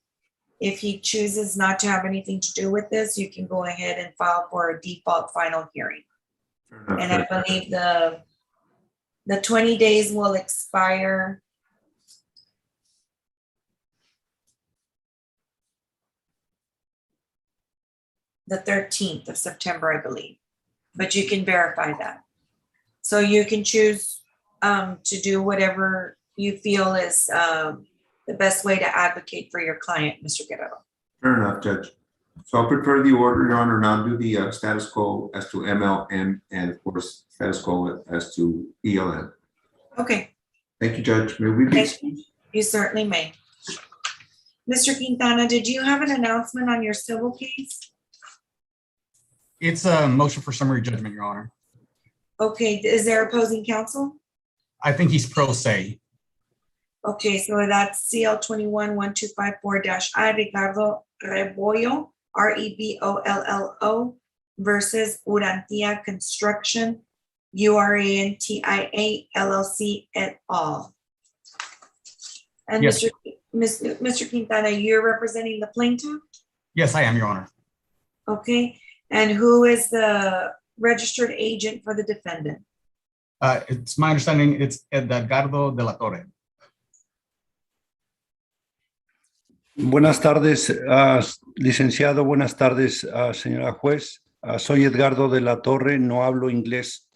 if he chooses not to have anything to do with this, you can go ahead and file for a default final hearing. And I believe the 20 days will expire the 13th of September, I believe, but you can verify that. So you can choose to do whatever you feel is the best way to advocate for your client, Mr. Guerrero. Fair enough, Judge. So I'll prepare the order, Your Honor, and I'll do the status quo as to MLM and of course, status quo as to ELM. Okay. Thank you, Judge. May we be excused? You certainly may. Mr. Quintana, did you have an announcement on your civil case? It's a motion for summary judgment, Your Honor. Okay, is there opposing counsel? I think he's pro se. Okay, so that's CL 21-1254-I, Ricardo Rebollo, Rebollo versus Urantia Construction, URANTIA LLC et al. And Yes. Mr. Quintana, you're representing the plaintiff? Yes, I am, Your Honor. Okay, and who is the registered agent for the defendant? It's my understanding it's Edgardo de la Torre. Buenas tardes, licenciado. Buenas tardes, señora juez. Soy Edgardo de la Torre. No hablo inglés.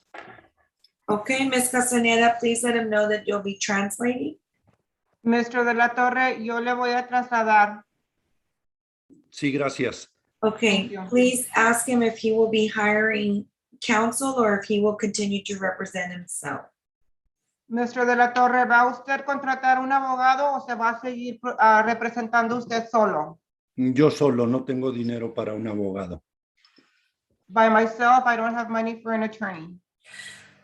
Okay, Ms. Castaneda, please let him know that you'll be translating. Mr. de la Torre, yo le voy a trasladar. Sí, gracias. Okay, please ask him if he will be hiring counsel or if he will continue to represent himself. Mr. de la Torre, ¿va usted contratar un abogado o se va a seguir representando usted solo? Yo solo no tengo dinero para un abogado. By myself, I don't have money for an attorney.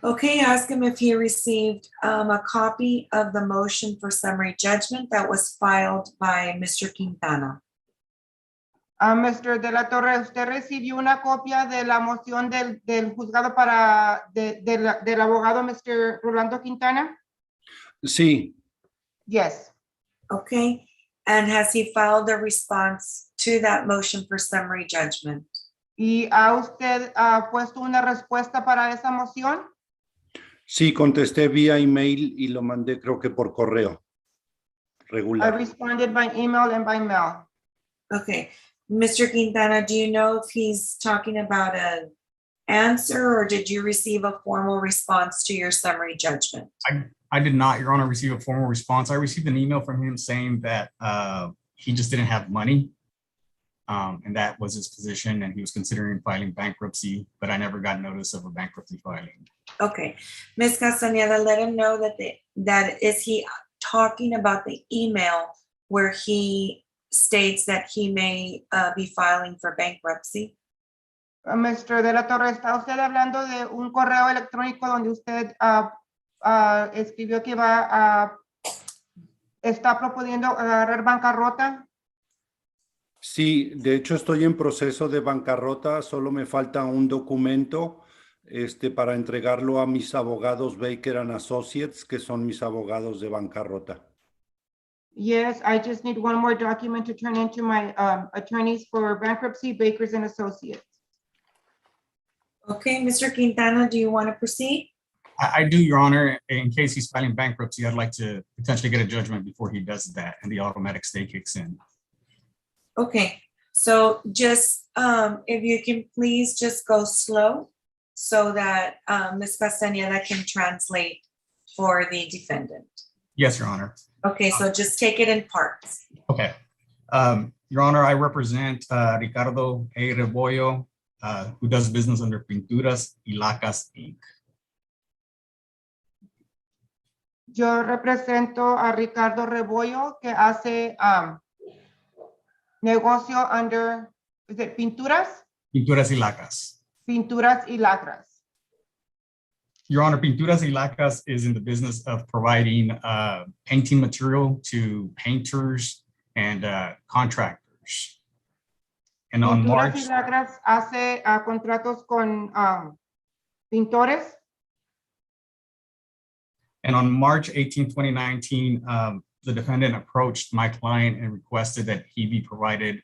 Okay, ask him if he received a copy of the motion for summary judgment that was filed by Mr. Quintana. Mr. de la Torre, ¿usted recibió una copia de la moción del juzgado del abogado Mr. Rolando Quintana? Sí. Yes. Okay, and has he filed a response to that motion for summary judgment? ¿Y ha usted puesto una respuesta para esa moción? Sí, contesté vía email y lo mandé creo que por correo I regular. responded by email and by mail. Okay, Mr. Quintana, do you know if he's talking about an answer or did you receive a formal response to your summary judgment? I did not, Your Honor, receive a formal response. I received an email from him saying that he just didn't have money. And that was his position, and he was considering filing bankruptcy, but I never got notice of a bankruptcy filing. Okay, Ms. Castaneda, let him know that is he talking about the email where he states that he may be filing for bankruptcy? Mr. de la Torre, ¿está usted hablando de un correo electrónico donde usted escribió que está proponiendo agarrar bancarrota? Sí, de hecho estoy en proceso de bancarrota, solo me falta un documento para entregarlo a mis abogados Baker & Associates, que son mis abogados de bancarrota. Yes, I just need one more document to turn into my attorneys for bankruptcy, Bakers & Associates. Okay, Mr. Quintana, do you want to proceed? I do, Your Honor. In case he's filing bankruptcy, I'd like to potentially get a judgment before he does that and the automatic stay kicks in. Okay, so just, if you can please just go slow so that Ms. Castañeda can translate for the defendant. Yes, Your Honor. Okay, so just take it in parts. Okay. Your Honor, I represent Ricardo A. Rebollo, who does business under Pinturas y Lacas, Inc. Yo represento a Ricardo Rebollo, que hace negocio under, is it Pinturas? Pinturas y Lacas. Pinturas y Lacras. Your Honor, Pinturas y Lacas is in the business of providing painting material to painters and contractors. And on March, Pinturas y Lacras hace contratos con pintores. and on March 18, 2019, the defendant approached my client and requested that he be provided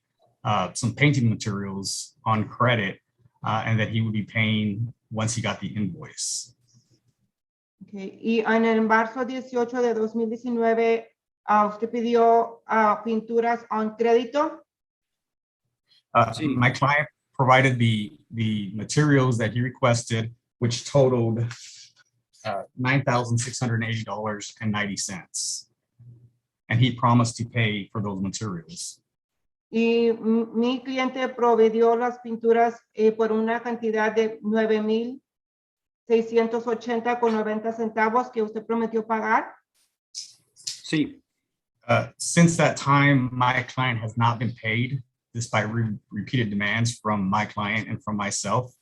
some painting materials on credit and that he would be paying once he got the invoice. Okay. Y en el marzo 18 de 2019, usted pidió pinturas on crédito. My client provided the materials that he requested, which totaled $9,680.90. And he promised to pay for those materials. Y mi cliente proveyó las pinturas por una cantidad de $9,680.90 que usted prometió pagar. Sí. Since that time, my client has not been paid, despite repeated demands from my client and from myself.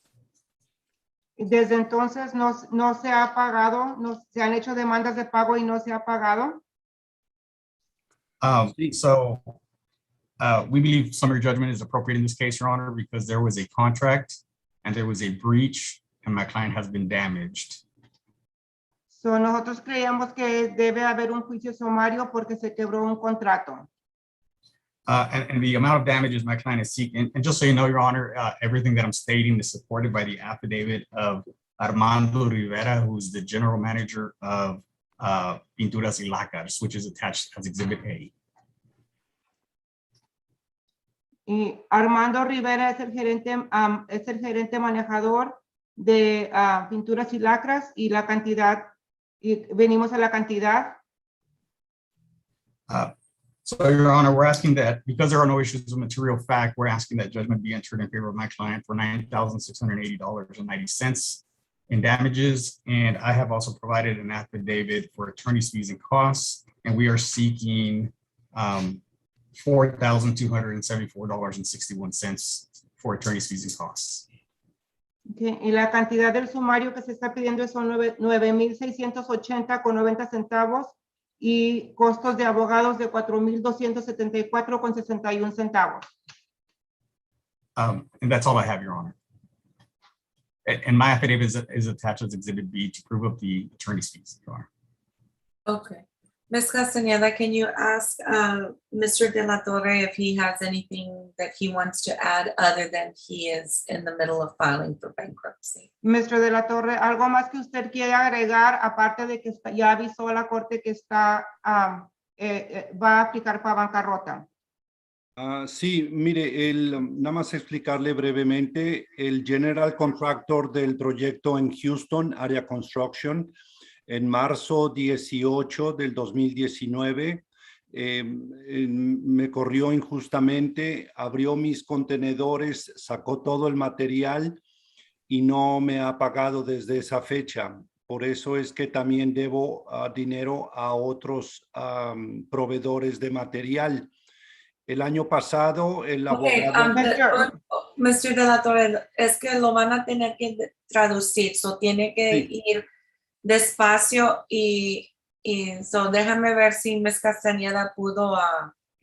Desde entonces no se ha pagado, no se han hecho demandas de pago y no se ha pagado. We believe summary judgment is appropriate in this case, Your Honor, because there was a contract and there was a breach and my client has been damaged. So nosotros creíamos que debe haber un juicio sumario porque se quebró un contrato. And the amount of damages my client is seeking, and just so you know, Your Honor, everything that I'm stating is supported by the affidavit of Armando Rivera, who's the general manager of Pinturas y Lacas, which is attached as Exhibit A. Y Armando Rivera es el gerente manejador de Pinturas y Lacras y la cantidad, y venimos a la cantidad. So, Your Honor, we're asking that because there are no issues of material fact, we're asking that judgment be entered in favor of my client for $9,680.90 in damages. And I have also provided an affidavit for attorney's fees and costs, and we are seeking $4,274.61 for attorney's fees and costs. Okay. Y la cantidad del sumario que se está pidiendo son $9,680.90 y costos de abogados de $4,274.61. And that's all I have, Your Honor. And my affidavit is attached as Exhibit B to prove up the attorney's fees, Your Honor. Okay. Ms. Castañeda, can you ask Mr. De La Torre if he has anything that he wants to add other than he is in the middle of filing for bankruptcy? Mr. De La Torre, ¿algo más que usted quiera agregar aparte de que ya avisó a la corte que está va a aplicar para bancarrota? Sí, mire, nada más explicarle brevemente, el general contractor del proyecto en Houston, Area Construction, en marzo 18 del 2019, me corrió injustamente, abrió mis contenedores, sacó todo el material y no me ha pagado desde esa fecha. Por eso es que también debo dinero a otros proveedores de material. El año pasado, el abogado... Mr. De La Torre, es que lo van a tener que traducir, so tiene que ir despacio y so déjame ver si Ms. Castañeda pudo.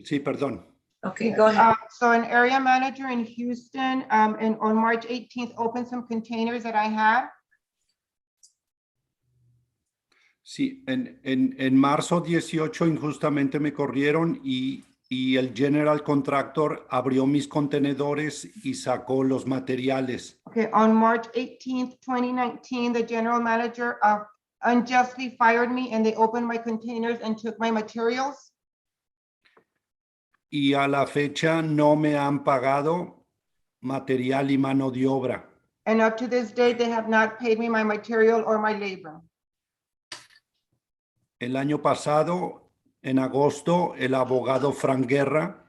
Sí, perdón. Okay, go ahead. So an area manager in Houston and on March 18th opened some containers that I have. Sí, en marzo 18 injustamente me corrieron y y el general contractor abrió mis contenedores y sacó los materiales. Okay, on March 18th, 2019, the general manager unjustly fired me and they opened my containers and took my materials. Y a la fecha no me han pagado material y mano de obra. And up to this date, they have not paid me my material or my labor. El año pasado, en agosto, el abogado Frank Guerra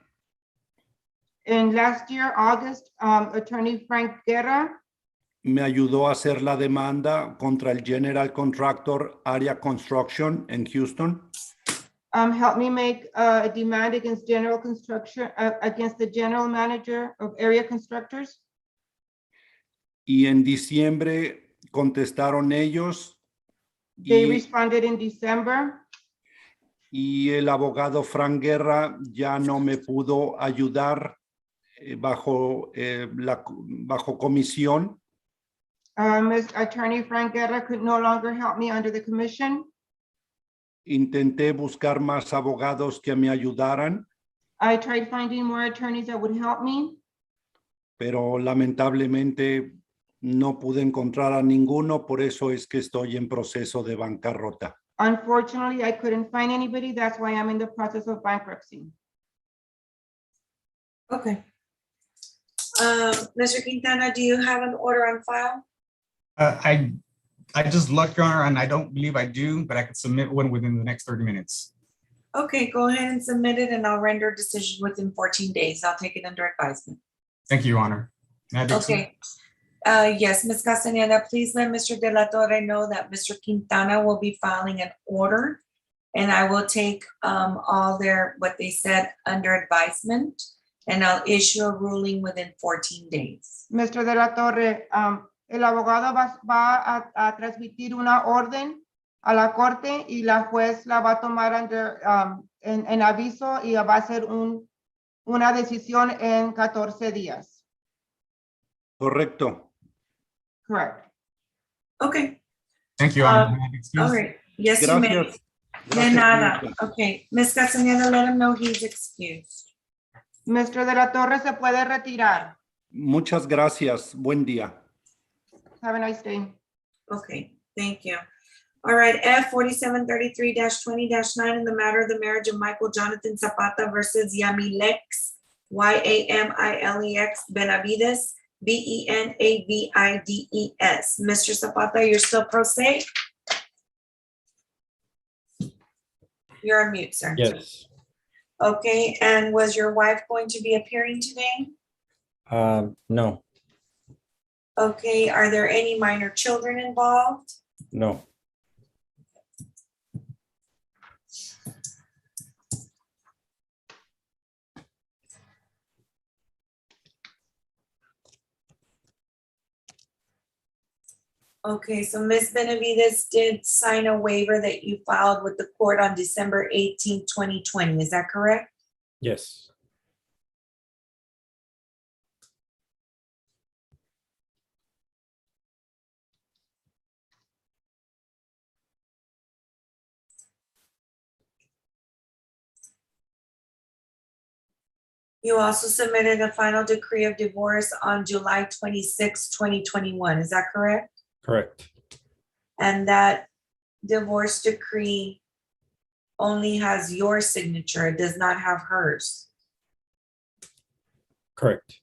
And last year, August, attorney Frank Guerra me ayudó a hacer la demanda contra el general contractor Area Construction en Houston. helped me make a demand against general construction, against the general manager of area constructors. Y en diciembre contestaron ellos They responded in December. y el abogado Frank Guerra ya no me pudo ayudar bajo comisión. Attorney Frank Guerra could no longer help me under the commission. Intenté buscar más abogados que me ayudaran, I tried finding more attorneys that would help me, pero lamentablemente no pude encontrar a ninguno, por eso es que estoy en proceso de bancarrota. unfortunately, I couldn't find anybody. That's why I'm in the process of bankruptcy. Okay. Mr. Quintana, do you have an order on file? I just looked, Your Honor, and I don't believe I do, but I could submit one within the next 30 minutes. Okay, go ahead and submit it and I'll render a decision within 14 days. I'll take it under advisement. Thank you, Your Honor. May I do so? Okay. Yes, Ms. Castaneda, please let Mr. De La Torre know that Mr. Quintana will be filing an order and I will take all what they said under advisement and I'll issue a ruling within 14 days. Mr. De La Torre, el abogado va a transmitir una orden a la corte y la juez la va a tomar en aviso y va a hacer una decisión en 14 días. Correcto. Correct. Okay. Thank you, Your Honor. May I be excused? All right. Yes, you may. Gracias. De nada. señorita. Okay. Ms. Castaneda, let him know he's excused. Mr. De La Torre se puede retirar. Muchas gracias. Buen día. Have a nice day. Okay, thank you. All right, F 4733-20-9 in the matter of the marriage of Michael Jonathan Zapata versus Yamilex, Yamilex Benavides, Benavides. Mr. Zapata, you're still pro se? You're on mute, sir. Yes. Okay, and was your wife going to be appearing today? No, Okay, are there any minor children involved? no. Okay, so Ms. Benavides did sign a waiver that you filed with the court on December 18th, 2020. Is that correct? Yes. You also submitted a final decree of divorce on July 26, 2021. Is that correct? Correct. And that divorce decree only has your signature. It does not have hers. Correct.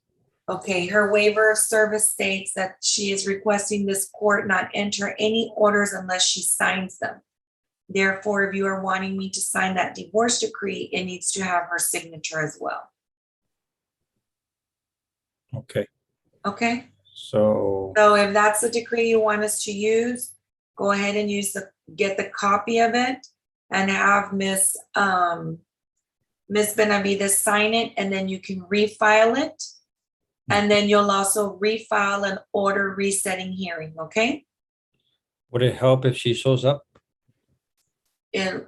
Okay, her waiver of service states that she is requesting this court not enter any orders unless she signs them. Therefore, if you are wanting me to sign that divorce decree, it needs to have her signature as well. Okay. Okay, So, so if that's the decree you want us to use, go ahead and get the copy of it and have Ms. Benavides sign it, and then you can refile it. And then you'll also refile an order resetting hearing, okay? would it help if she shows up?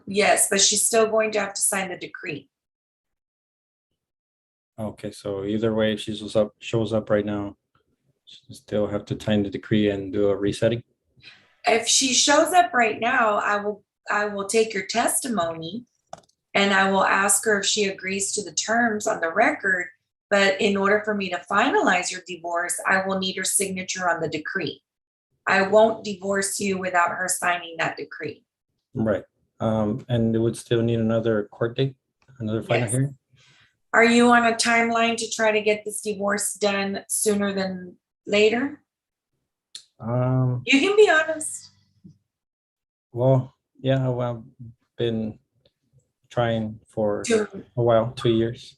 Yes, but she's still going to have to sign the decree. Okay, so either way, if she shows up right now, she still have to sign the decree and do a resetting? If she shows up right now, I will take your testimony And I will ask her if she agrees to the terms on the record. But in order for me to finalize your divorce, I will need her signature on the decree. I won't divorce you without her signing that decree. Right. And it would still need another court date, another final Yes. hearing? Are you on a timeline to try to get this divorce done sooner than later? You can be honest. Well, yeah, well, I've been trying for a while, 2 years.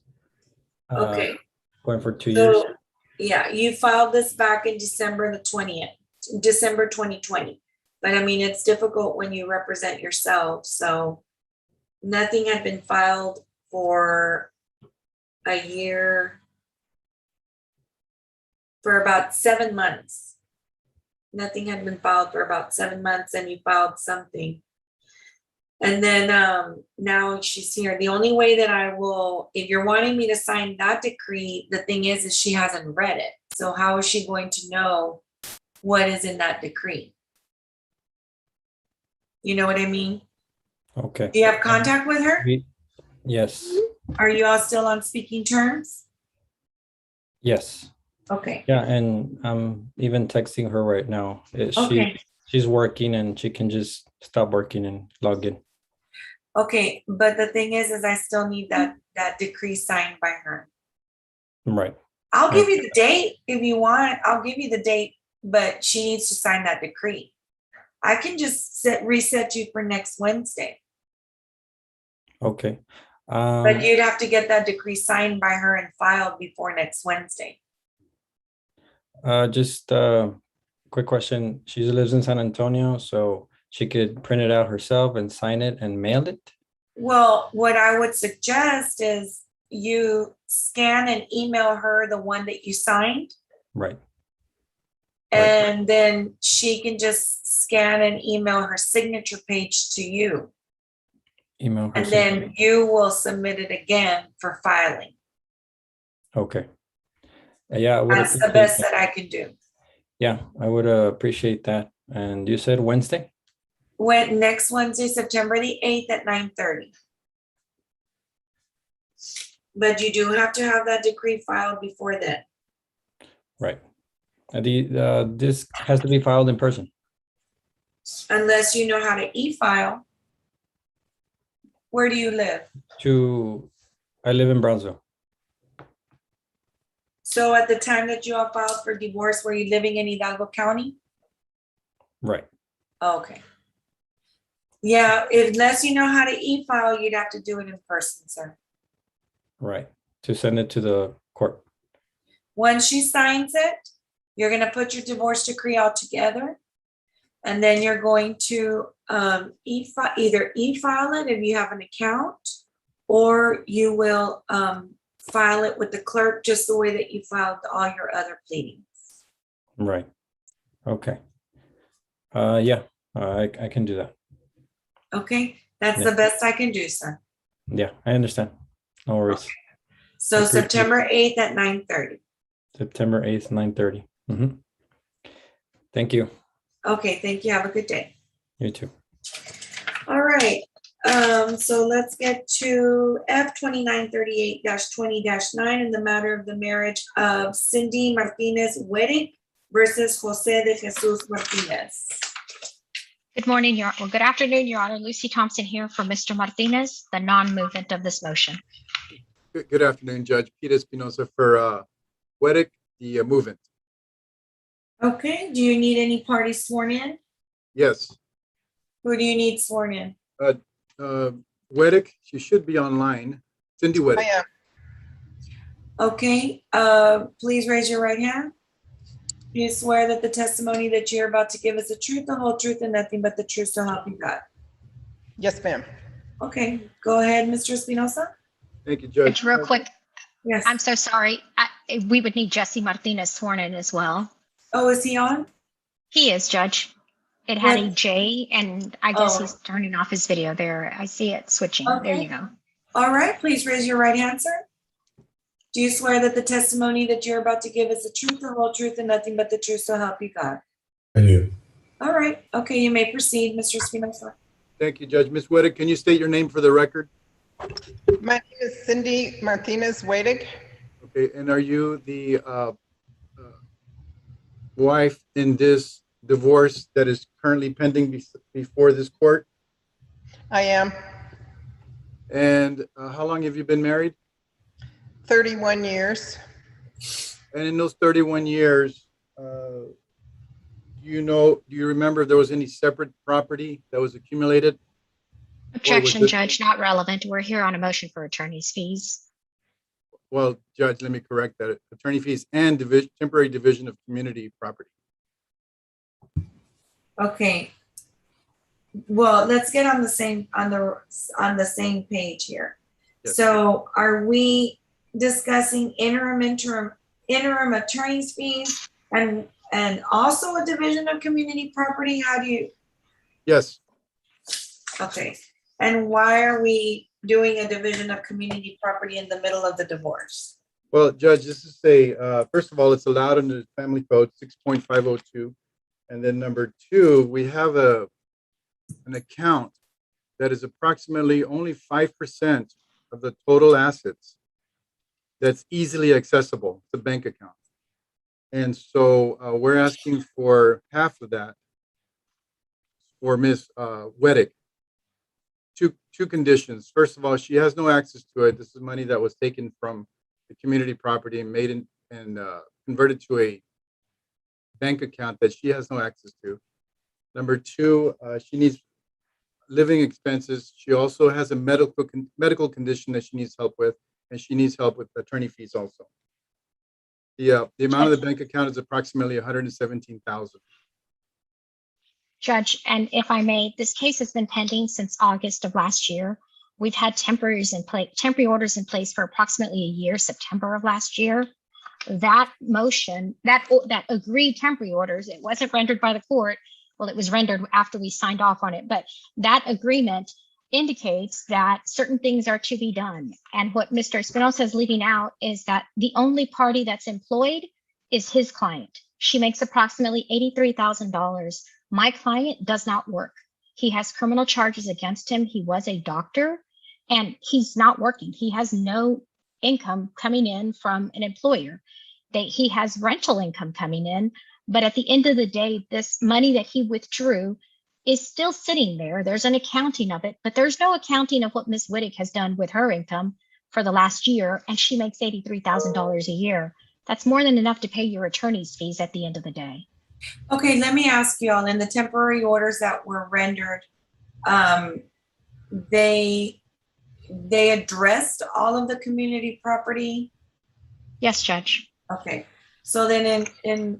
Okay. Going for 2 years. So, yeah, you filed this back in December the 20th, December 2020. But I mean, it's difficult when you represent yourself. So nothing had been filed for a year, for about 7 months. Nothing had been filed for about 7 months, and you filed something. And then now she's here. The only way that I will, if you're wanting me to sign that decree, the thing is she hasn't read it. So how is she going to know what is in that decree? You know what I mean? Okay. Do you have contact with her? Yes. Are you all still on speaking terms? Yes. Okay. Yeah, and I'm even texting her right now. Okay. She's working and she can just stop working and log in. Okay, but the thing is I still need that decree signed by her. Right. I'll give you the date if you want. I'll give you the date, but she needs to sign that decree. I can just reset you for next Wednesday, Okay. but you'd have to get that decree signed by her and filed before next Wednesday. Just quick question. She lives in San Antonio, so she could print it out herself and sign it and mail it? Well, what I would suggest is you scan and email her the one that you signed, Right. and then she can just scan and email her signature page to you. Email her. And then you will submit it again for filing. Okay. Yeah, I would That's the appreciate best that. that I can do. Yeah, I would appreciate that. And you said Wednesday? When next Wednesday, September the 8th at 9:30. But you do have to have that decree filed before then. Right. This has to be filed in person. Unless you know how to e-file. Where do you live? I live in Brownsville. So at the time that you all filed for divorce, were you living in Hidalgo County? Right. Okay. Yeah, unless you know how to e-file, you'd have to do it in person, sir. Right. To send it to the court. Once she signs it, you're going to put your divorce decree all together. And then you're going to either e-file it if you have an account, or you will file it with the clerk just the way that you filed all your other pleadings. Right. Okay. Yeah, I can do that. Okay, that's Yeah. the best I can do, sir. Yeah, I understand. No worries. Okay. So September 8th at 9:30. September 8th, 9:30. Thank you. Okay, thank you. Have a good day. You too. All right. So let's get to F 2938-20-9 in the matter of the marriage of Cindy Martinez Wedding versus Jose de Jesus Martinez. Good morning, good afternoon, Your Honor. Lucy Thompson here for Mr. Martinez, the non-movement of this motion. Good afternoon, Judge. Peter Espinosa for Weddick, the movement. Okay, do you need any parties sworn in? Yes. Who do you need sworn in? Weddick, she should be online. Cindy Weddick. Okay, please raise your right hand. Do you swear that the testimony that you're about to give is the truth, the whole truth, and nothing but the truth, so help you God? Yes, ma'am. Okay, go ahead, Mr. Espinosa. Thank you, Judge. It's real quick. Yes. I'm so sorry. We would need Jesse Martinez sworn in as well. Oh, is he on? He is, Judge. It had a J, and I guess he's turning off his video there. I see it switching. Okay. There you go. All right, please raise your right hand, sir. Do you swear that the testimony that you're about to give is the truth, the whole truth, and nothing but the truth, so help you God? I do. All right. Okay, you may proceed, Mr. Espinosa. Thank you, Judge. Ms. Weddick, can you state your name for the record? My name is Cindy Martinez Wadick. Okay, and are you the wife in this divorce that is currently pending before this court? I am And how long have you been married? 31 years. And in those 31 years, do you remember if there was any separate property that was accumulated? Objection, Judge, not relevant. We're here on a motion for attorney's fees. Well, Judge, let me correct that. Attorney fees and temporary division of community property. Okay. Well, let's get on the same page here. Yes. So are we discussing interim attorney's fees and also a division of community property? How do you? Yes. Okay. And why are we doing a division of community property in the middle of the divorce? Well, Judge, this is first of all, it's allowed under the Family Code 6.502. And then number two, we have an account that is approximately only 5% of the total assets that's easily accessible, the bank account. And so we're asking for half of that for Ms. Weddick. Two conditions. First of all, she has no access to it. This is money that was taken from the community property and made and converted to a bank account that she has no access to. Number two, she needs living expenses. She also has a medical condition that she needs help with, and she needs help with attorney fees also. The amount of the bank account is approximately $117,000. Judge, and if I may, this case has been pending since August of last year. We've had temporary orders in place for approximately a year, September of last year. That motion, that agreed temporary orders, it wasn't rendered by the court. Well, it was rendered after we signed off on it, but that agreement indicates that certain things are to be done. And what Mr. Espinosa is leaving out is that the only party that's employed is his client. She makes approximately $83,000. My client does not work. He has criminal charges against him. He was a doctor and he's not working. He has no income coming in from an employer. He has rental income coming in, but at the end of the day, this money that he withdrew is still sitting there. There's an accounting of it, but there's no accounting of what Ms. Wittig has done with her income for the last year, and she makes $83,000 a year. That's more than enough to pay your attorney's fees at the end of the day. Okay, let me ask you all, in the temporary orders that were rendered, they addressed all of the community property? Yes, Judge. Okay, so then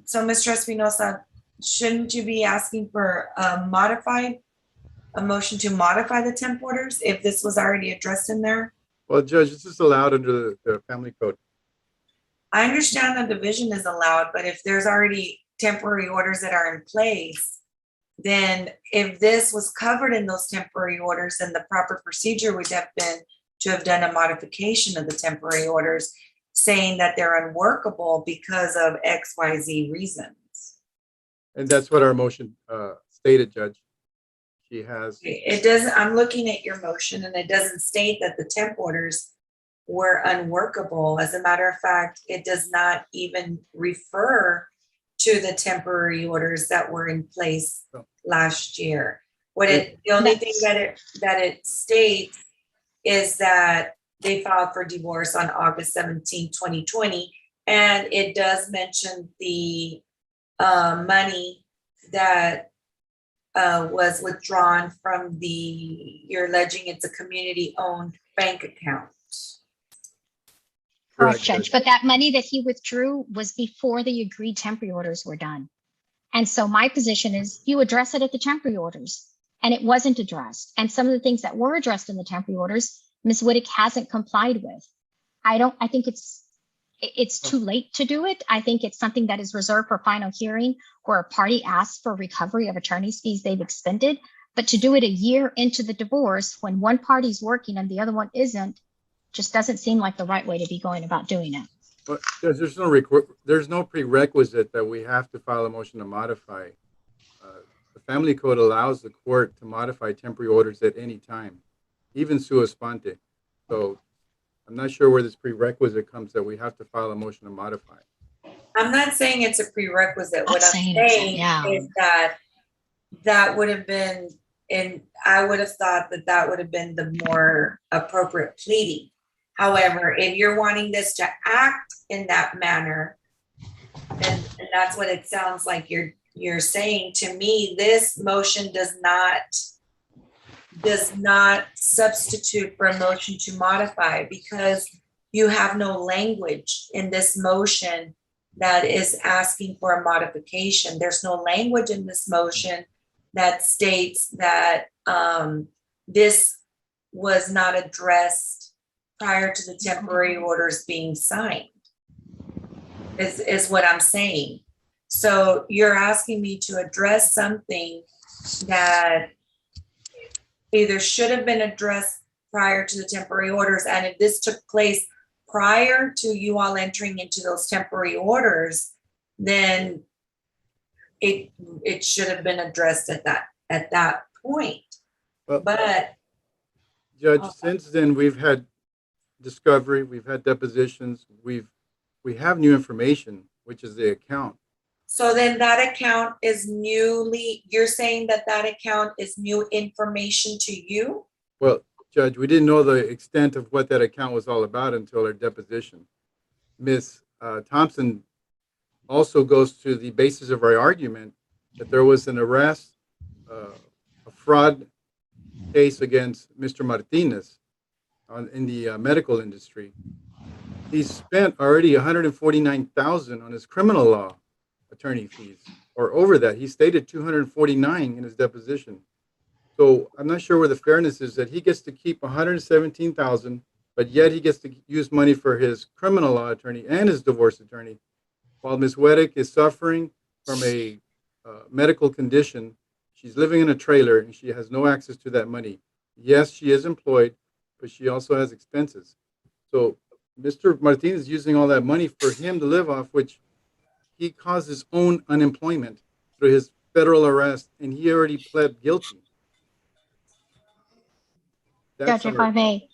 so Mr. Espinosa, shouldn't you be asking for a motion to modify the temp orders if this was already addressed in there? Well, Judge, this is allowed under the Family Code. I understand the division is allowed, but if there's already temporary orders that are in place, then if this was covered in those temporary orders, then the proper procedure would have been to have done a modification of the temporary orders saying that they're unworkable because of XYZ reasons. And that's what our motion stated, Judge. She has. It doesn't, I'm looking at your motion and it doesn't state that the temp orders were unworkable. As a matter of fact, it does not even refer to the temporary orders that were in place last year. The only thing that it states is that they filed for divorce on August 17, 2020. And it does mention the money that was withdrawn from you're alleging it's a community-owned bank account. Correct, Judge. But that money that he withdrew was before the agreed temporary orders were done. And so my position is you address it at the temporary orders, and it wasn't addressed. And some of the things that were addressed in the temporary orders, Ms. Wittig hasn't complied with. I think it's too late to do it. I think it's something that is reserved for final hearing where a party asks for recovery of attorney's fees they've expended. But to do it a year into the divorce when one party's working and the other one isn't, just doesn't seem like the right way to be going about doing it. But there's no prerequisite that we have to file a motion to modify. The Family Code allows the court to modify temporary orders at any time, even sua sponte. So I'm not sure where this prerequisite comes that we have to file a motion to modify. I'm not saying it's a prerequisite. What Not I'm saying it's- saying yeah. is that that would have been, and I would have thought that that would have been the more appropriate pleading. However, if you're wanting this to act in that manner, and that's what it sounds like you're saying to me, this motion does not substitute for a motion to modify, because you have no language in this motion that is asking for a modification. There's no language in this motion that states that this was not addressed prior to the temporary orders being signed, is what I'm saying. So you're asking me to address something that either should have been addressed prior to the temporary orders. And if this took place prior to you all entering into those temporary orders, then it should have been addressed at that point. Well, But Judge, since then, we've had discovery, we've had depositions, we have new information, which is the account. so then that account is you're saying that account is new information to you? Well, Judge, we didn't know the extent of what that account was all about until our deposition. Ms. Thompson also goes to the basis of our argument that there was an arrest, a fraud case against Mr. Martinez in the medical industry. He spent already $149,000 on his criminal law attorney fees, or over that. He stated $249 in his deposition. So I'm not sure where the fairness is that he gets to keep $117,000, but yet he gets to use money for his criminal law attorney and his divorce attorney, while Ms. Weddick is suffering from a medical condition. She's living in a trailer and she has no access to that money. Yes, she is employed, but she also has expenses. So Mr. Martinez is using all that money for him to live off, which he caused his own unemployment through his federal arrest, and he already pled guilty. Judge, if I may,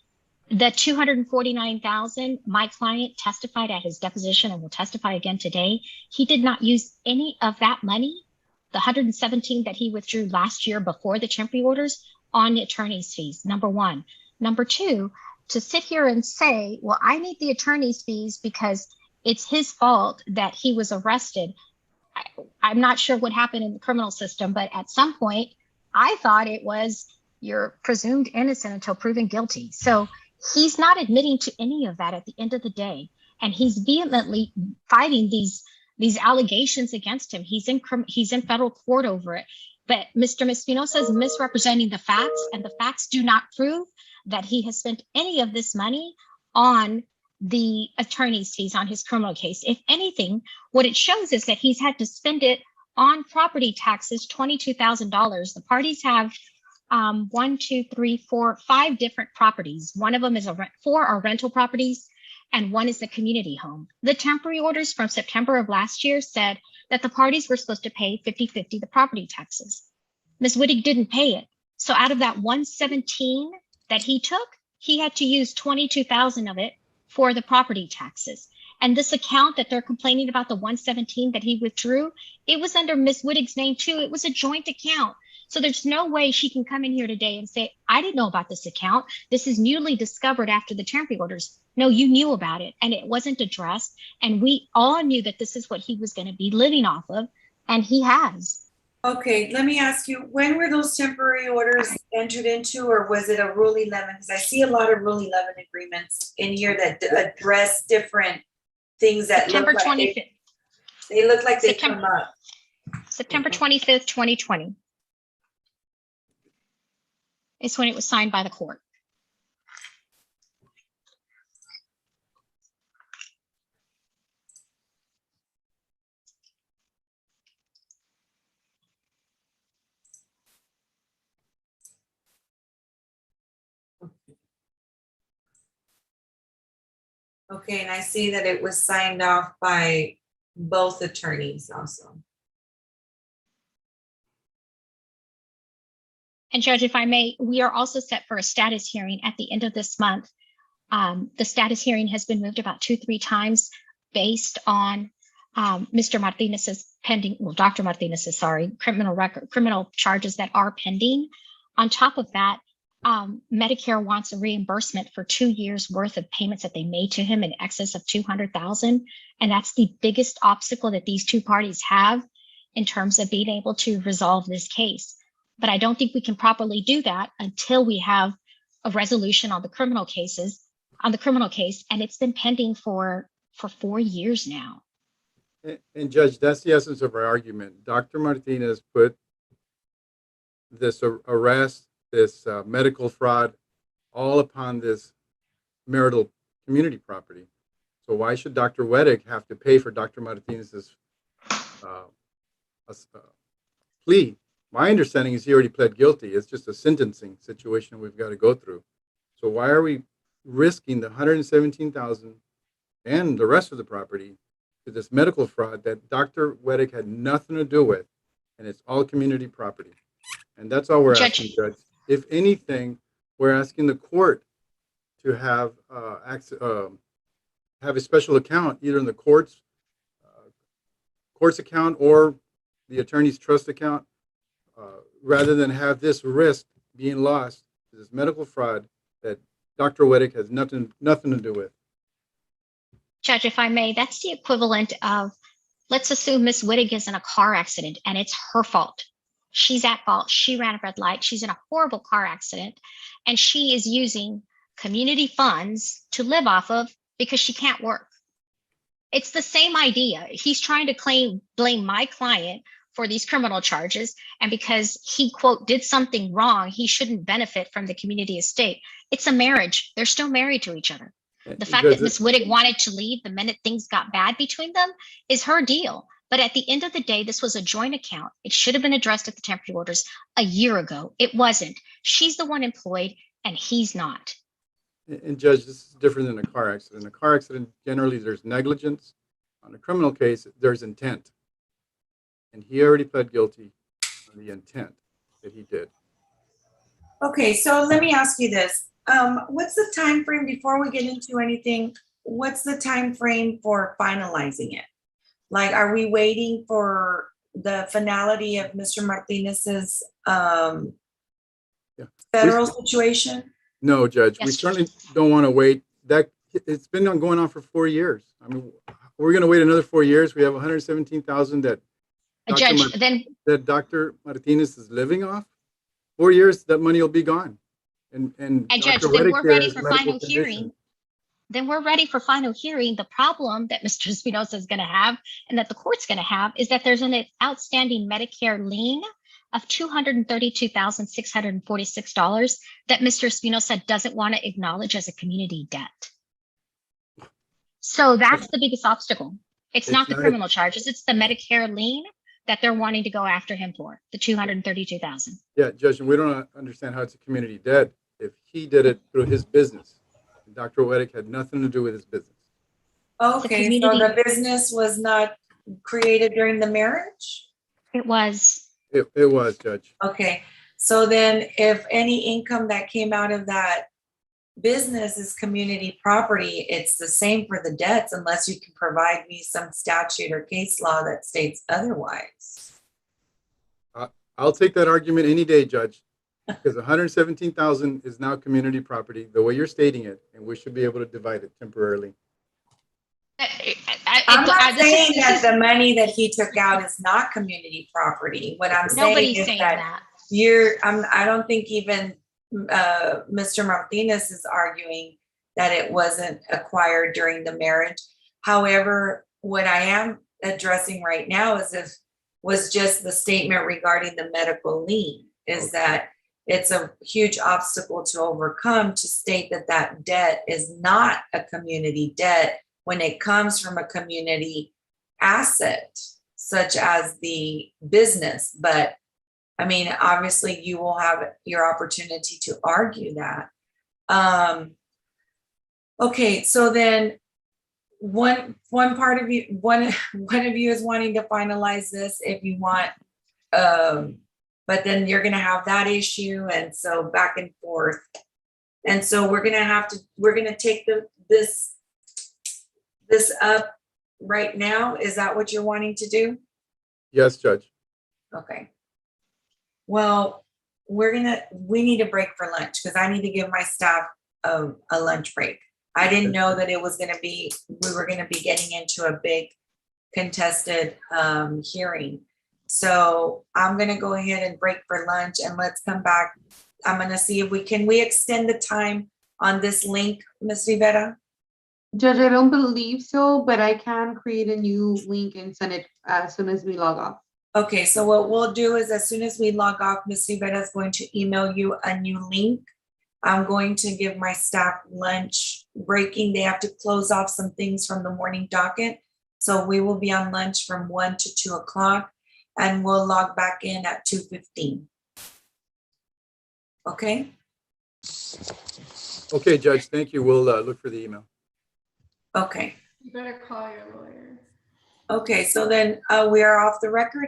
the $249,000, my client testified at his deposition and will testify again today. He did not use any of that money, the $117,000 that he withdrew last year before the temporary orders, on attorney's fees, number one. Number two, to sit here and say, well, I need the attorney's fees because it's his fault that he was arrested. I'm not sure what happened in the criminal system, but at some point, I thought it was you're presumed innocent until proven guilty. So he's not admitting to any of that at the end of the day. And he's vehemently fighting these allegations against him. He's in federal court over it. But Mr. Espinosa is misrepresenting the facts, and the facts do not prove that he has spent any of this money on the attorney's fees on his criminal case. If anything, what it shows is that he's had to spend it on property taxes, $22,000. The parties have 1, 2, 3, 4, 5 different properties. One of them is 4 are rental properties, and one is the community home. The temporary orders from September of last year said that the parties were supposed to pay 50-50 the property taxes. Ms. Wittig didn't pay it. So out of that $117,000 that he took, he had to use $22,000 of it for the property taxes. And this account that they're complaining about, the $117,000 that he withdrew, it was under Ms. Wittig's name too. It was a joint account. So there's no way she can come in here today and say, I didn't know about this account. This is newly discovered after the temporary orders. No, you knew about it and it wasn't addressed. And we all knew that this is what he was going to be living off of. And he has. Okay, let me ask you, when were those temporary orders entered into, or was it a Rule 11? Because I see a lot of Rule 11 agreements in here that address different things that September look like 25th. they look like they come up. September 25th, 2020. It's when it was signed by the court. Okay, and I see that it was signed off by both attorneys also. And Judge, if I may, we are also set for a status hearing at the end of this month The status hearing has been moved about 2-3 times based on Mr. Martinez's pending, well, Dr. Martinez's, sorry, criminal charges that are pending. On top of that, Medicare wants a reimbursement for 2 years worth of payments that they made to him in excess of $200,000. And that's the biggest obstacle that these two parties have in terms of being able to resolve this case. But I don't think we can properly do that until we have a resolution on the criminal case, and it's been pending for 4 years now. And Judge, that's the essence of our argument. Dr. Martinez put this arrest, this medical fraud, all upon this marital community property. So why should Dr. Weddick have to pay for Dr. Martinez's plea? My understanding is he already pled guilty. It's just a sentencing situation we've got to go through. So why are we risking the $117,000 and the rest of the property to this medical fraud that Dr. Weddick had nothing to do with, and it's all community property? And that's all we're asking, Judge. If anything, we're asking the court to have a special account, either in the court's account or the attorney's trust account, rather than have this risk being lost to this medical fraud that Dr. Weddick has nothing to do with. Judge, if I may, that's the equivalent of, let's assume Miss Wittig is in a car accident and it's her fault. She's at fault. She ran a red light. She's in a horrible car accident, and she is using community funds to live off of because she can't work. It's the same idea. He's trying to blame my client for these criminal charges, and because he, quote, did something wrong, he shouldn't benefit from the community estate. It's a marriage. They're still married to each other. The fact that Miss Wittig wanted to leave the minute things got bad between them is her deal. But at the end of the day, this was a joint account. It should have been addressed at the temporary orders a year ago. It wasn't. She's the one employed and he's not. And Judge, this is different than a car accident. In a car accident, generally there's negligence. On a criminal case, there's intent. And he already pled guilty on the intent that he did. Okay, so let me ask you this. What's the time frame before we get into anything? What's the time frame for finalizing it? Like, are we waiting for the finality of Mr. Martinez's federal situation? No, Judge, we certainly don't want to wait. That it's been going on for 4 years. I mean, we're going to wait another 4 years. We have $117,000 that Dr. Martinez is living off. 4 years, that money will be gone. And Judge, then we're ready for final hearing. Then we're ready for final hearing. The problem that Mr. Espinosa is going to have and that the court's going to have is that there's an outstanding Medicare lien of $232,646 that Mr. Espinosa doesn't want to acknowledge as a community debt. So that's the biggest obstacle. It's not the criminal charges. It's the Medicare lien that they're wanting to go after him for, the $232,000. Yeah, Judge, and we don't understand how it's a community debt if he did it through his business. Dr. Weddick had nothing to do with his business. Okay, so the business was not created during the marriage? It was. It was, Judge. Okay, so then if any income that came out of that business is community property, it's the same for the debts unless you can provide me some statute or case law that states otherwise. I'll take that argument any day, Judge, because $117,000 is now community property, the way you're stating it, and we should be able to divide it temporarily. I'm not saying that the money that he took out is not community property. What I'm saying is that I don't think even Mr. Martinez is arguing that it wasn't acquired during the marriage. However, what I am addressing right now was just the statement regarding the medical lien, is that it's a huge obstacle to overcome to state that that debt is not a community debt when it comes from a community asset, such as the business. But I mean, obviously you will have your opportunity to argue that. Okay, so then one of you is wanting to finalize this if you want, but then you're going to have that issue, and so back and forth. And so we're gonna take this up right now. Is that what you're wanting to do? Yes, Judge. Okay. Well, we need a break for lunch because I need to give my staff a lunch break. I didn't know that we were gonna be getting into a big contested hearing. So I'm gonna go ahead and break for lunch and let's come back. I'm gonna see if we extend the time on this link, Ms. Rivera? Judge, I don't believe so, but I can create a new link and send it as soon as we log off. Okay, so what we'll do is as soon as we log off, Ms. Rivera is going to email you a new link. I'm going to give my staff lunch breaking. They have to close off some things from the morning docket. So we will be on lunch from 1 to 2 o'clock and we'll log back in at 2:15. Okay? Okay, Judge, thank you. We'll look for the email. Okay. You better call your lawyer. Okay, so then we are off the record.